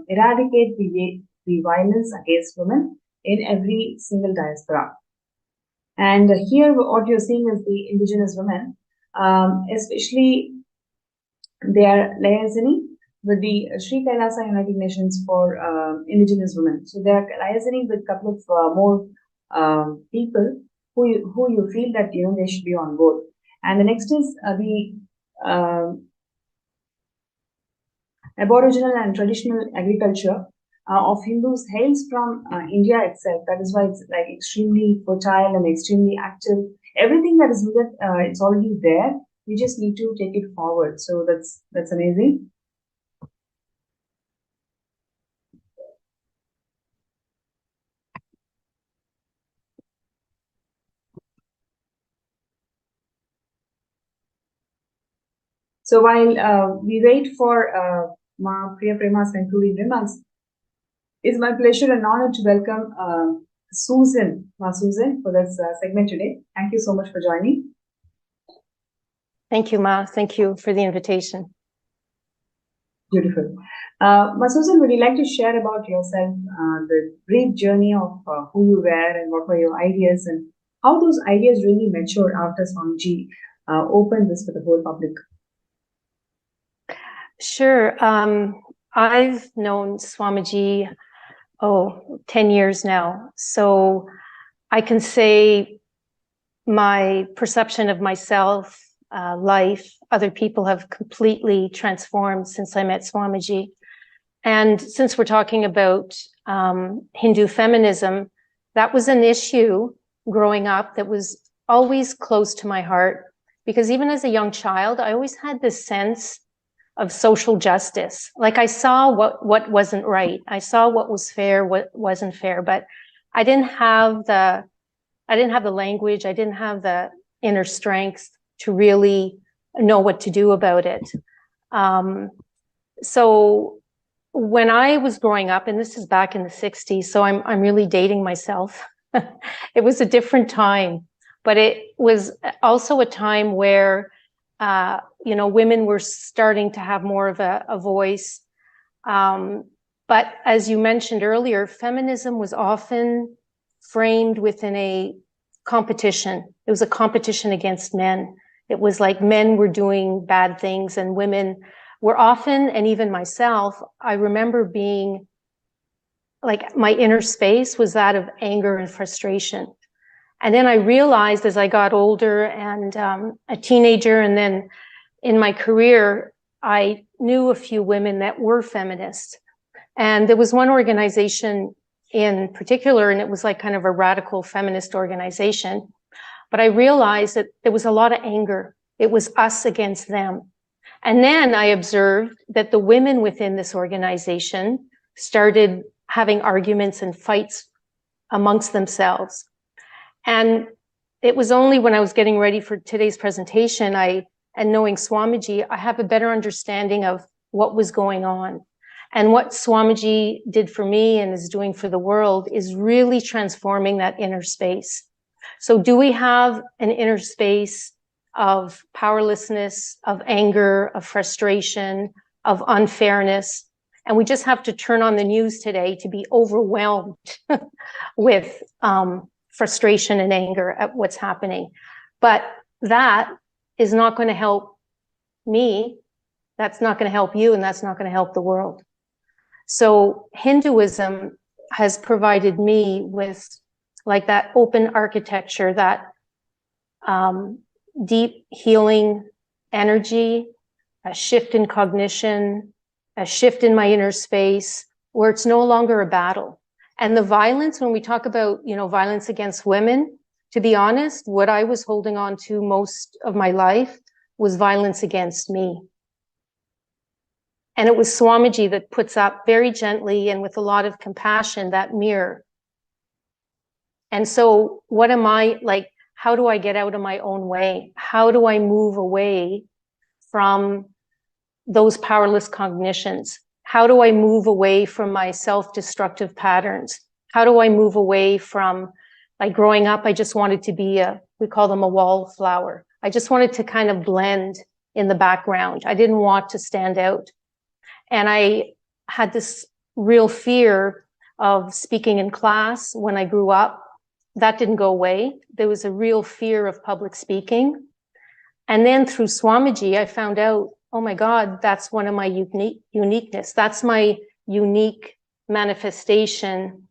eradicate the violence against women in every single diaspora. And here, what you're seeing is the indigenous women, especially they are liaising with the Sri Kailasa United Nations for indigenous women. So they are liaising with a couple of more people who you feel that they should be on board. And the next is the Aboriginal and traditional agriculture of Hindus hails from India itself. That is why it's like extremely fertile and extremely active. Everything that is needed, it's already there. We just need to take it forward. So that's amazing. So while we wait for Ma Priya Prema's concluding remarks, it's my pleasure and honor to welcome Susan, Ma Susan, for this segment today. Thank you so much for joining. Thank you, Ma. Thank you for the invitation. Beautiful. Ma Susan, would you like to share about yourself, the brief journey of who you were and what were your ideas and how those ideas really matured after Swamiji opened this for the whole public? Sure. I've known Swamiji, 10 years now. So I can say my perception of myself, life, other people have completely transformed since I met Swamiji. And since we're talking about Hindu feminism, that was an issue growing up that was always close to my heart, because even as a young child, I always had this sense of social justice. Like I saw what wasn't right. I saw what was fair, what wasn't fair, but I didn't have the language. I didn't have the inner strength to really know what to do about it. So when I was growing up, and this is back in the 60s, so I'm really dating myself. It was a different time, but it was also a time where women were starting to have more of a voice. But as you mentioned earlier, feminism was often framed within a competition. It was a competition against men. It was like men were doing bad things and women were often, and even myself, I remember being like, my inner space was that of anger and frustration. And then I realized as I got older and a teenager, and then in my career, I knew a few women that were feminists. And there was one organization in particular, and it was like kind of a radical feminist organization. But I realized that there was a lot of anger. It was us against them. And then I observed that the women within this organization started having arguments and fights amongst themselves. And it was only when I was getting ready for today's presentation, and knowing Swamiji, I have a better understanding of what was going on. And what Swamiji did for me and is doing for the world is really transforming that inner space. So do we have an inner space of powerlessness, of anger, of frustration, of unfairness? And we just have to turn on the news today to be overwhelmed with frustration and anger at what's happening. But that is not going to help me. That's not going to help you, and that's not going to help the world. So Hinduism has provided me with like that open architecture, that deep healing energy, a shift in cognition, a shift in my inner space where it's no longer a battle. And the violence, when we talk about, violence against women, to be honest, what I was holding on to most of my life was violence against me. And it was Swamiji that puts up very gently and with a lot of compassion that mirror. And so what am I like? How do I get out of my own way? How do I move away from those powerless cognitions? How do I move away from my self-destructive patterns? How do I move away from, like growing up, I just wanted to be we call them a wallflower. I just wanted to kind of blend in the background. I didn't want to stand out. And I had this real fear of speaking in class when I grew up. That didn't go away. There was a real fear of public speaking. And then through Swamiji, I found out, oh my God, that's one of my uniqueness. That's my unique manifestation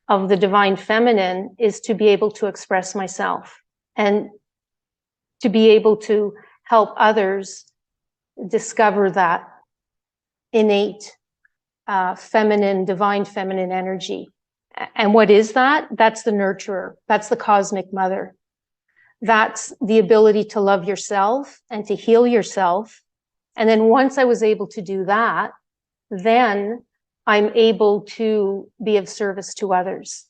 of the divine feminine, is to be able to express myself and to be able to help others discover that innate feminine, divine feminine energy. And what is that? That's the nurturer. That's the cosmic mother. That's the ability to love yourself and to heal yourself. And then once I was able to do that, then I'm able to be of service to others.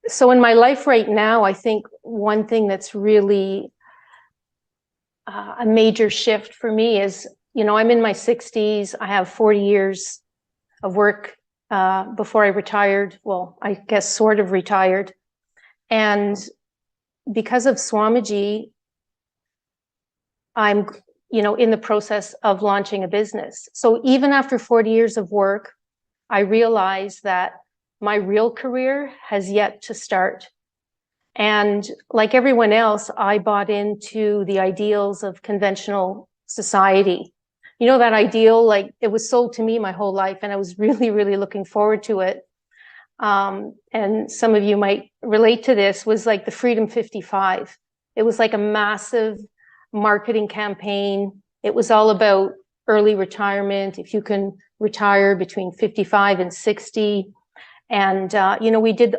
So in my life right now, I think one thing that's really a major shift for me is, you know, I'm in my 60s. I have 40 years of work before I retired. Well, I guess sort of retired. And because of Swamiji, I'm, you know, in the process of launching a business. So even after 40 years of work, I realized that my real career has yet to start. And like everyone else, I bought into the ideals of conventional society. You know, that ideal, like it was sold to me my whole life, and I was really, really looking forward to it. And some of you might relate to this, was like the Freedom 55. It was like a massive marketing campaign. It was all about early retirement, if you can retire between 55 and 60. And, you know, we did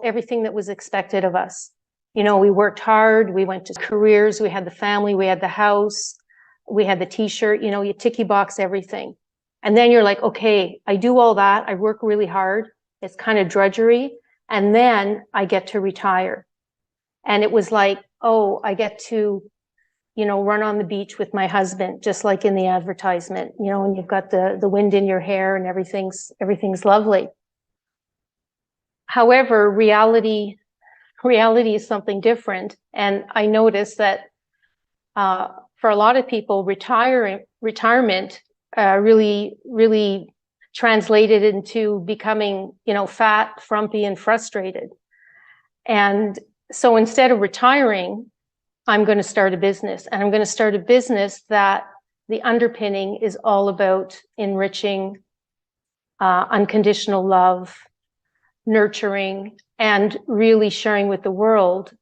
everything that was expected of us. You know, we worked hard, we went to careers, we had the family, we had the house, we had the t-shirt, you know, you ticky box everything. And then you're like, okay, I do all that. I work really hard. It's kind of drudgery. And then I get to retire. And it was like, oh, I get to, you know, run on the beach with my husband, just like in the advertisement, you know, and you've got the wind in your hair and everything's lovely. However, reality is something different. And I noticed that for a lot of people, retirement really translated into becoming, you know, fat, frumpy, and frustrated. And so instead of retiring, I'm going to start a business. And I'm going to start a business that the underpinning is all about enriching, unconditional love, nurturing, and really sharing with the world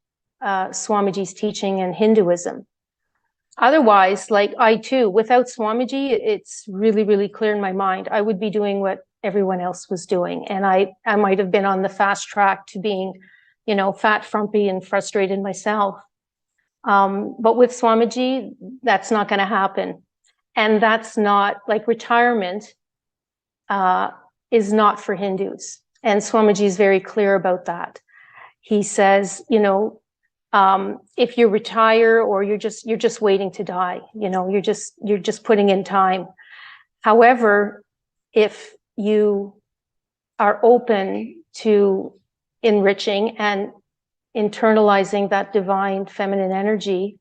Swamiji's teaching and Hinduism. Otherwise, like I too, without Swamiji, it's really, really clear in my mind, I would be doing what everyone else was doing. And I might have been on the fast track to being, you know, fat, frumpy, and frustrated myself. But with Swamiji, that's not going to happen. And that's not, like, retirement is not for Hindus. And Swamiji is very clear about that. He says, you know, if you retire or you're just waiting to die, you know, you're just putting in time. However, if you are open to enriching and internalizing that divine feminine energy,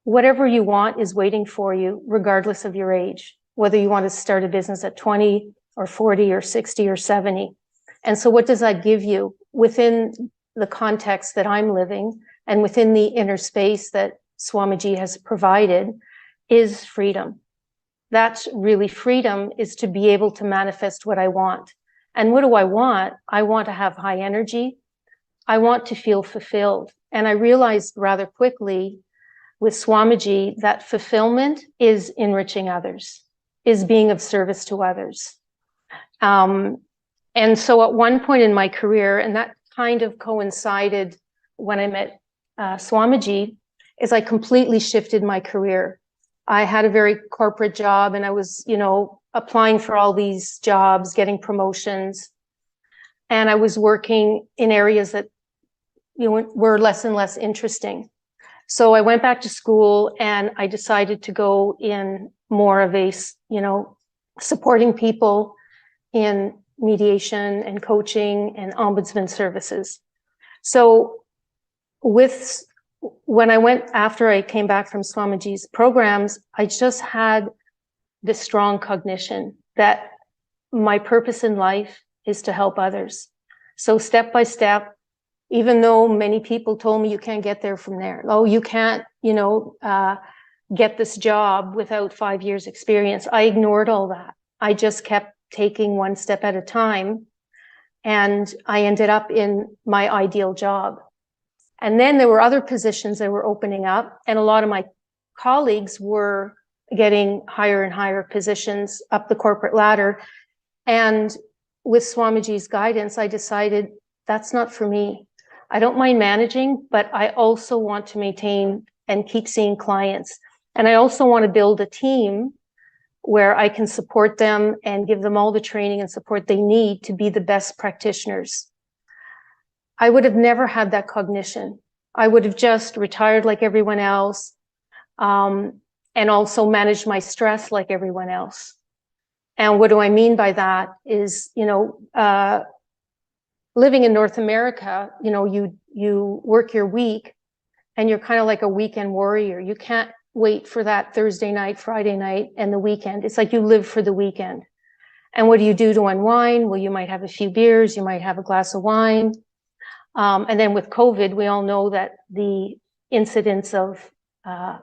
whatever you want is waiting for you, regardless of your age, whether you want to start a business at 20 or 40 or 60 or 70. And so what does that give you within the context that I'm living and within the inner space that Swamiji has provided is freedom. That's really freedom, is to be able to manifest what I want. And what do I want? I want to have high energy. I want to feel fulfilled. And I realized rather quickly with Swamiji that fulfillment is enriching others, is being of service to others. And so at one point in my career, and that kind of coincided when I met Swamiji, is I completely shifted my career. I had a very corporate job and I was, you know, applying for all these jobs, getting promotions. And I was working in areas that, you know, were less and less interesting. So I went back to school and I decided to go in more of a, you know, supporting people in mediation and coaching and ombudsman services. So with when I went, after I came back from Swamiji's programs, I just had this strong cognition that my purpose in life is to help others. So step by step, even though many people told me you can't get there from there. Oh, you can't, get this job without 5 years experience. I ignored all that. I just kept taking one step at a time. And I ended up in my ideal job. And then there were other positions that were opening up, and a lot of my colleagues were getting higher and higher positions up the corporate ladder. And with Swamiji's guidance, I decided that's not for me. I don't mind managing, but I also want to maintain and keep seeing clients. And I also want to build a team where I can support them and give them all the training and support they need to be the best practitioners. I would have never had that cognition. I would have just retired like everyone else, and also managed my stress like everyone else. And what do I mean by that is, living in North America, you work your week and you're kind of like a weekend warrior. You can't wait for that Thursday night, Friday night, and the weekend. It's like you live for the weekend. And what do you do to unwind? Well, you might have a few beers, you might have a glass of wine. And then with COVID, we all know that the incidence of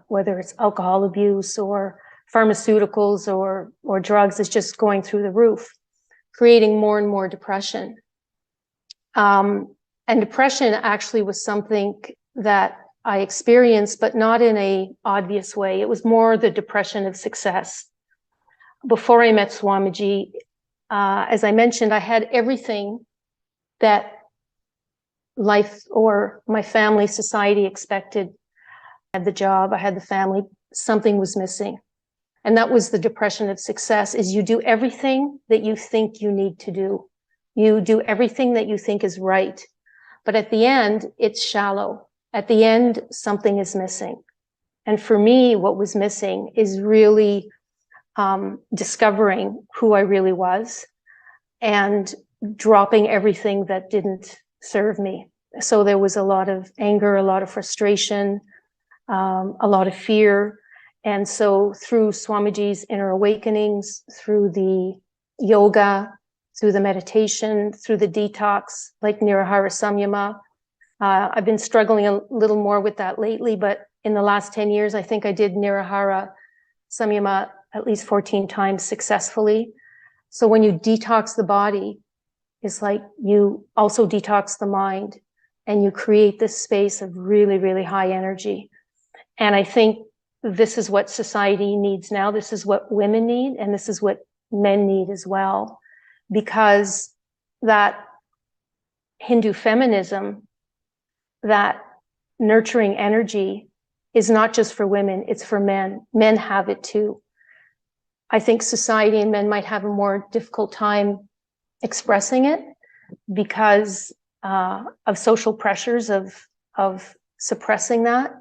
whether it's alcohol abuse or pharmaceuticals or drugs is just going through the roof, creating more and more depression. And depression actually was something that I experienced, but not in a obvious way. It was more the depression of success. Before I met Swamiji, as I mentioned, I had everything that life or my family, society expected. I had the job, I had the family, something was missing. And that was the depression of success, is you do everything that you think you need to do. You do everything that you think is right. But at the end, it's shallow. At the end, something is missing. And for me, what was missing is really discovering who I really was and dropping everything that didn't serve me. So there was a lot of anger, a lot of frustration, a lot of fear. And so through Swamiji's inner awakenings, through the yoga, through the meditation, through the detox, like Nirahara Samyama, I've been struggling a little more with that lately, but in the last 10 years, I think I did Nirahara Samyama at least 14 times successfully. So when you detox the body, it's like you also detox the mind and you create this space of really, really high energy. And I think this is what society needs now. This is what women need, and this is what men need as well, because that Hindu feminism, that nurturing energy is not just for women, it's for men. Men have it too. I think society and men might have a more difficult time expressing it because of social pressures of suppressing that.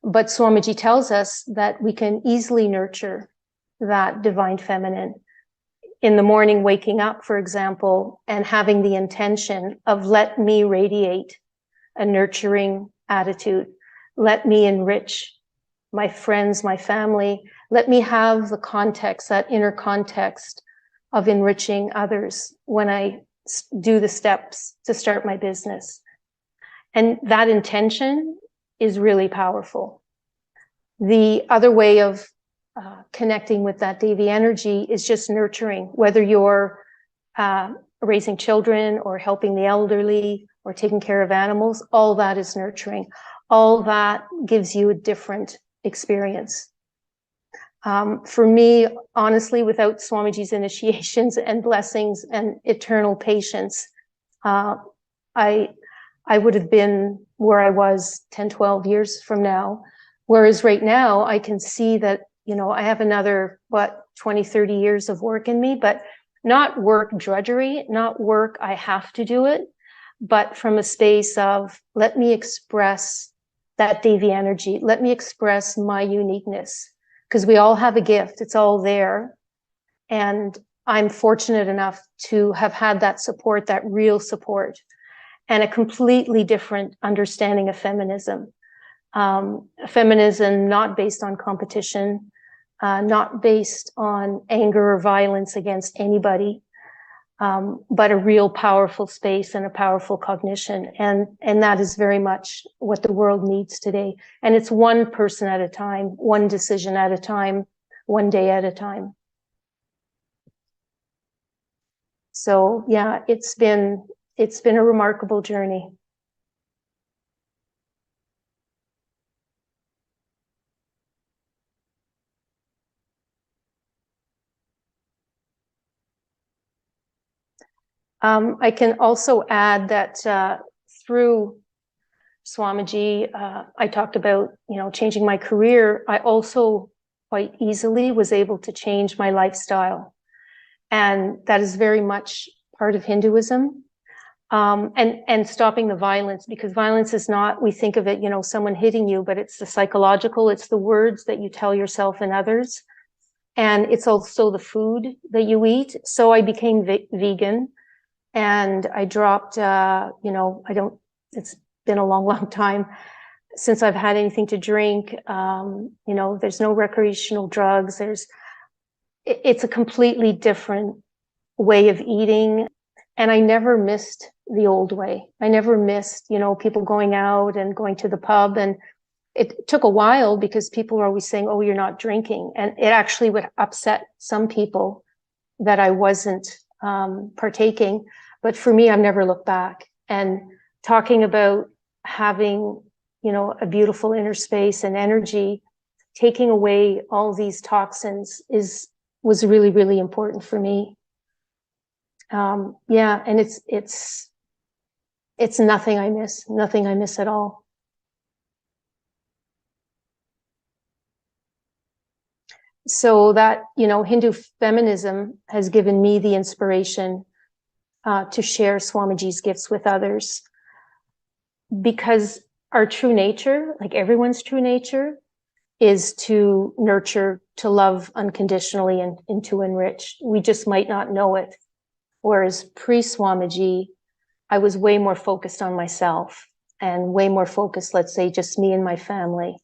But Swamiji tells us that we can easily nurture that divine feminine. In the morning, waking up, for example, and having the intention of let me radiate a nurturing attitude. Let me enrich my friends, my family. Let me have the context, that inner context of enriching others when I do the steps to start my business. And that intention is really powerful. The other way of connecting with that Devi energy is just nurturing, whether you're raising children or helping the elderly or taking care of animals, all that is nurturing. All that gives you a different experience. For me, honestly, without Swamiji's initiations and blessings and eternal patience, I would have been where I was 10, 12 years from now. Whereas right now, I can see that, I have another, 20, 30 years of work in me, but not work drudgery, not work I have to do it, but from a space of, let me express that Devi energy. Let me express my uniqueness, because we all have a gift. It's all there. And I'm fortunate enough to have had that support, that real support, and a completely different understanding of feminism. feminism not based on competition, not based on anger or violence against anybody, but a real powerful space and a powerful cognition. And that is very much what the world needs today. And it's one person at a time, one decision at a time, one day at a time. So yeah, it's been a remarkable journey. I can also add that through Swamiji, I talked about, changing my career. I also quite easily was able to change my lifestyle. And that is very much part of Hinduism. And stopping the violence, because violence is not, we think of it, someone hitting you, but it's the psychological, it's the words that you tell yourself and others. And it's also the food that you eat. So I became vegan. And I dropped, it's been a long, long time since I've had anything to drink. There's no recreational drugs. It's a completely different way of eating. And I never missed the old way. I never missed, people going out and going to the pub. And it took a while because people were always saying, oh, you're not drinking. And it actually would upset some people that I wasn't partaking. But for me, I've never looked back. And talking about having, a beautiful inner space and energy, taking away all these toxins was really, really important for me. And it's nothing I miss at all. So that, Hindu feminism has given me the inspiration to share Swamiji's gifts with others, because our true nature, like everyone's true nature, is to nurture, to love unconditionally, and to enrich. We just might not know it. Whereas pre-Swamiji, I was way more focused on myself and way more focused, let's say, just me and my family.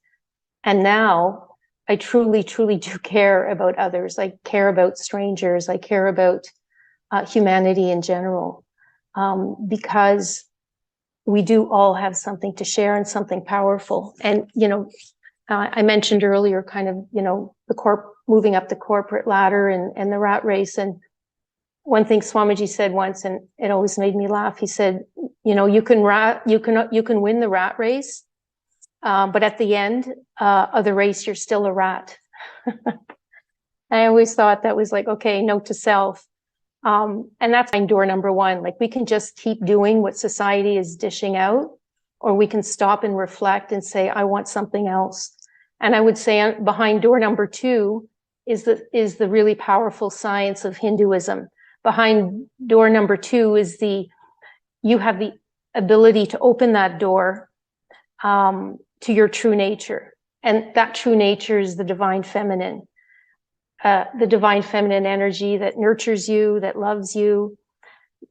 And now I truly, truly do care about others. I care about strangers. I care about humanity in general, because we do all have something to share and something powerful. And, I mentioned earlier kind of, moving up the corporate ladder and the rat race. And one thing Swamiji said once, and it always made me laugh. He said, you can win the rat race, but at the end of the race, you're still a rat. I always thought that was like, okay, note to self. And that's door number one. Like, we can just keep doing what society is dishing out, or we can stop and reflect and say, I want something else. And I would say behind door number two is the really powerful science of Hinduism. Behind door number two is you have the ability to open that door to your true nature. And that true nature is the divine feminine. The divine feminine energy that nurtures you, that loves you,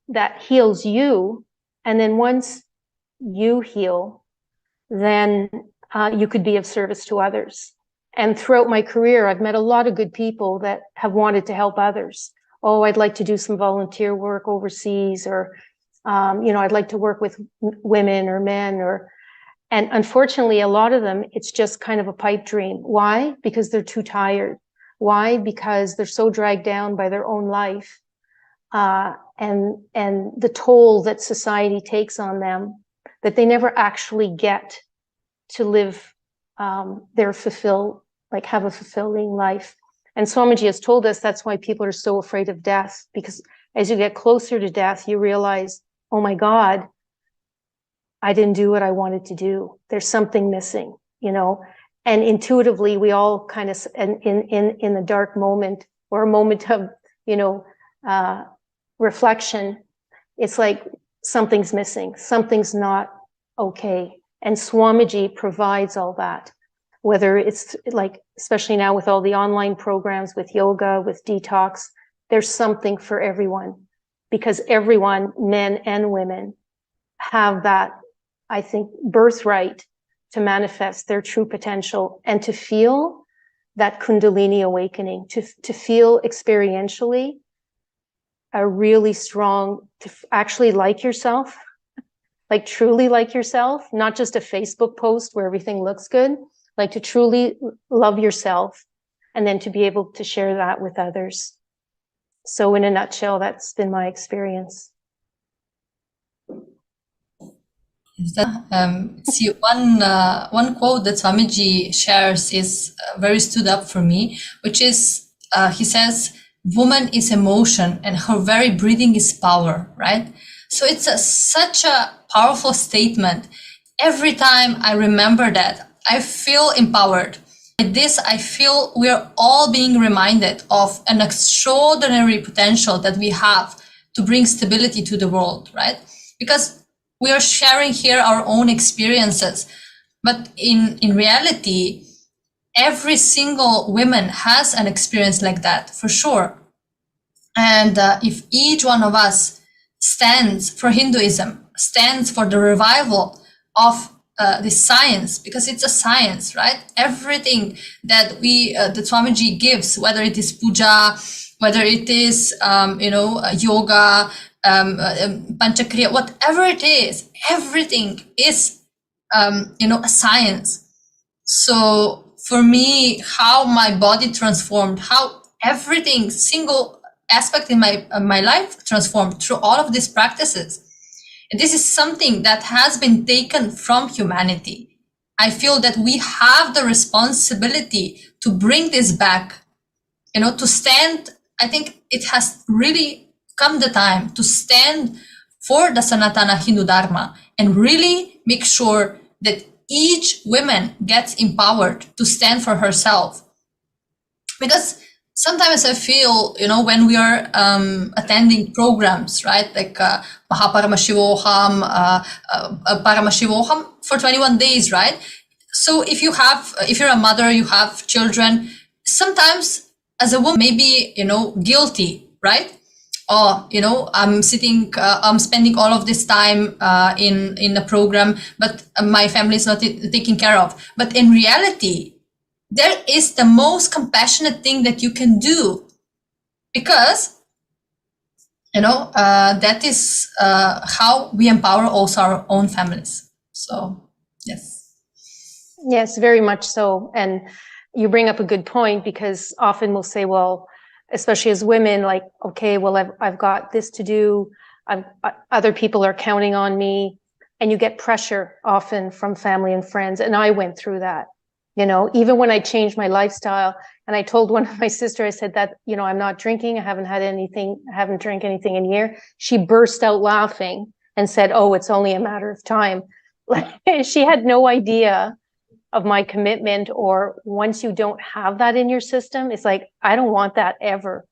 that heals you. And then once you heal, then you could be of service to others. And throughout my career, I've met a lot of good people that have wanted to help others. Oh, I'd like to do some volunteer work overseas, or, I'd like to work with women or men, and unfortunately, a lot of them, it's just kind of a pipe dream. Why? Because they're too tired. Why? Because they're so dragged down by their own life, and the toll that society takes on them, that they never actually get to live have a fulfilling life. And Swamiji has told us that's why people are so afraid of death, because as you get closer to death, you realize, oh my God, I didn't do what I wanted to do. There's something missing, And intuitively, we all kind of, in the dark moment, or a moment of, reflection, it's like something's missing, something's not okay. And Swamiji provides all that, whether it's like, especially now with all the online programs, with yoga, with detox, there's something for everyone, because everyone, men and women, have that, I think, birthright to manifest their true potential and to feel that Kundalini awakening, to feel experientially a really strong, to actually like yourself, like truly like yourself, not just a Facebook post where everything looks good, like to truly love yourself and then to be able to share that with others. So in a nutshell, that's been my experience. See, one quote that Swamiji shares is very stood up for me, which is, he says, woman is emotion and her very breathing is power, right? So it's such a powerful statement. Every time I remember that, I feel empowered. With this, I feel we're all being reminded of an extraordinary potential that we have to bring stability to the world, right? Because we are sharing here our own experiences, but in reality, every single woman has an experience like that, for sure. And if each one of us stands for Hinduism, stands for the revival of the science, because it's a science, right? Everything that that Swamiji gives, whether it is puja, whether it is, yoga, Panchakriya, whatever it is, everything is, a science. So for me, how my body transformed, how everything, single aspect in my life transformed through all of these practices. And this is something that has been taken from humanity. I feel that we have the responsibility to bring this back, to stand. I think it has really come the time to stand for the Sanatana Hindu Dharma and really make sure that each woman gets empowered to stand for herself. Because sometimes I feel, when we are attending programs, right, like Paramashivam, Paramashivam for 21 days, right? So if you're a mother, you have children, sometimes as a woman, maybe, guilty, right? Or, I'm spending all of this time in a program, but my family is not taken care of. But in reality, there is the most compassionate thing that you can do, because, that is how we empower also our own families. So, yes. Yes, very much so. And you bring up a good point, because often we'll say, well, especially as women, like, okay, well, I've got this to do. Other people are counting on me, and you get pressure often from family and friends. And I went through that, even when I changed my lifestyle. And I told one of my sister, I said that, I'm not drinking. I haven't drank anything in a year. She burst out laughing and said, oh, it's only a matter of time. She had no idea of my commitment, or once you don't have that in your system, it's like, I don't want that ever,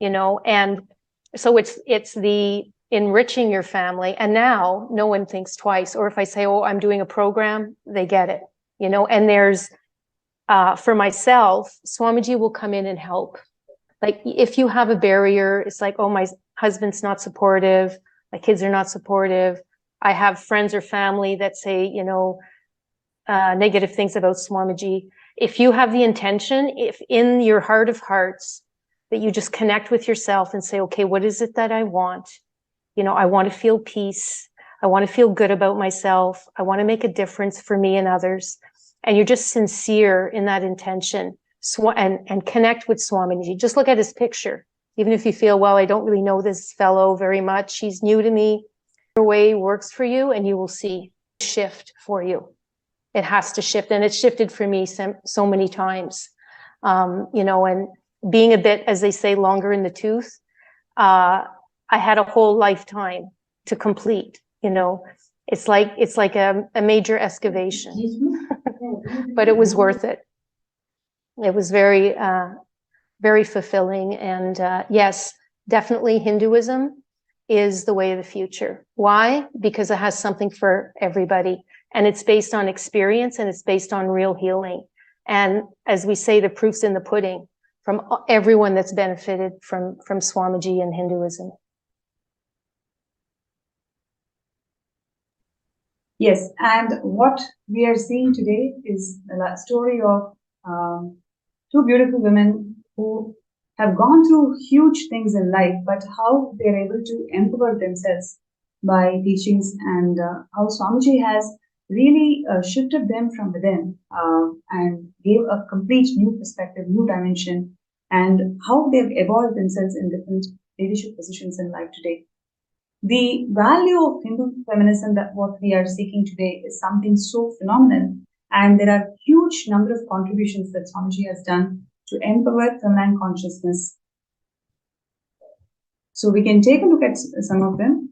and so it's the enriching your family. And now no one thinks twice. Or if I say, oh, I'm doing a program, they get it, and there's, for myself, Swamiji will come in and help. Like if you have a barrier, it's like, oh, my husband's not supportive, my kids are not supportive. I have friends or family that say, negative things about Swamiji. If you have the intention, if in your heart of hearts that you just connect with yourself and say, okay, what is it that I want? I want to feel peace. I want to feel good about myself. I want to make a difference for me and others. And you're just sincere in that intention, and connect with Swamiji. Just look at his picture. Even if you feel, well, I don't really know this fellow very much, he's new to me, your way works for you, and you will see a shift for you. It has to shift, and it's shifted for me so many times. And being a bit, as they say, longer in the tooth, I had a whole lifetime to complete. It's like a major excavation, but it was worth it. It was very, very fulfilling. And yes, definitely Hinduism is the way of the future. Why? Because it has something for everybody. And it's based on experience, and it's based on real healing. And as we say, the proof's in the pudding from everyone that's benefited from Swamiji and Hinduism. Yes, and what we are seeing today is the story of two beautiful women who have gone through huge things in life, but how they're able to empower themselves by teachings, and how Swamiji has really shifted them from within and gave a complete new perspective, new dimension, and how they've evolved themselves in different leadership positions in life today. The value of Hindu feminism, that what we are seeking today, is something so phenomenal, and there are huge number of contributions that Swamiji has done to empower feminine consciousness. So we can take a look at some of them.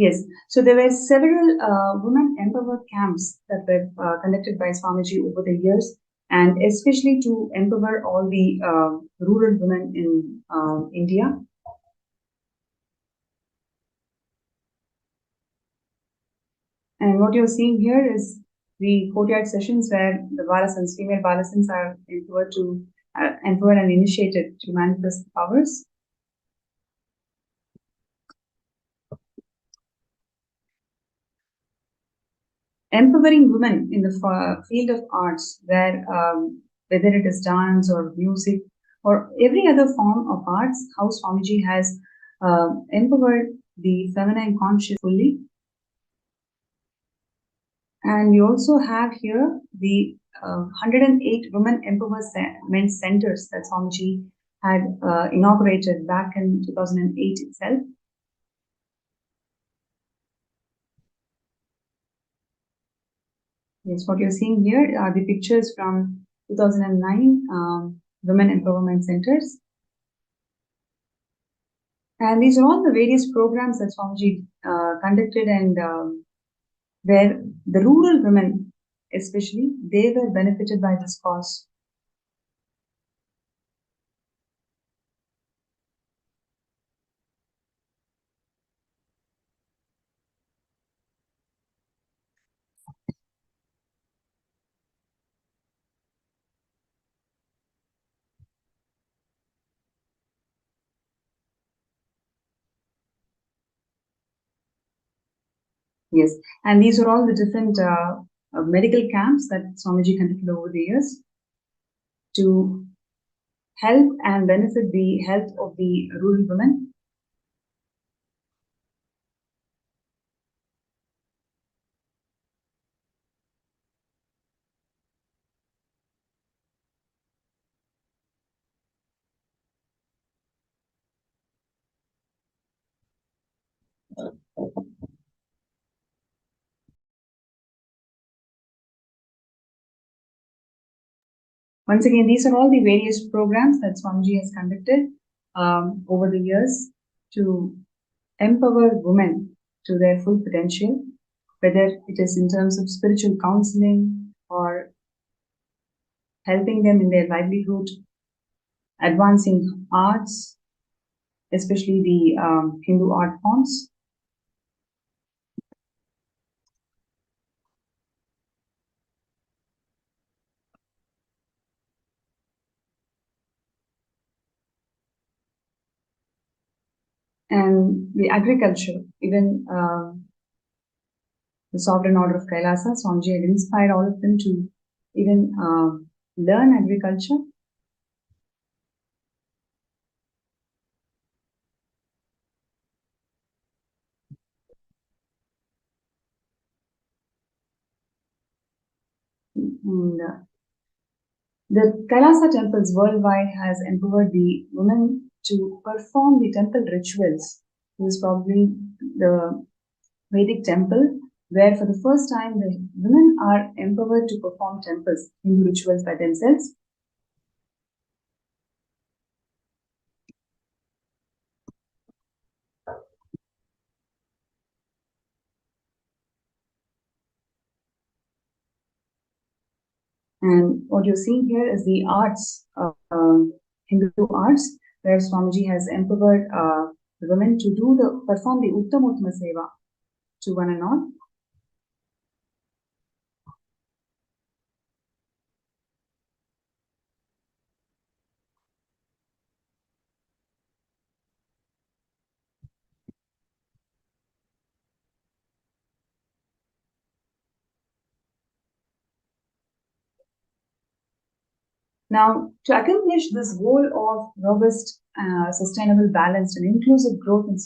Yes, so there were several women empower camps that were conducted by Swamiji over the years, and especially to empower all the rural women in India. And what you're seeing here is the courtyard sessions where the Balasans, female Balasans, are empowered to empower and initiated to manifest the powers. Empowering women in the field of arts, where whether it is dance or music or every other form of arts, how Swamiji has empowered the feminine conscious fully. And we also have here the 108 women empowerment centers that Swamiji had inaugurated back in 2008 itself. Yes, what you're seeing here are the pictures from 2009 Women Empowerment Centers. And these are all the various programs that Swamiji conducted, and where the rural women, especially, they were benefited by this cause. Yes, and these are all the different medical camps that Swamiji conducted over the years to help and benefit the health of the rural women. Once again, these are all the various programs that Swamiji has conducted over the years to empower women to their full potential, whether it is in terms of spiritual counseling or helping them in their livelihood, advancing arts, especially the Hindu art forms. And the agriculture, even the Sovereign Order of Kailasa, Swamiji had inspired all of them to even learn agriculture. And, the Kailasa temples worldwide has empowered the women to perform the temple rituals. This is probably the Vedic temple where for the first time the women are empowered to perform temples, Hindu rituals by themselves. And what you're seeing here is the arts, Hindu arts, where Swamiji has empowered the women to perform the Uttamottama Seva to one and all. Now, to accomplish this goal of robust, sustainable, balanced, and inclusive growth in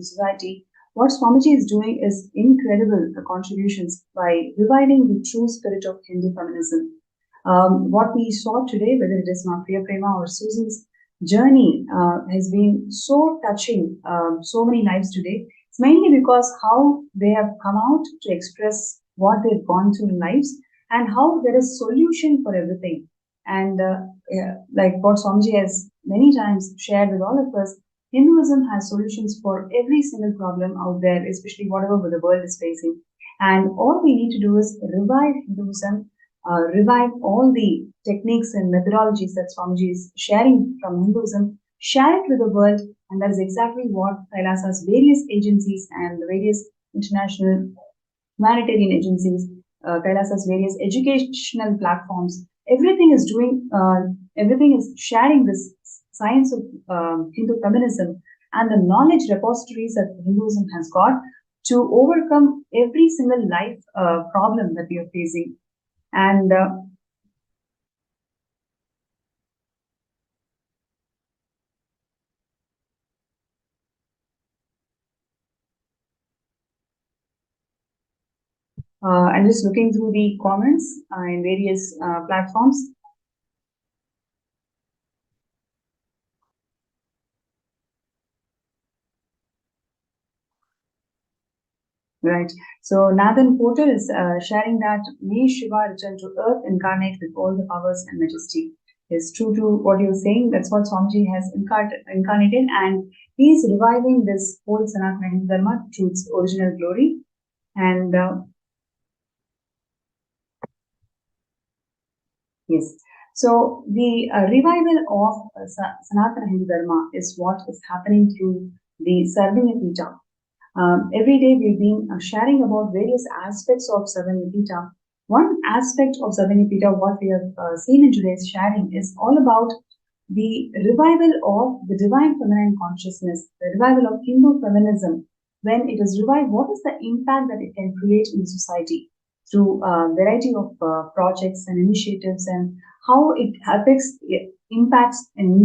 society, what Swamiji is doing is incredible contributions by reviving the true spirit of Hindu feminism. What we saw today, whether it is Priya Prema or Susan's journey, has been so touching, so many lives today. It's mainly because how they have come out to express what they've gone through in lives and how there is solution for everything. And like what Swamiji has many times shared with all of us, Hinduism has solutions for every single problem out there, especially whatever the world is facing. And all we need to do is revive Hinduism, revive all the techniques and methodologies that Swamiji is sharing from Hinduism, share it with the world, and that is exactly what Kailasa's various agencies and the various international humanitarian agencies, Kailasa's various educational platforms, everything is doing, everything is sharing this science of Hindu feminism and the knowledge repositories that Hinduism has got to overcome every single life problem that we are facing. And I'm just looking through the comments in various platforms. Right. So Nathan Porter is sharing that may Shiva return to earth, incarnate with all the powers and majesty. Is true to what you're saying. That's what Swamiji has incarnated, and he's reviving this whole Sanatana Hindu Dharma to its original glory. And yes, so the revival of Sanatana Hindu Dharma is what is happening through the Sarvanyapita. Every day we've been sharing about various aspects of Sarvanyapita. One aspect of Sarvanyapita, what we have seen in today's sharing, is all about the revival of the divine feminine consciousness, the revival of Hindu feminism. When it is revived, what is the impact that it can create in society through a variety of projects and initiatives, and how it impacts an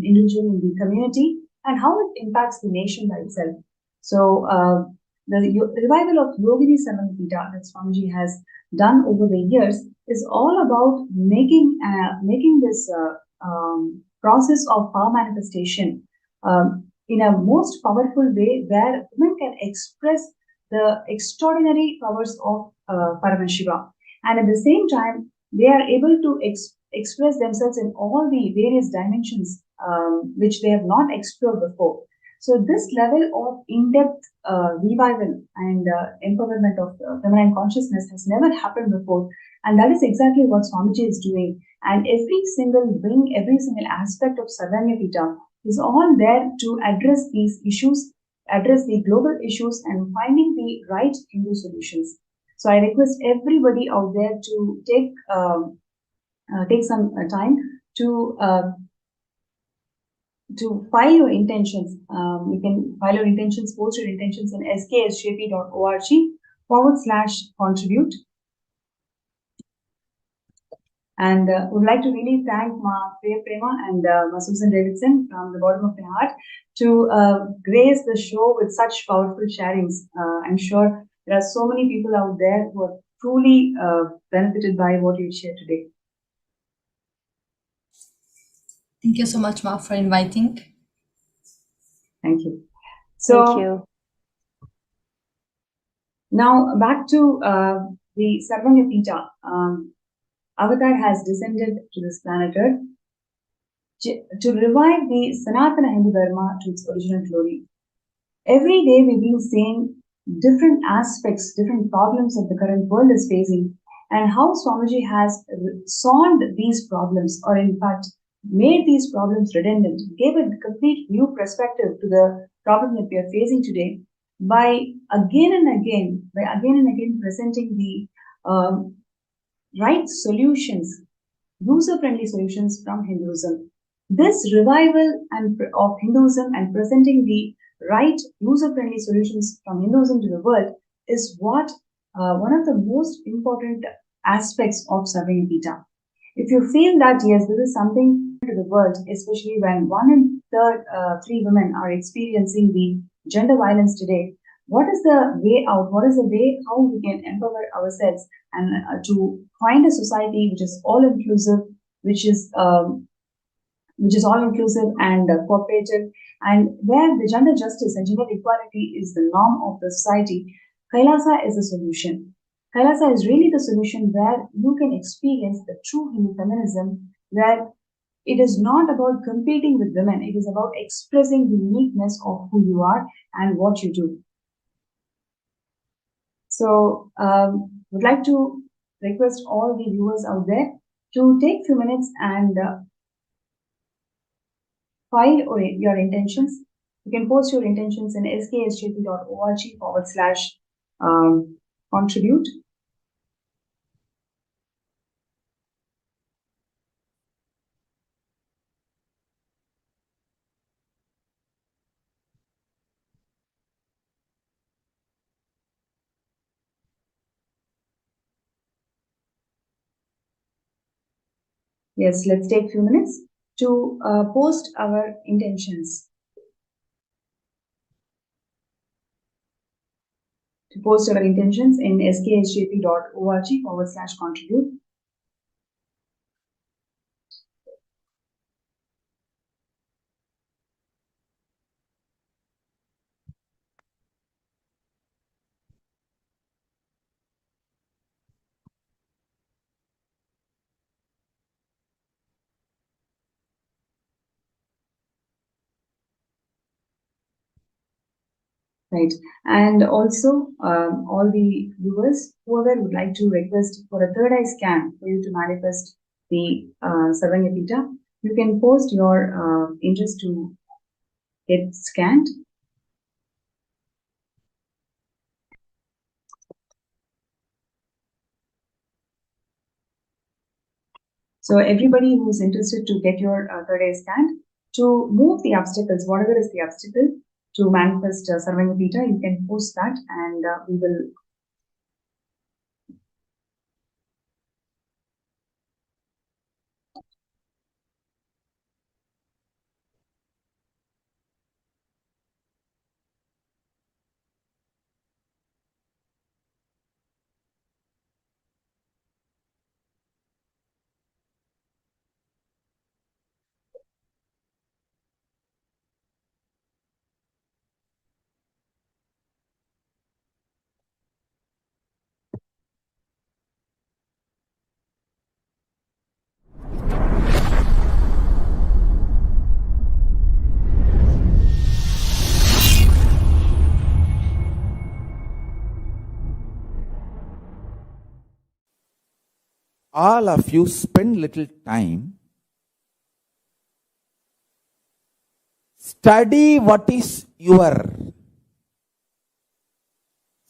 individual in the community, and how it impacts the nation by itself. So the revival of Yogini Samadhi that Swamiji has done over the years is all about making this process of power manifestation in a most powerful way, where women can express the extraordinary powers of Paramashivam, and at the same time they are able to express themselves in all the various dimensions which they have not explored before. So this level of in-depth revival and empowerment of feminine consciousness has never happened before, and that is exactly what Swamiji is doing. And every single wing, every single aspect of Sarvanyapita is all there to address these issues, address the global issues, and finding the right Hindu solutions. So I request everybody out there to take some time to file your intentions. You can file your intentions, post your intentions in skshp.org/contribute. And would like to really thank Ma Priya Prema and Ma Susan Davidson from the bottom of my heart to grace the show with such powerful sharings. I'm sure there are so many people out there who are truly benefited by what you shared today. Thank you so much, Ma, for inviting. Thank you. So, thank you. Now, back to the Sarvanyapita. Avatar has descended to this planet Earth to revive the Sanatana Hindu Dharma to its original glory. Every day we've been seeing different aspects, different problems that the current world is facing, and how Swamiji has solved these problems, or in fact, made these problems redundant, gave a complete new perspective to the problem that we are facing today by again and again presenting the right solutions, user-friendly solutions from Hinduism. This revival of Hinduism and presenting the right user-friendly solutions from Hinduism to the world is what one of the most important aspects of Sarvanyapita. If you feel that yes, this is something to the world, especially when 1 in 3 women are experiencing the gender violence today, what is the way out? What is the way how we can empower ourselves and to find a society which is all inclusive, which is all inclusive and cooperative, and where the gender justice and gender equality is the norm of the society? Kailasa is the solution. Kailasa is really the solution where you can experience the true Hindu feminism, where it is not about competing with women, it is about expressing the uniqueness of who you are and what you do. So, would like to request all the viewers out there to take a few minutes and file your intentions. You can post your intentions in sksjp.org/contribute. Yes, let's take a few minutes to post our intentions. To post our intentions in sksjp.org/contribute. Right. And also, all the viewers, whoever would like to request for a third eye scan for you to manifest the Sarvanyapita, you can post your interest to get scanned. So everybody who's interested to get your third eye scanned, to move the obstacles, whatever is the obstacle, to manifest Sarvanyapita, you can post that and we will all of you spend little time, study what is your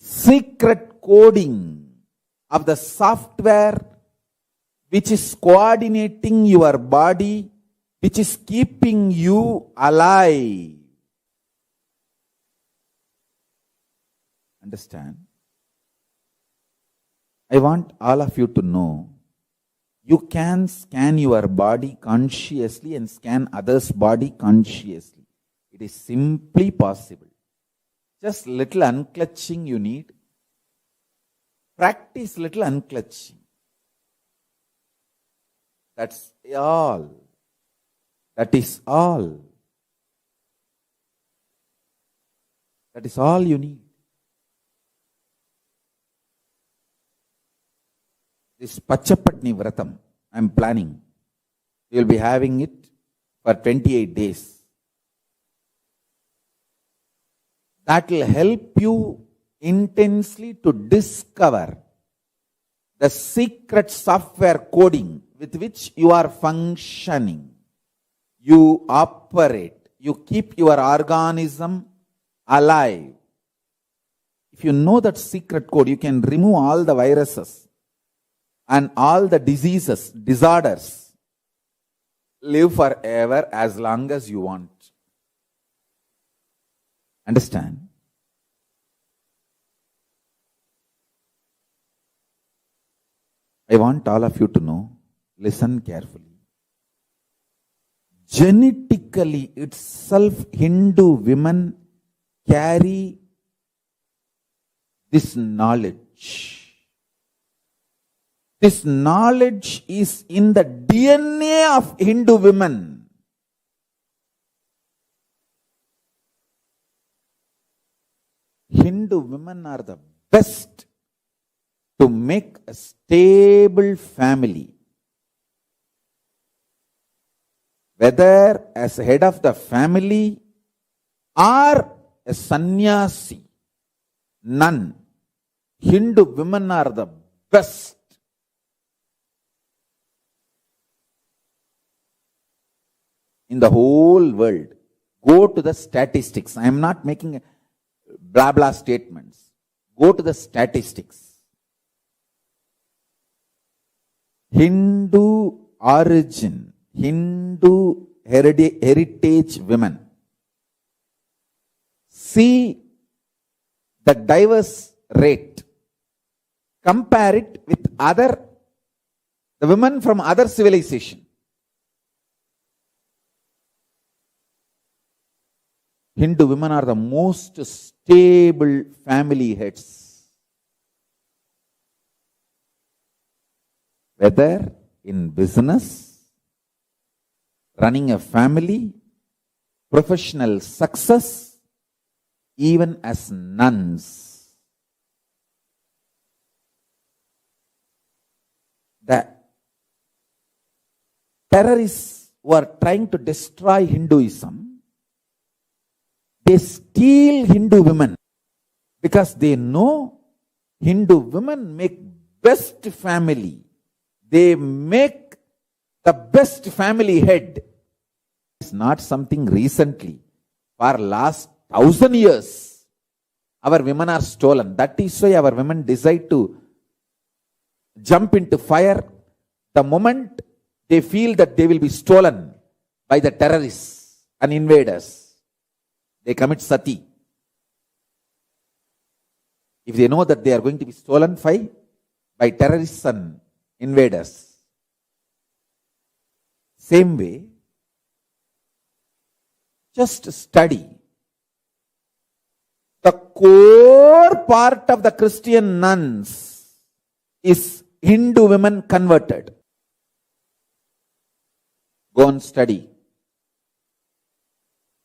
secret coding of the software which is coordinating your body, which is keeping you alive. Understand? I want all of you to know, you can scan your body consciously and scan others' body consciously. It is simply possible. Just little unclutching you need. Practice little unclutching. That's all. That is all. That is all you need. this Pachapatni Vratam, I'm planning. You'll be having it for 28 days. That will help you intensely to discover the secret software coding with which you are functioning. You operate. You keep your organism alive. If you know that secret code, you can remove all the viruses and all the diseases, disorders. Live forever as long as you want. Understand? I want all of you to know, listen carefully. Genetically itself, Hindu women carry this knowledge. This knowledge is in the DNA of Hindu women. Hindu women are the best to make a stable family. Whether as head of the family or a sannyasi, nun, Hindu women are the best. In the whole world. Go to the statistics. I am not making blah blah statements. Go to the statistics. Hindu origin, Hindu heritage women. See the diverse rate. Compare it with the women from other civilization. Hindu women are the most stable family heads. Whether in business, running a family, professional success, even as nuns. The terrorists who are trying to destroy Hinduism, they steal Hindu women because they know Hindu women make best family. They make the best family head. It's not something recently. For last 1,000 years, our women are stolen. That is why our women decide to jump into fire the moment they feel that they will be stolen by the terrorists and invaders. They commit sati. If they know that they are going to be stolen by terrorists and invaders. Same way, just study. The core part of the Christian nuns is Hindu women converted. Go and study.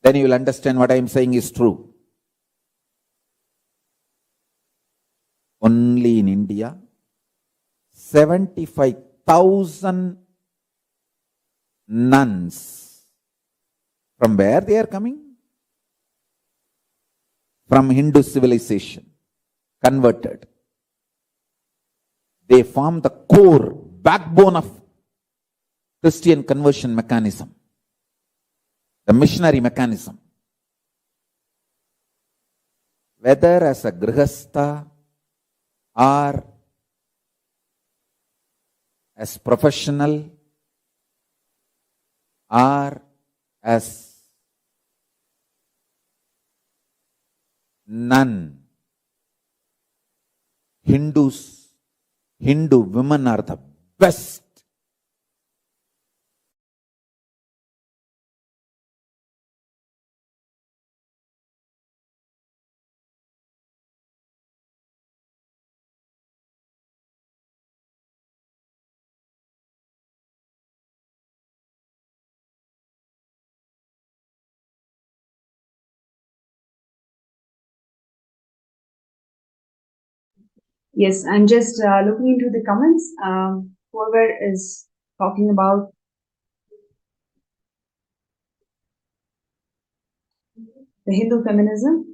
Then you will understand what I am saying is true. Only in India, 75,000 nuns. From where they are coming? From Hindu civilization, converted. They form the core, backbone of Christian conversion mechanism. The missionary mechanism. Whether as a grihastha or as professional or as nun, Hindu women are the best. Yes, and just looking into the comments, whoever is talking about the Hindu feminism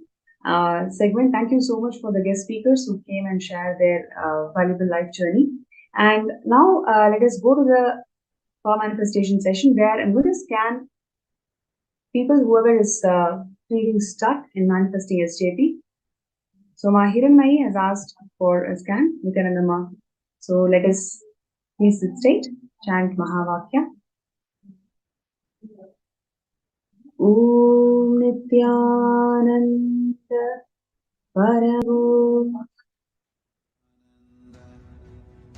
segment, thank you so much for the guest speakers who came and shared their valuable life journey. And now let us go to the power manifestation session where I'm going to scan people, whoever is feeling stuck in manifesting SJP. So Hiranmayi has asked for a scan, Nithyananda. So let us please sit straight, chant Mahavakya. Om Nithyananda Paramo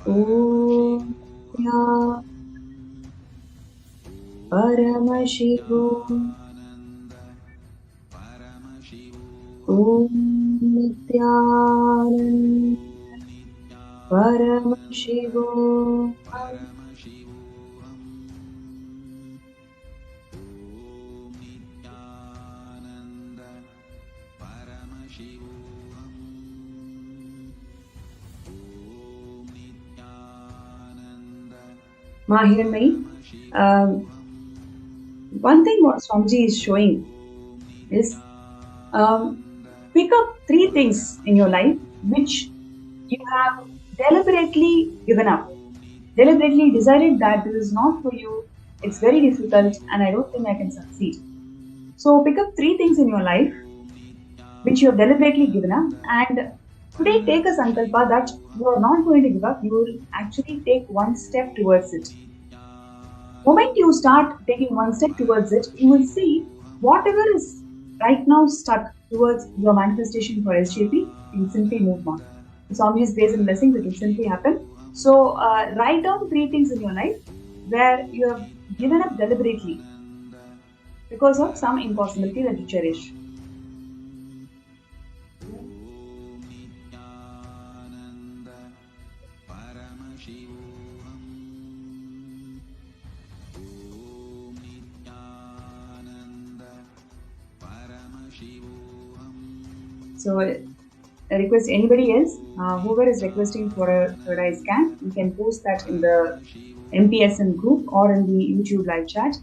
Om Nithyananda Paramashivam Om Nithyananda Paramashivam Hiranmayi, one thing what Swamiji is showing is pick up 3 things in your life which you have deliberately given up, deliberately decided that this is not for you, it's very difficult and I don't think I can succeed. So pick up 3 things in your life which you have deliberately given up, and today take a sankalpa that you are not going to give up, you will actually take one step towards it. The moment you start taking one step towards it, you will see whatever is right now stuck towards your manifestation for SJP, you will simply move on. Swamiji's grace and blessings, it will simply happen. So write down 3 things in your life where you have given up deliberately because of some impossibility that you cherish. So I request anybody else, whoever is requesting for a third eye scan, you can post that in the MPSN group or in the YouTube live chat.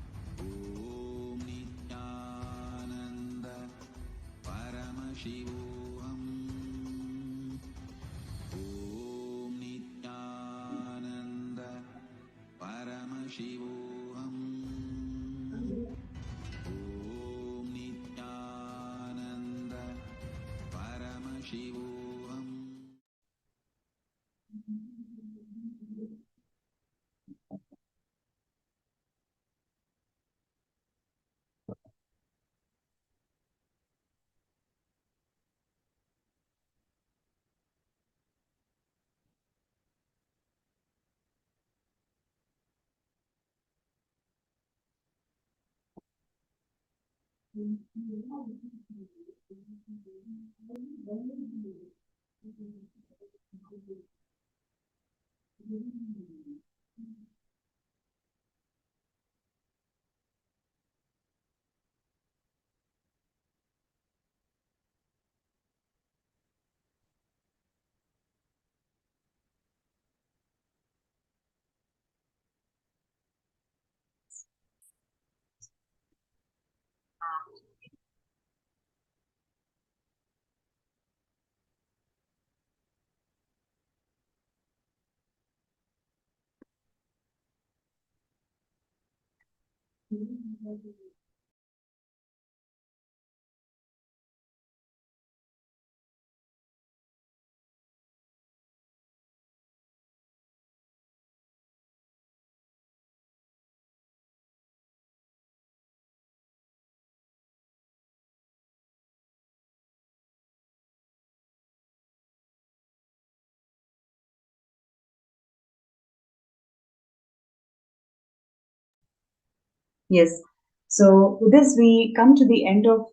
Yes. So with this, we come to the end of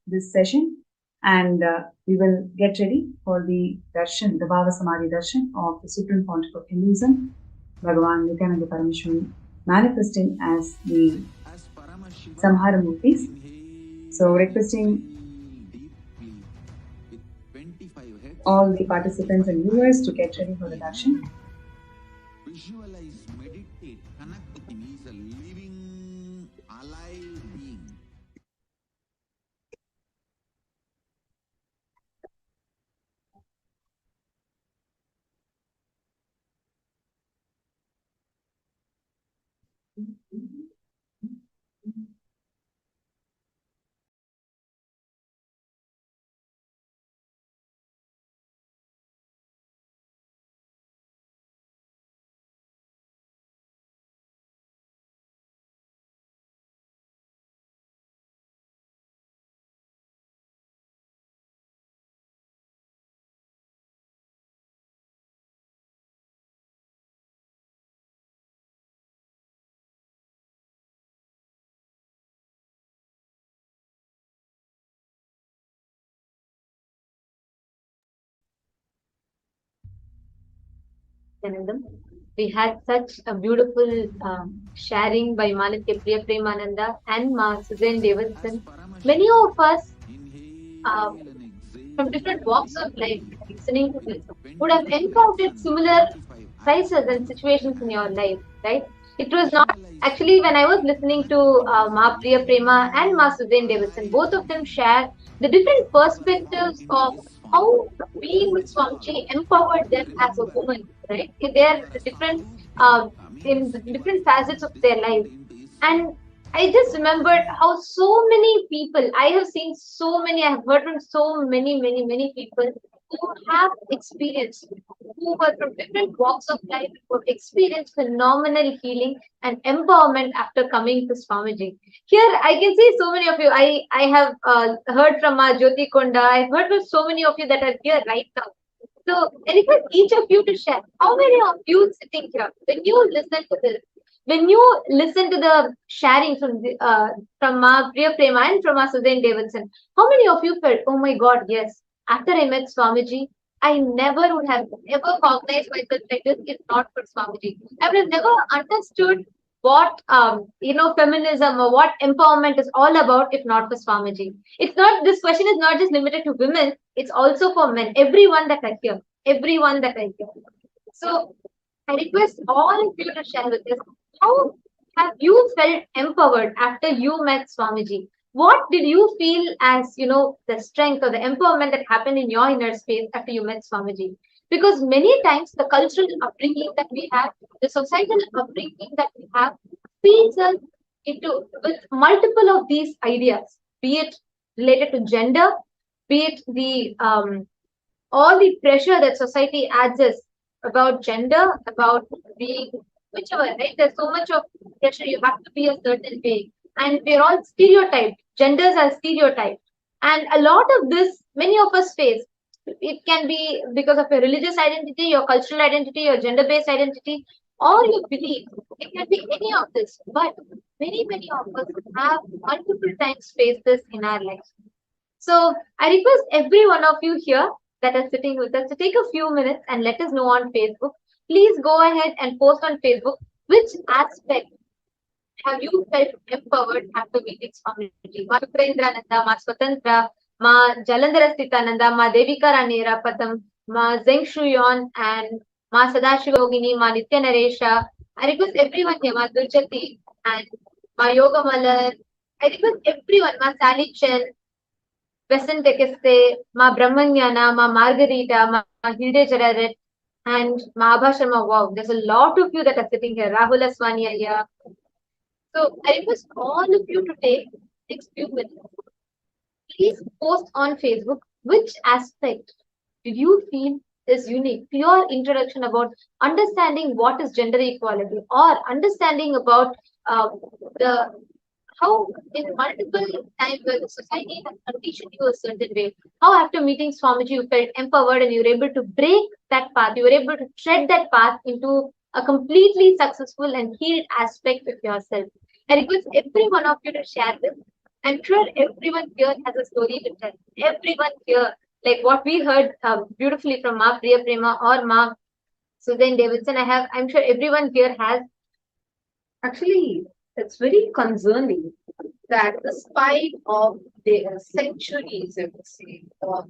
this session, and we will get ready for the Darshan, the Bhava Samadhi Darshan of the Supreme Pontiff of Hinduism, Bhagavan Nithyananda Paramashivam, manifesting as the Samhara Murthis. So requesting all the participants and viewers to get ready for the darshan. Visualize, meditate, connect with him. He is a living, alive being. Nityanandam. We had such a beautiful sharing by Manitya Priya Premananda and Ma Suzanne Davidson. Many of us uh, from different walks of life listening to this would have encountered similar crises and situations in your life, right? It was not actually when I was listening to Ma Priya Prema and Ma Suzanne Davidson, both of them share the different perspectives of how being with Swamiji empowered them as a woman, right? In their different in the different facets of their life. And I just remembered how so many people, I have seen so many, I have heard from so many people who have experienced, who were from different walks of life, who have experienced phenomenal healing and empowerment after coming to Swamiji. Here, I can see so many of you. I have heard from Jyoti Konda. I've heard from so many of you that are here right now. So I request each of you to share. How many of you sitting here, when you listen to this, when you listen to the sharing from Priya Prema and from Suzanne Davidson, how many of you felt, oh my God, yes, after I met Swamiji, I never would have ever cognized myself like this if not for Swamiji. I would have never understood what feminism or what empowerment is all about if not for Swamiji. It's not, this question is not just limited to women, it's also for men, everyone that I hear, everyone that I hear. So I request all of you to share with us, how have you felt empowered after you met Swamiji? What did you feel as, the strength or the empowerment that happened in your inner space after you met Swamiji? Because many times the cultural upbringing that we have, the societal upbringing that we have, feeds us into with multiple of these ideas, be it related to gender, be it the all the pressure that society adds us about gender, about being whichever, right? There's so much of pressure. You have to be a certain way, and we're all stereotyped. Genders are stereotyped, and a lot of this, many of us face. It can be because of your religious identity, your cultural identity, your gender-based identity, or your belief. It can be any of this, but many of us have multiple times faced this in our lives. So I request every one of you here that are sitting with us to take a few minutes and let us know on Facebook. Please go ahead and post on Facebook which aspect have you felt empowered after meeting Swamiji. Ma Sukrendrananda, Ma Swatantra, Ma Jalandhara Sthitananda, Ma Devika Rani Rapatham, Ma Zeng Shuyon, and Ma Sadashiva Yogini, Ma Nitya Naresha. I request everyone here, Ma Durjati and Ma Yoga Malar. I request everyone, Ma Sally Chen, Besant Tekeste, Ma Brahmanyana, Ma Margarita, Ma Hilde Jararet, and Ma Abha Sharma. Wow, there's a lot of you that are sitting here. Rahul Aswani here. So I request all of you to take next few minutes. Please post on Facebook which aspect did you feel is unique to your introduction about understanding what is gender equality, or understanding about the how in multiple times where the society has conditioned you a certain way, how after meeting Swamiji you felt empowered and you were able to break that path, you were able to tread that path into a completely successful and healed aspect of yourself. I request every one of you to share this. I'm sure everyone here has a story to tell. Everyone here, like what we heard beautifully from Ma Priya Prema or Ma Suzanne Davidson, I'm sure everyone here has. Actually, it's very concerning that despite of the centuries, I would say, of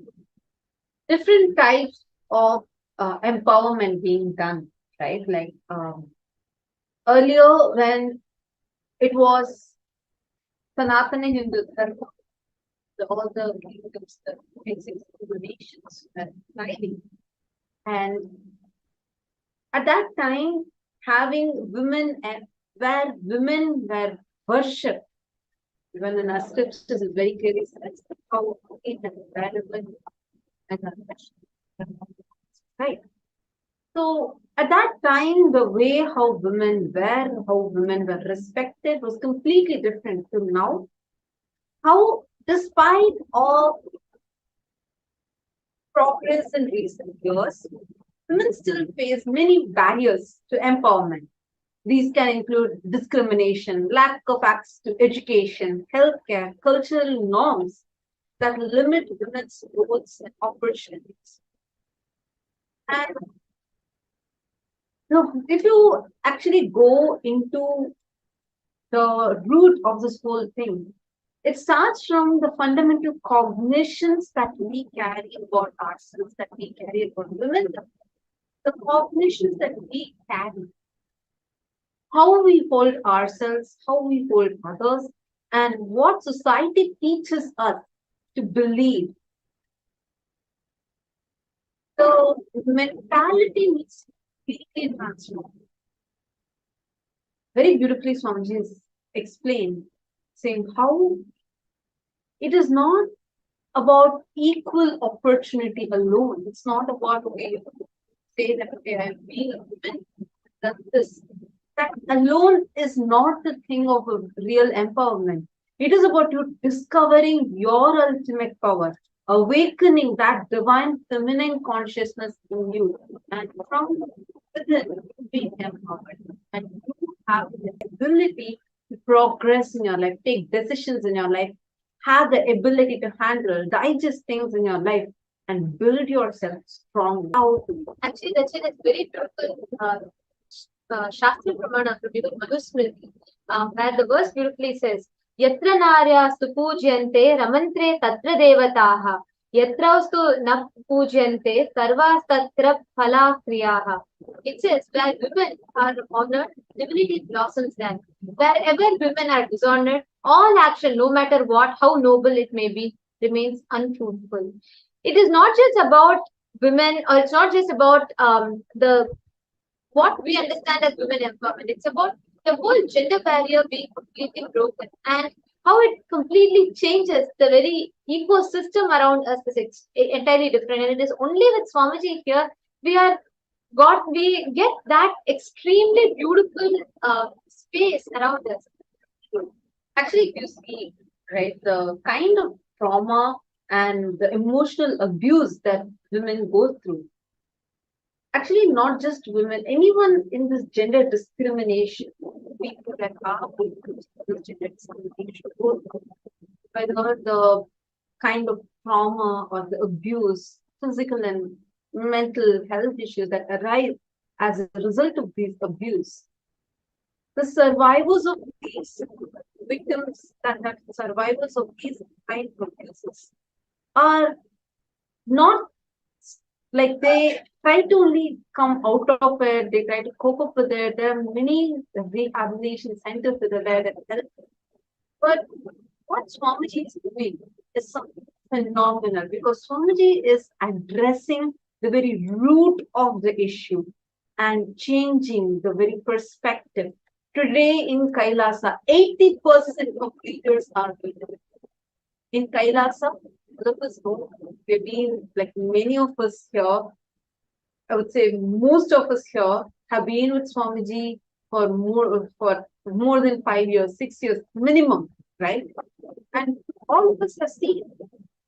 different types of empowerment being done, right? Like earlier, when it was Sanatana Hindu Dharma, all the kingdoms, the basic nations were thriving. And at that time, having women and where women were worshipped, even in our scriptures is very clearly says how it is valuable and right. So at that time, the way how women were, how women were respected was completely different to now. How, despite all progress in recent years, women still face many barriers to empowerment. These can include discrimination, lack of access to education, healthcare, cultural norms that limit women's roles and opportunities. And if you actually go into the root of this whole thing, it starts from the fundamental cognitions that we carry about ourselves, that we carry about women, the cognitions that we carry, how we hold ourselves, how we hold others, and what society teaches us to believe. The mentality needs to be completely transformed. Very beautifully, Swamiji has explained, saying how it is not about equal opportunity alone. It's not about, okay, say that, okay, I'm being a woman, that this. That alone is not the thing of a real empowerment. It is about you discovering your ultimate power, awakening that divine feminine consciousness in you, and from within being empowered. And you have the ability to progress in your life, take decisions in your life, have the ability to handle, digest things in your life, and build yourself strong. Actually, that's it. It's very beautiful. Shastra Pramana Manusmriti, where the verse beautifully says, Yatra Narya Supujyante Ramantre Tatra Devataha, Yatraustu Na Pujyante Sarvas Tatra Phala Kriyaha. It says, where women are honored, divinity blossoms there. Wherever women are dishonored, all action, no matter what, how noble it may be, remains unfruitful. It is not just about women, or it's not just about the what we understand as women empowerment. It's about the whole gender barrier being completely broken and how it completely changes the very ecosystem around us is entirely different. And it is only with Swamiji here we get that extremely beautiful space around us. Actually, if you see, right, the kind of trauma and the emotional abuse that women go through, actually not just women, anyone in this gender discrimination, people that are victims of this gender discrimination, by the kind of trauma or the abuse, physical and mental health issues that arise as a result of these abuse. The survivors of these victims that are survivors of these kind of abuses are not like they try to only come out of it, they try to cope up with it. There are many rehabilitation centers that are there that help. But what Swamiji is doing is something phenomenal because Swamiji is addressing the very root of the issue and changing the very perspective. Today in Kailasa, 80% of leaders are women. In Kailasa, all of us know, we've been, like many of us here, I would say most of us here have been with Swamiji for more than 5 years, 6 years minimum, right? And all of us have seen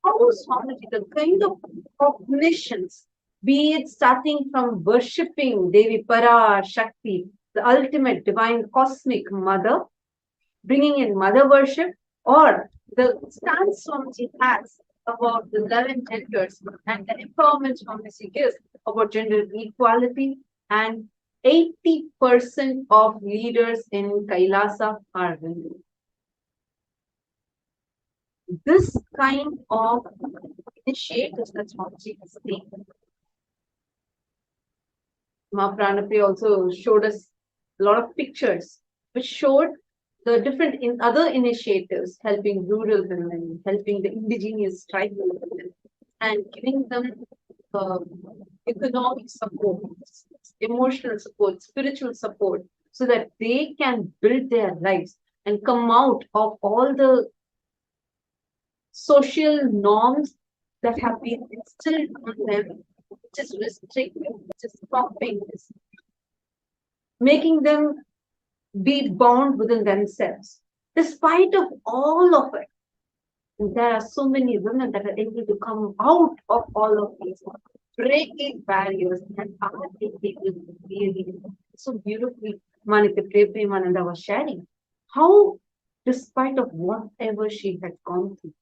how Swamiji, the kind of cognitions, be it starting from worshipping Devi Para Shakti, the ultimate divine cosmic mother, bringing in mother worship, or the stance Swamiji has about the 11 genders and the empowerment Swamiji gives about gender equality, and 80% of leaders in Kailasa are women. this kind of initiatives that Swamiji has taken. Ma Pranapi also showed us a lot of pictures which showed the different other initiatives helping rural women, helping the indigenous tribal women, and giving them economic support, emotional support, spiritual support, so that they can build their lives and come out of all the social norms that have been instilled on them, which is restricting, which is stopping this, making them be bound within themselves. Despite of all of it, there are so many women that are able to come out of all of these, breaking barriers, and are able to really so beautifully. Manika Premananda was sharing how, despite of whatever she had gone through,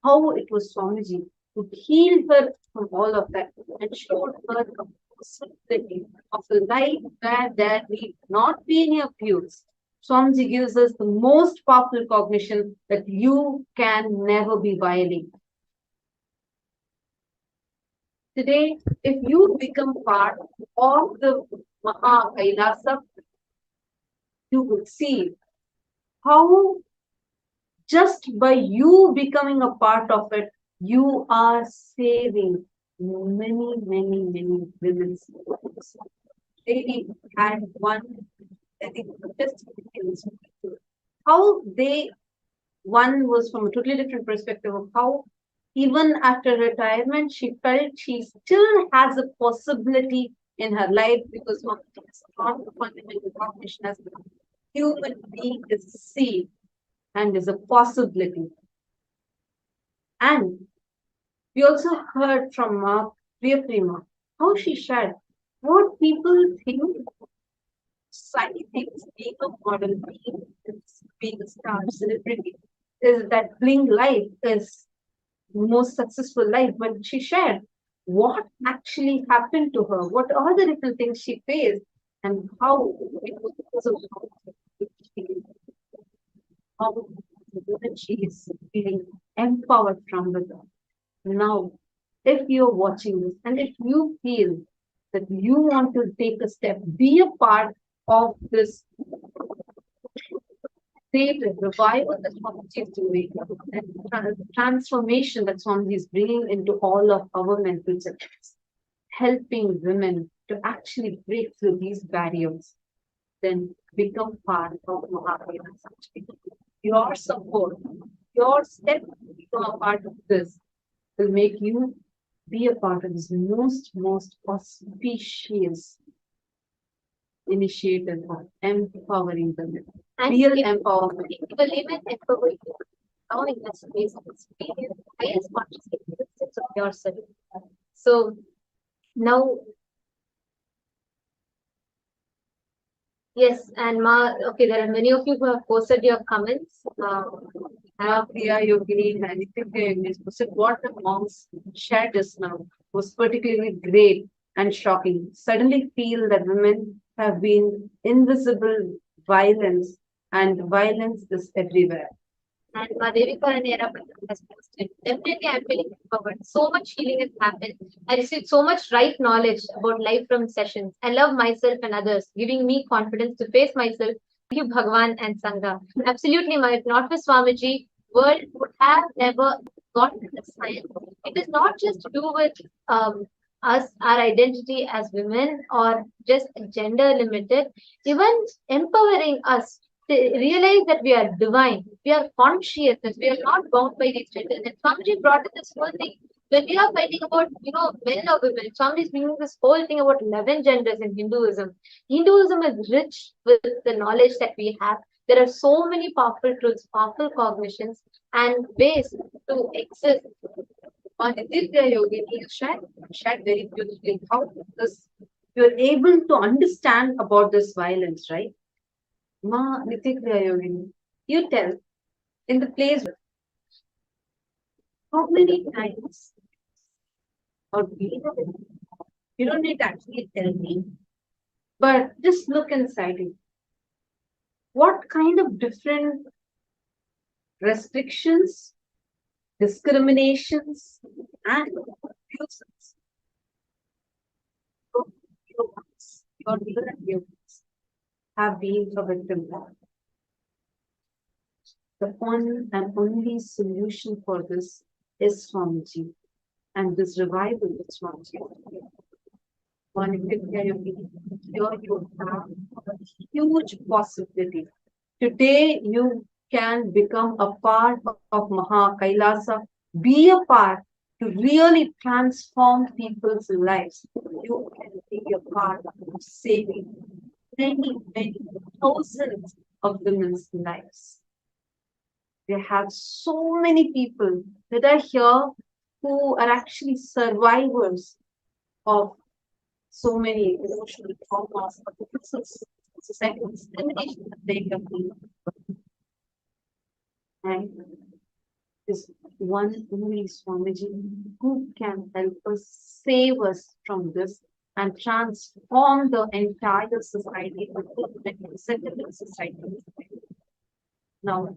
how it was Swamiji who healed her from all of that and showed her the possibility of a life where there need not be any abuse. Swamiji gives us the most powerful cognition that you can never be violated. Today, if you become part of the Maha Kailasa, you will see how just by you becoming a part of it, you are saving many, many, many women's lives. Lady had one, I think, just how one was from a totally different perspective of how even after retirement, she felt she still has a possibility in her life because of the fundamental cognition as a human being is a seed and is a possibility. And we also heard from Priya Prema how she shared what people think society thinks being a model, being a star celebrity, is that bling life is the most successful life. But she shared what actually happened to her, what are the different things she faced, and how it was because of how she is feeling empowered from within. Now, if you're watching this and if you feel that you want to take a step, be a part of this great revival that Swamiji is doing, and transformation that Swamiji is bringing into all of our mental systems, helping women to actually break through these barriers, then become part of Mahavira. Your support, your step to become a part of this will make you be a part of this most auspicious initiative of empowering women. Real empowerment. Will even empower you. Now in this space of experience, highest conscious existence of yourself. So now, yes, and okay, there are many of you who have posted your comments. Priya Yogini and Nithyananda said what the monks shared just now was particularly great and shocking. Suddenly feel that women have been invisible violence, and violence is everywhere. And Devika and Era has posted. Definitely, I'm feeling empowered. So much healing has happened. I received so much right knowledge about life from sessions. I love myself and others, giving me confidence to face myself. Thank you, Bhagwan and Sangha. Absolutely, if not for Swamiji, world would have never gotten this sign. It is not just to do with us, our identity as women, or just gender limited. Even empowering us to realize that we are divine, we are conscious, that we are not bound by these genders. And Swamiji brought in this whole thing. When we are fighting about, men or women, Swamiji is bringing this whole thing about 11 genders in Hinduism. Hinduism is rich with the knowledge that we have. There are so many powerful truths, powerful cognitions, and ways to exist. On Nithya Yogini shared very beautifully how this you're able to understand about this violence, right? Ma Nithya Yogini, you tell in the place how many times or you don't need to actually tell me, but just look inside you. What kind of different restrictions discriminations, and abuses. Your leader and yogis have been a victim of. The one and only solution for this is Swamiji, and this revival is Swamiji. One you have a huge possibility. Today you can become a part of Maha Kailasa, be a part to really transform people's lives. You can be a part of saving many, many thousands of women's lives. We have so many people that are here who are actually survivors of so many emotional traumas, but this is society discrimination that they have been. And this one only Swamiji who can help us, save us from this, and transform the entire society, the settlement society. Now,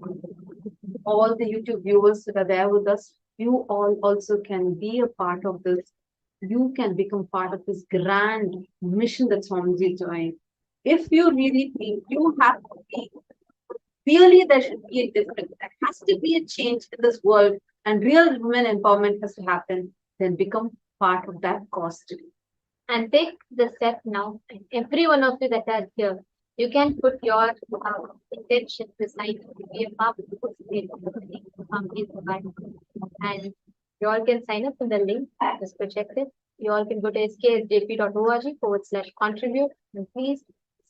all the YouTube viewers that are there with us, you all also can be a part of this. You can become part of this grand mission that Swamiji is doing. If you really think you have to be, really there should be a difference. There has to be a change in this world and real women empowerment has to happen, then become part of that cause today. And take the step now. And every one of you that are here, you can put your intention beside to be a part of the and you all can sign up in the link. Just go check it. You all can go to sksjp.org/contribute and please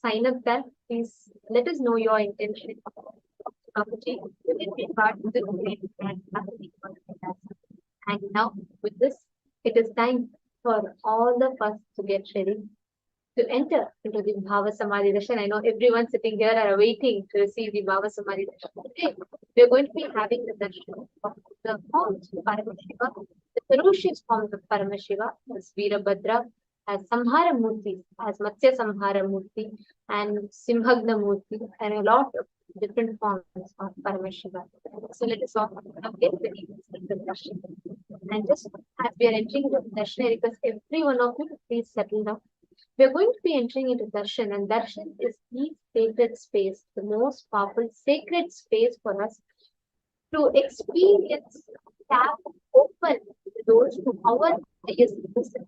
sign up there. Please let us know your intention. And now with this, it is time for all of us to get ready to enter into the Bhava Samadhi Darshan. I know everyone sitting here are waiting to receive the Bhava Samadhi Darshan. Today, we are going to be having the darshan of the forms of Paramashiva, the ferocious forms of Paramashiva, as Virabhadra, as Samhara Murthy, as Matsya Samhara Murthy, and Simhagna Murthy, and a lot of different forms of Paramashiva. So let us all get ready to the darshan. And just as we are entering the darshan, because every one of you, please settle down. We are going to be entering into Darshan, and Darshan is the sacred space, the most powerful sacred space for us to experience, tap, open the doors to our highest wisdom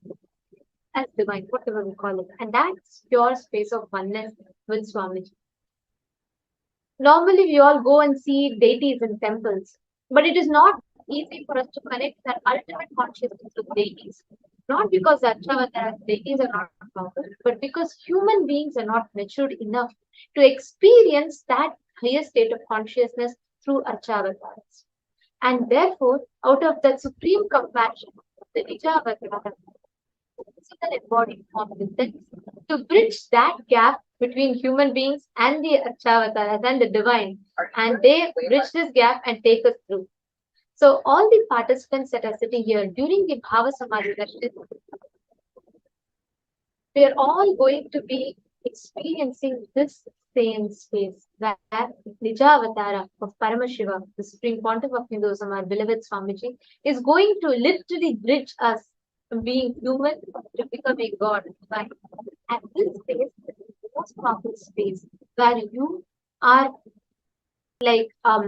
as divine, whatever we call it. And that's your space of oneness with Swamiji. Normally, we all go and see deities in temples, but it is not easy for us to connect that ultimate consciousness with deities. Not because the Achavataras deities are not powerful, but because human beings are not matured enough to experience that higher state of consciousness through Achavataras. And therefore, out of that supreme compassion, the Nijavatara, physical embodied form within, to bridge that gap between human beings and the Achavataras and the divine, and they bridge this gap and take us through. So all the participants that are sitting here during the Bhava Samadhi Darshan, we are all going to be experiencing this same space that Nijavatara of Paramashiva, the Supreme Pontiff of Hinduism, our beloved Swamiji, is going to literally bridge us from being human to becoming God. Right? And this space is the most powerful space where you are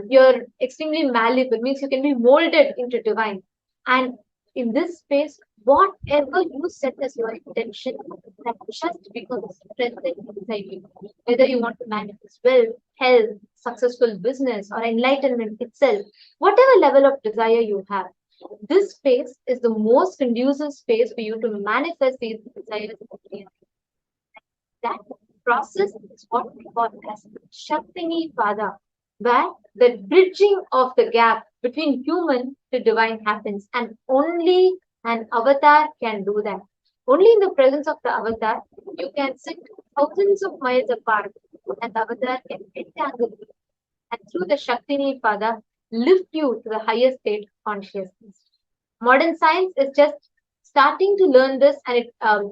you're extremely malleable, means you can be molded into divine. And in this space, whatever you set as your intention, that just becomes present inside you. Whether you want to manifest wealth, health, successful business, or enlightenment itself, whatever level of desire you have, this space is the most conducive space for you to manifest these desires. That process is what we call as Shaktini Pada, where the bridging of the gap between human to divine happens, and only an avatar can do that. Only in the presence of the avatar, you can sit thousands of miles apart, and the avatar can entangle you, and through the Shaktini Pada, lift you to the highest state of consciousness. Modern science is just starting to learn this, and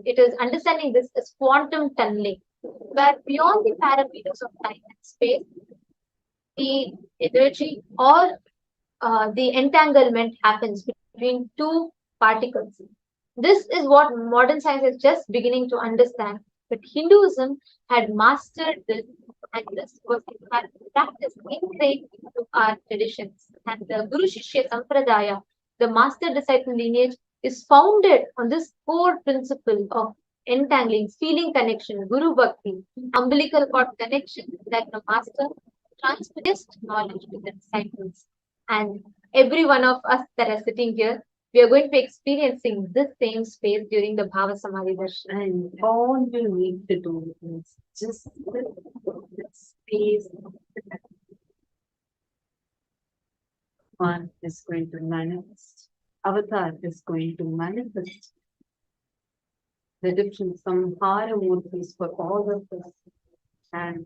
it is understanding this as quantum tunneling, where beyond the parameters of time and space, the energy or the entanglement happens between two particles. This is what modern science is just beginning to understand. But Hinduism had mastered this, and this was in fact practiced ingrained into our traditions. And the Guru Shishya Sampradaya, the master disciple lineage, is founded on this core principle of entangling, feeling connection, Guru Bhakti, umbilical cord connection that the master transmits knowledge to the disciples. And every one of us that are sitting here, we are going to be experiencing this same space during the Bhava Samadhi Darshan. And all you need to do is just sit in this space. One is going to manifest. Avatar is going to manifest. The different samhara murtis for all of us. And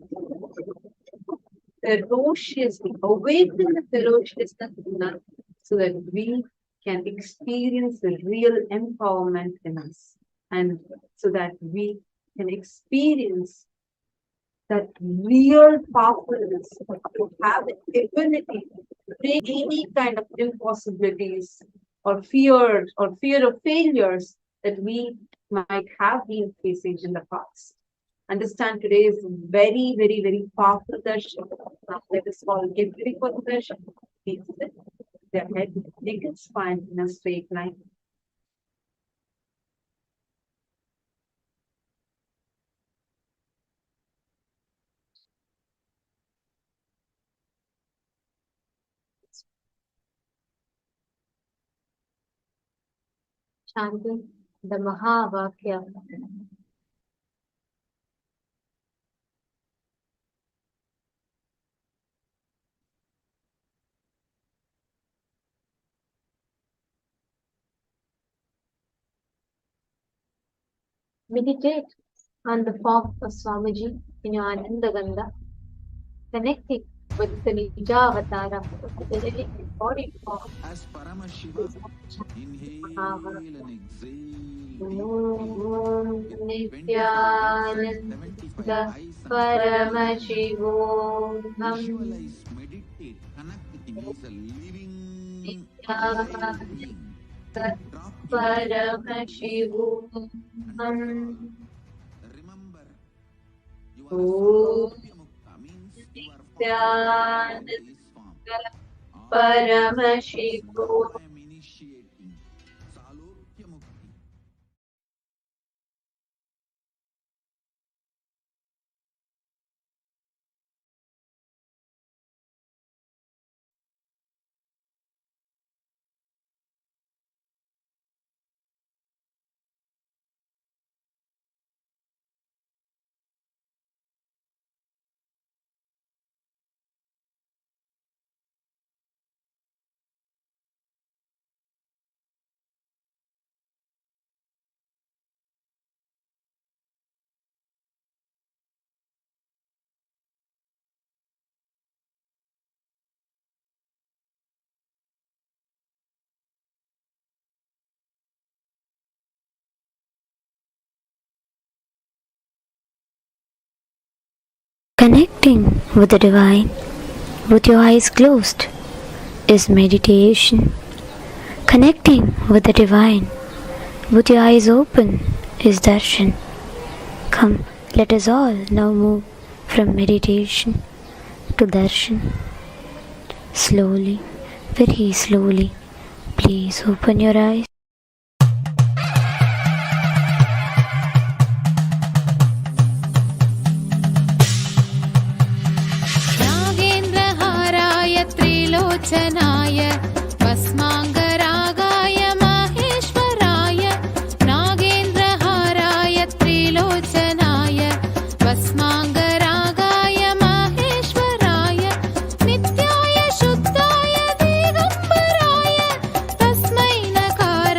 ferociously, awaken the ferociousness in us so that we can experience the real empowerment in us, and so that we can experience that real powerfulness to have the ability to break any kind of impossibilities or fear of failures that we might have been facing in the past. Understand today is very, very, very powerful darshan. Now let us all get ready for the darshan. Please sit their head, take its spine in a straight line. Chanting the Mahavakya. Meditate on the form of Swamiji in your Ananda Gandha, connecting with the Nijavatara, the living body form. As Paramashivam, inhale and exhale. Om Nithyananda Paramashivam. Visualize, meditate, connect with him. He's a living Nithyananda being. Paramashivam. Remember, you are Om Salokya means you are found in this form. Paramashivam. I am initiating Salokya Mukti. Connecting with the divine with your eyes closed is meditation. Connecting with the divine with your eyes open is darshan. Come, let us all now move from meditation to darshan. Slowly, very slowly, please open your eyes. त्रिलोचनाय भस्माङ्गरागाय माहेश्वराय नागेन्द्रहाराय त्रिलोचनाय भस्माङ्गरागाय माहेश्वराय नित्याय शुद्धाय दिगम्बराय तस्मै नकार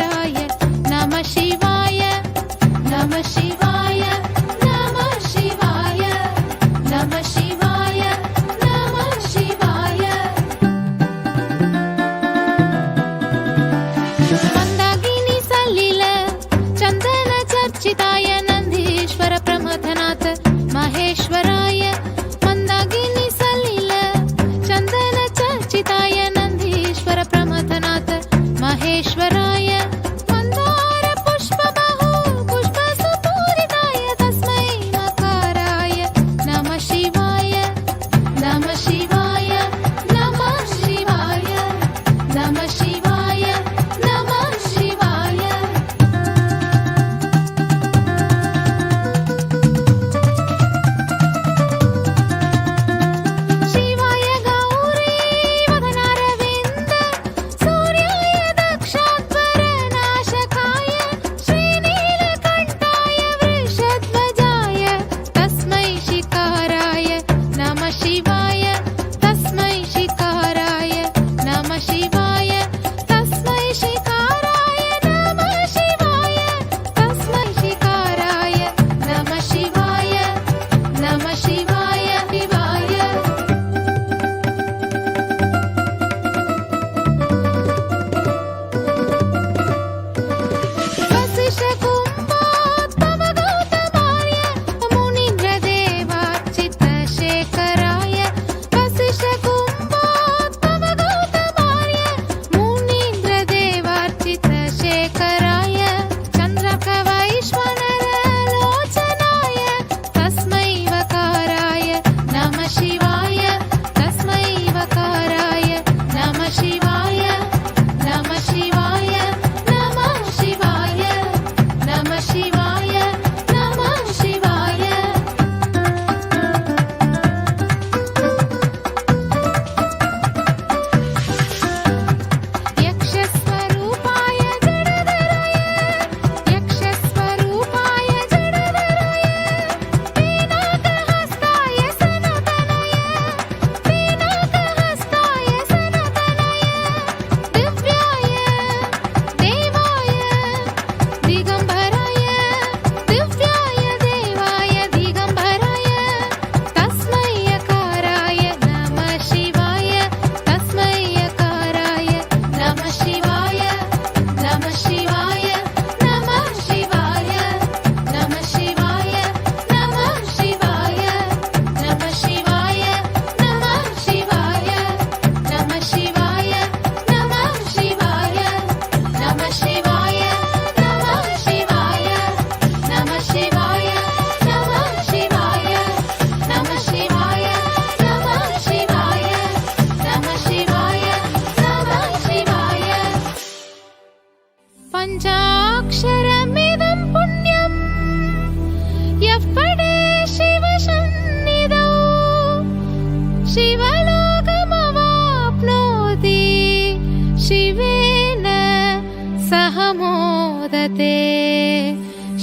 मोदते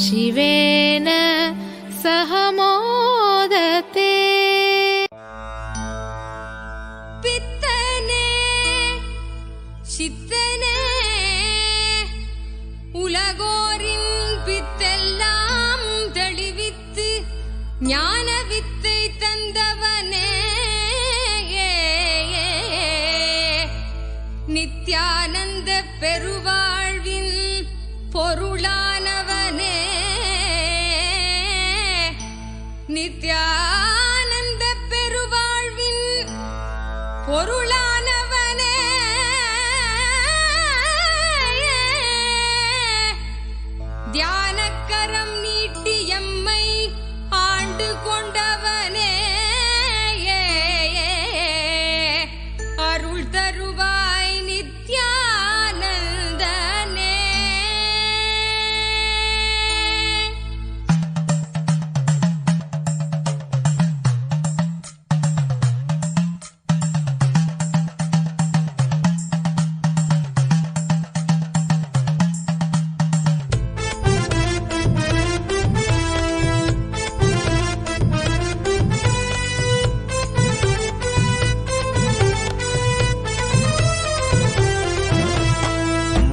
शिवेन सह मोदते பித்தனே சித்தனே உலகோரின் பித்தெல்லாம் தெளிவித்து ஞான வித்தை தந்தவனே நித்யானந்த பெருவாழ்வின் பொருளானவனே நித்யானந்த பெருவாழ்வின் பொருளானவனே தியானக்கரம் நீட்டி எம்மை ஆண்டு கொண்டவனே அருள் தருவாய் நித்யானந்தனே.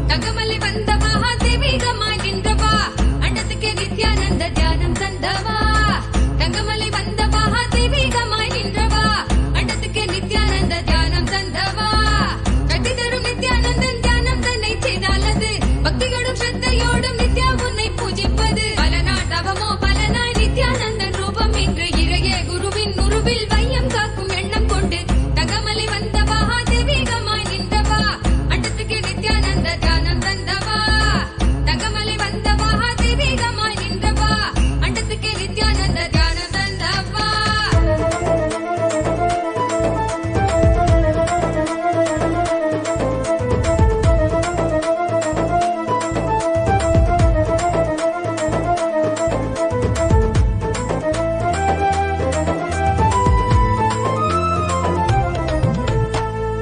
தங்கமலை வந்த மகாதேவிகமாய் நின்றவா அண்டத்துக்கு நித்யானந்த தியானம் தந்தவா. தங்கமலை வந்த மகாதேவிகமாய் நின்றவா அண்டத்துக்கு நித்யானந்த தியானம் தந்தவா. கட்டி தரும் நித்யானந்தன் தியானம் தன்னை செய்தாலது பக்தியோடும் ஸ்ரத்தையோடும் நித்யா உன்னை பூஜிப்பது பல நாள் தவமோ பலனாய் நித்யானந்தன் ரூபம் இன்று இறையே குருவின் உருவில் வையம் காக்கும் எண்ணம் கொண்டு தங்கமலை வந்த மகாதேவிகமாய் நின்றவா அண்டத்துக்கு நித்யானந்த தியானம் தந்தவா. தங்கமலை வந்த மகாதேவிகமாய் நின்றவா அண்டத்துக்கு நித்யானந்த தியானம் தந்தவா.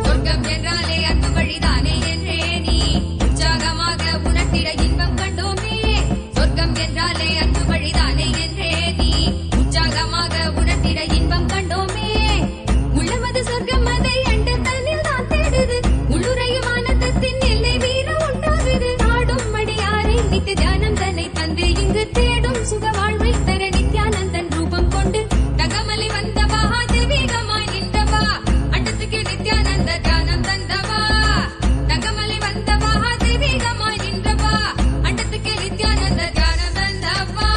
சொர்க்கம் என்றாலே அன்பு வழிதானே என்றே நீ உற்சாகமாக உணர்த்திட இன்பம் கண்டோமே. சொர்க்கம் என்றாலே அன்பு வழிதானே என்றே நீ உற்சாகமாக உணர்த்திட இன்பம் கண்டோமே. உள்ளமது சொர்க்கம் அதை அண்ட தன்னில் தான் தேடுது உள்ளுரையும் ஆனந்தத்தின் எல்லை வீர உண்டாகுது. நாடும் மடியாரை நித்திய தியானம் தன்னை தந்து இங்கு தேடும் சுக வாழ்வை தர நித்யானந்தன் ரூபம் கொண்டு தங்கமலை வந்த மகாதேவிகமாய் நின்றவா அண்டத்துக்கு நித்யானந்த தியானம் தந்தவா. தங்கமலை வந்த மகாதேவிகமாய் நின்றவா அண்டத்துக்கு நித்யானந்த தியானம் தந்தவா.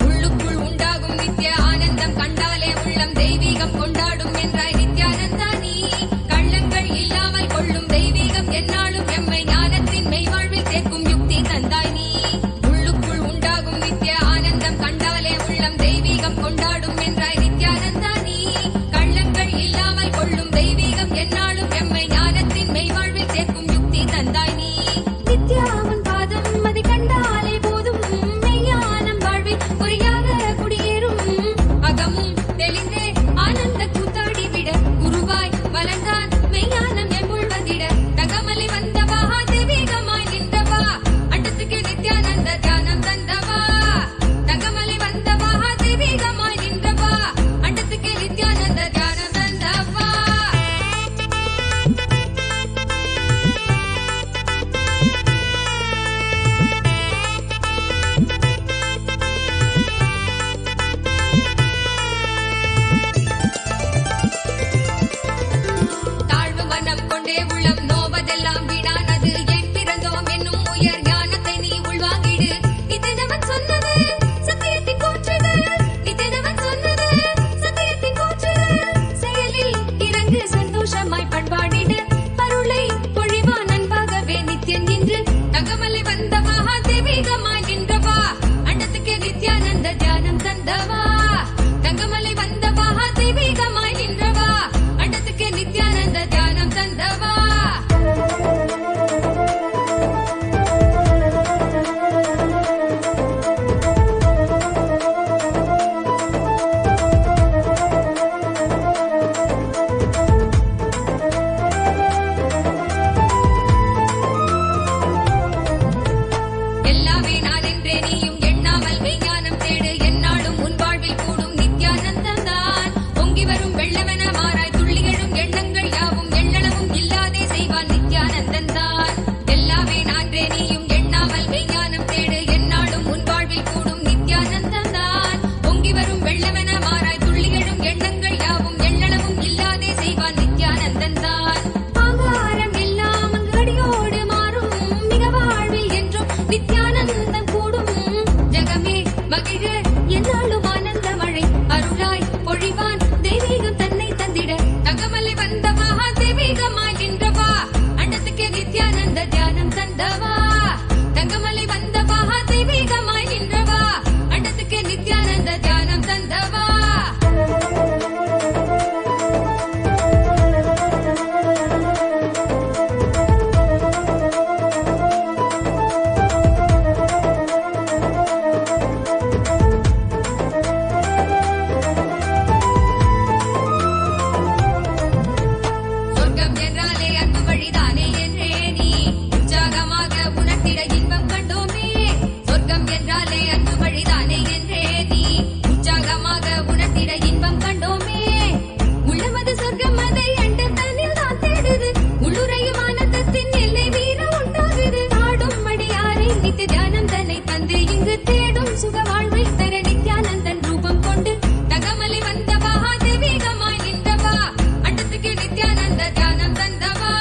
உள்ளுக்குள் உண்டாகும் நித்ய ஆனந்தம் கண்டாலே உள்ளம் தெய்வீகம் கொண்டாடும் என்றாய் நித்யானந்தா நீ. கள்ளங்கள் இல்லாமல் கொள்ளும் தெய்வீகம் எந்நாளும் எம்மை ஞானத்தின் மெய்வாழ்வில் சேர்க்கும் யுக்தி தந்தாய் நீ. உள்ளுக்குள் உண்டாகும் நித்ய ஆனந்தம் கண்டாலே உள்ளம் தெய்வீகம் கொண்டாடும் என்றாய் நித்யானந்தா நீ. கள்ளங்கள் இல்லாமல் கொள்ளும் தெய்வீகம் எந்நாளும் எம்மை ஞானத்தின் மெய்வாழ்வில் சேர்க்கும் யுக்தி தந்தாய் நீ. நித்யாவன் பாதம் அதை கண்டாலே போதும் மெய்ஞானம் வாழ்வில் குறியாக குடியேறும். அகமும் தெளிந்தே ஆனந்த கூத்தாடிவிட குருவாய் வளர்ந்தான் மெய்ஞானம் எம்முள் வந்திட. தங்கமலை வந்த மகாதேவிகமாய் நின்றவா அண்டத்துக்கு நித்யானந்த தியானம் தந்தவா. தங்கமலை வந்த மகாதேவிகமாய் நின்றவா அண்டத்துக்கு நித்யானந்த தியானம் தந்தவா. தாழ்வு மனம் கொண்டே உள்ளம் நோவதெல்லாம் வீணானது. என் பிறந்தோம் என்னும் உயர் ஞானத்தை நீ உள்வாங்கிடு. நித்தியனவன் சொன்னது சத்தியத்தின் கூற்றுது. நித்தியனவன் சொன்னது சத்தியத்தின் கூற்றுது. செயலில் இறங்கு சந்தோஷமாய் பண்பாடிடு. அருளை பொழிவான் அன்பாகவே நித்யன் இன்று. தங்கமலை வந்த மகாதேவிகமாய் நின்றவா அண்டத்துக்கு நித்யானந்த தியானம் தந்தவா. தங்கமலை வந்த மகாதேவிகமாய் நின்றவா அண்டத்துக்கு நித்யானந்த தியானம் தந்தவா. என்னாலும் ஆனந்த மழை அருளாய் பொழிவான் தெய்வீகம் தன்னை தந்திட தகமலை வந்தவா தெய்வீகமாய் நின்றவா அண்டத்துக்கு நித்யானந்த தியானம் தந்தவா தங்கமலை வந்தவா தெய்வீகமாய் நின்றவா அண்டத்துக்கு நித்யானந்த தியானம் தந்தவா சொர்க்கம் என்றாலே அன்பு வழிதானே என்றே நீ உற்சாகமாக உணர்த்திட இன்பம் கண்டோமே சொர்க்கம் என்றாலே அன்பு வழிதானே என்றே நீ உற்சாகமாக உணர்த்திட இன்பம் கண்டோமே உள்ளமது சொர்க்கம் அதை அண்ட தனில் தான் தேடுது உள்ளுரையும் ஆனந்தத்தின் எல்லை வீர உண்டாகுது ஆடும் மடியாரை நித்திய தியானம் தன்னை தந்து இங்கு தேடும் சுக வாழ்வை தர நித்யானந்தன் ரூபம் கொண்டு தகமலை வந்தவா தெய்வீகமாய் நின்றவா அண்டத்துக்கு நித்யானந்த தியானம் தந்தவா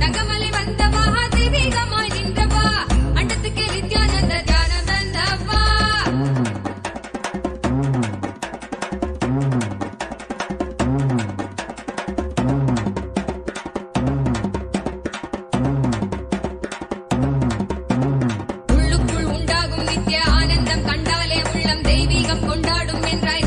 தகமலை வந்தவா தெய்வீகமாய் நின்றவா அண்டத்துக்கு நித்யானந்த தியானம் தந்தவா உள்ளுக்குள் உண்டாகும் நித்திய ஆனந்தம் கண்டாலே உள்ளம் தெய்வீகம் கொண்டாடும் என்றாய்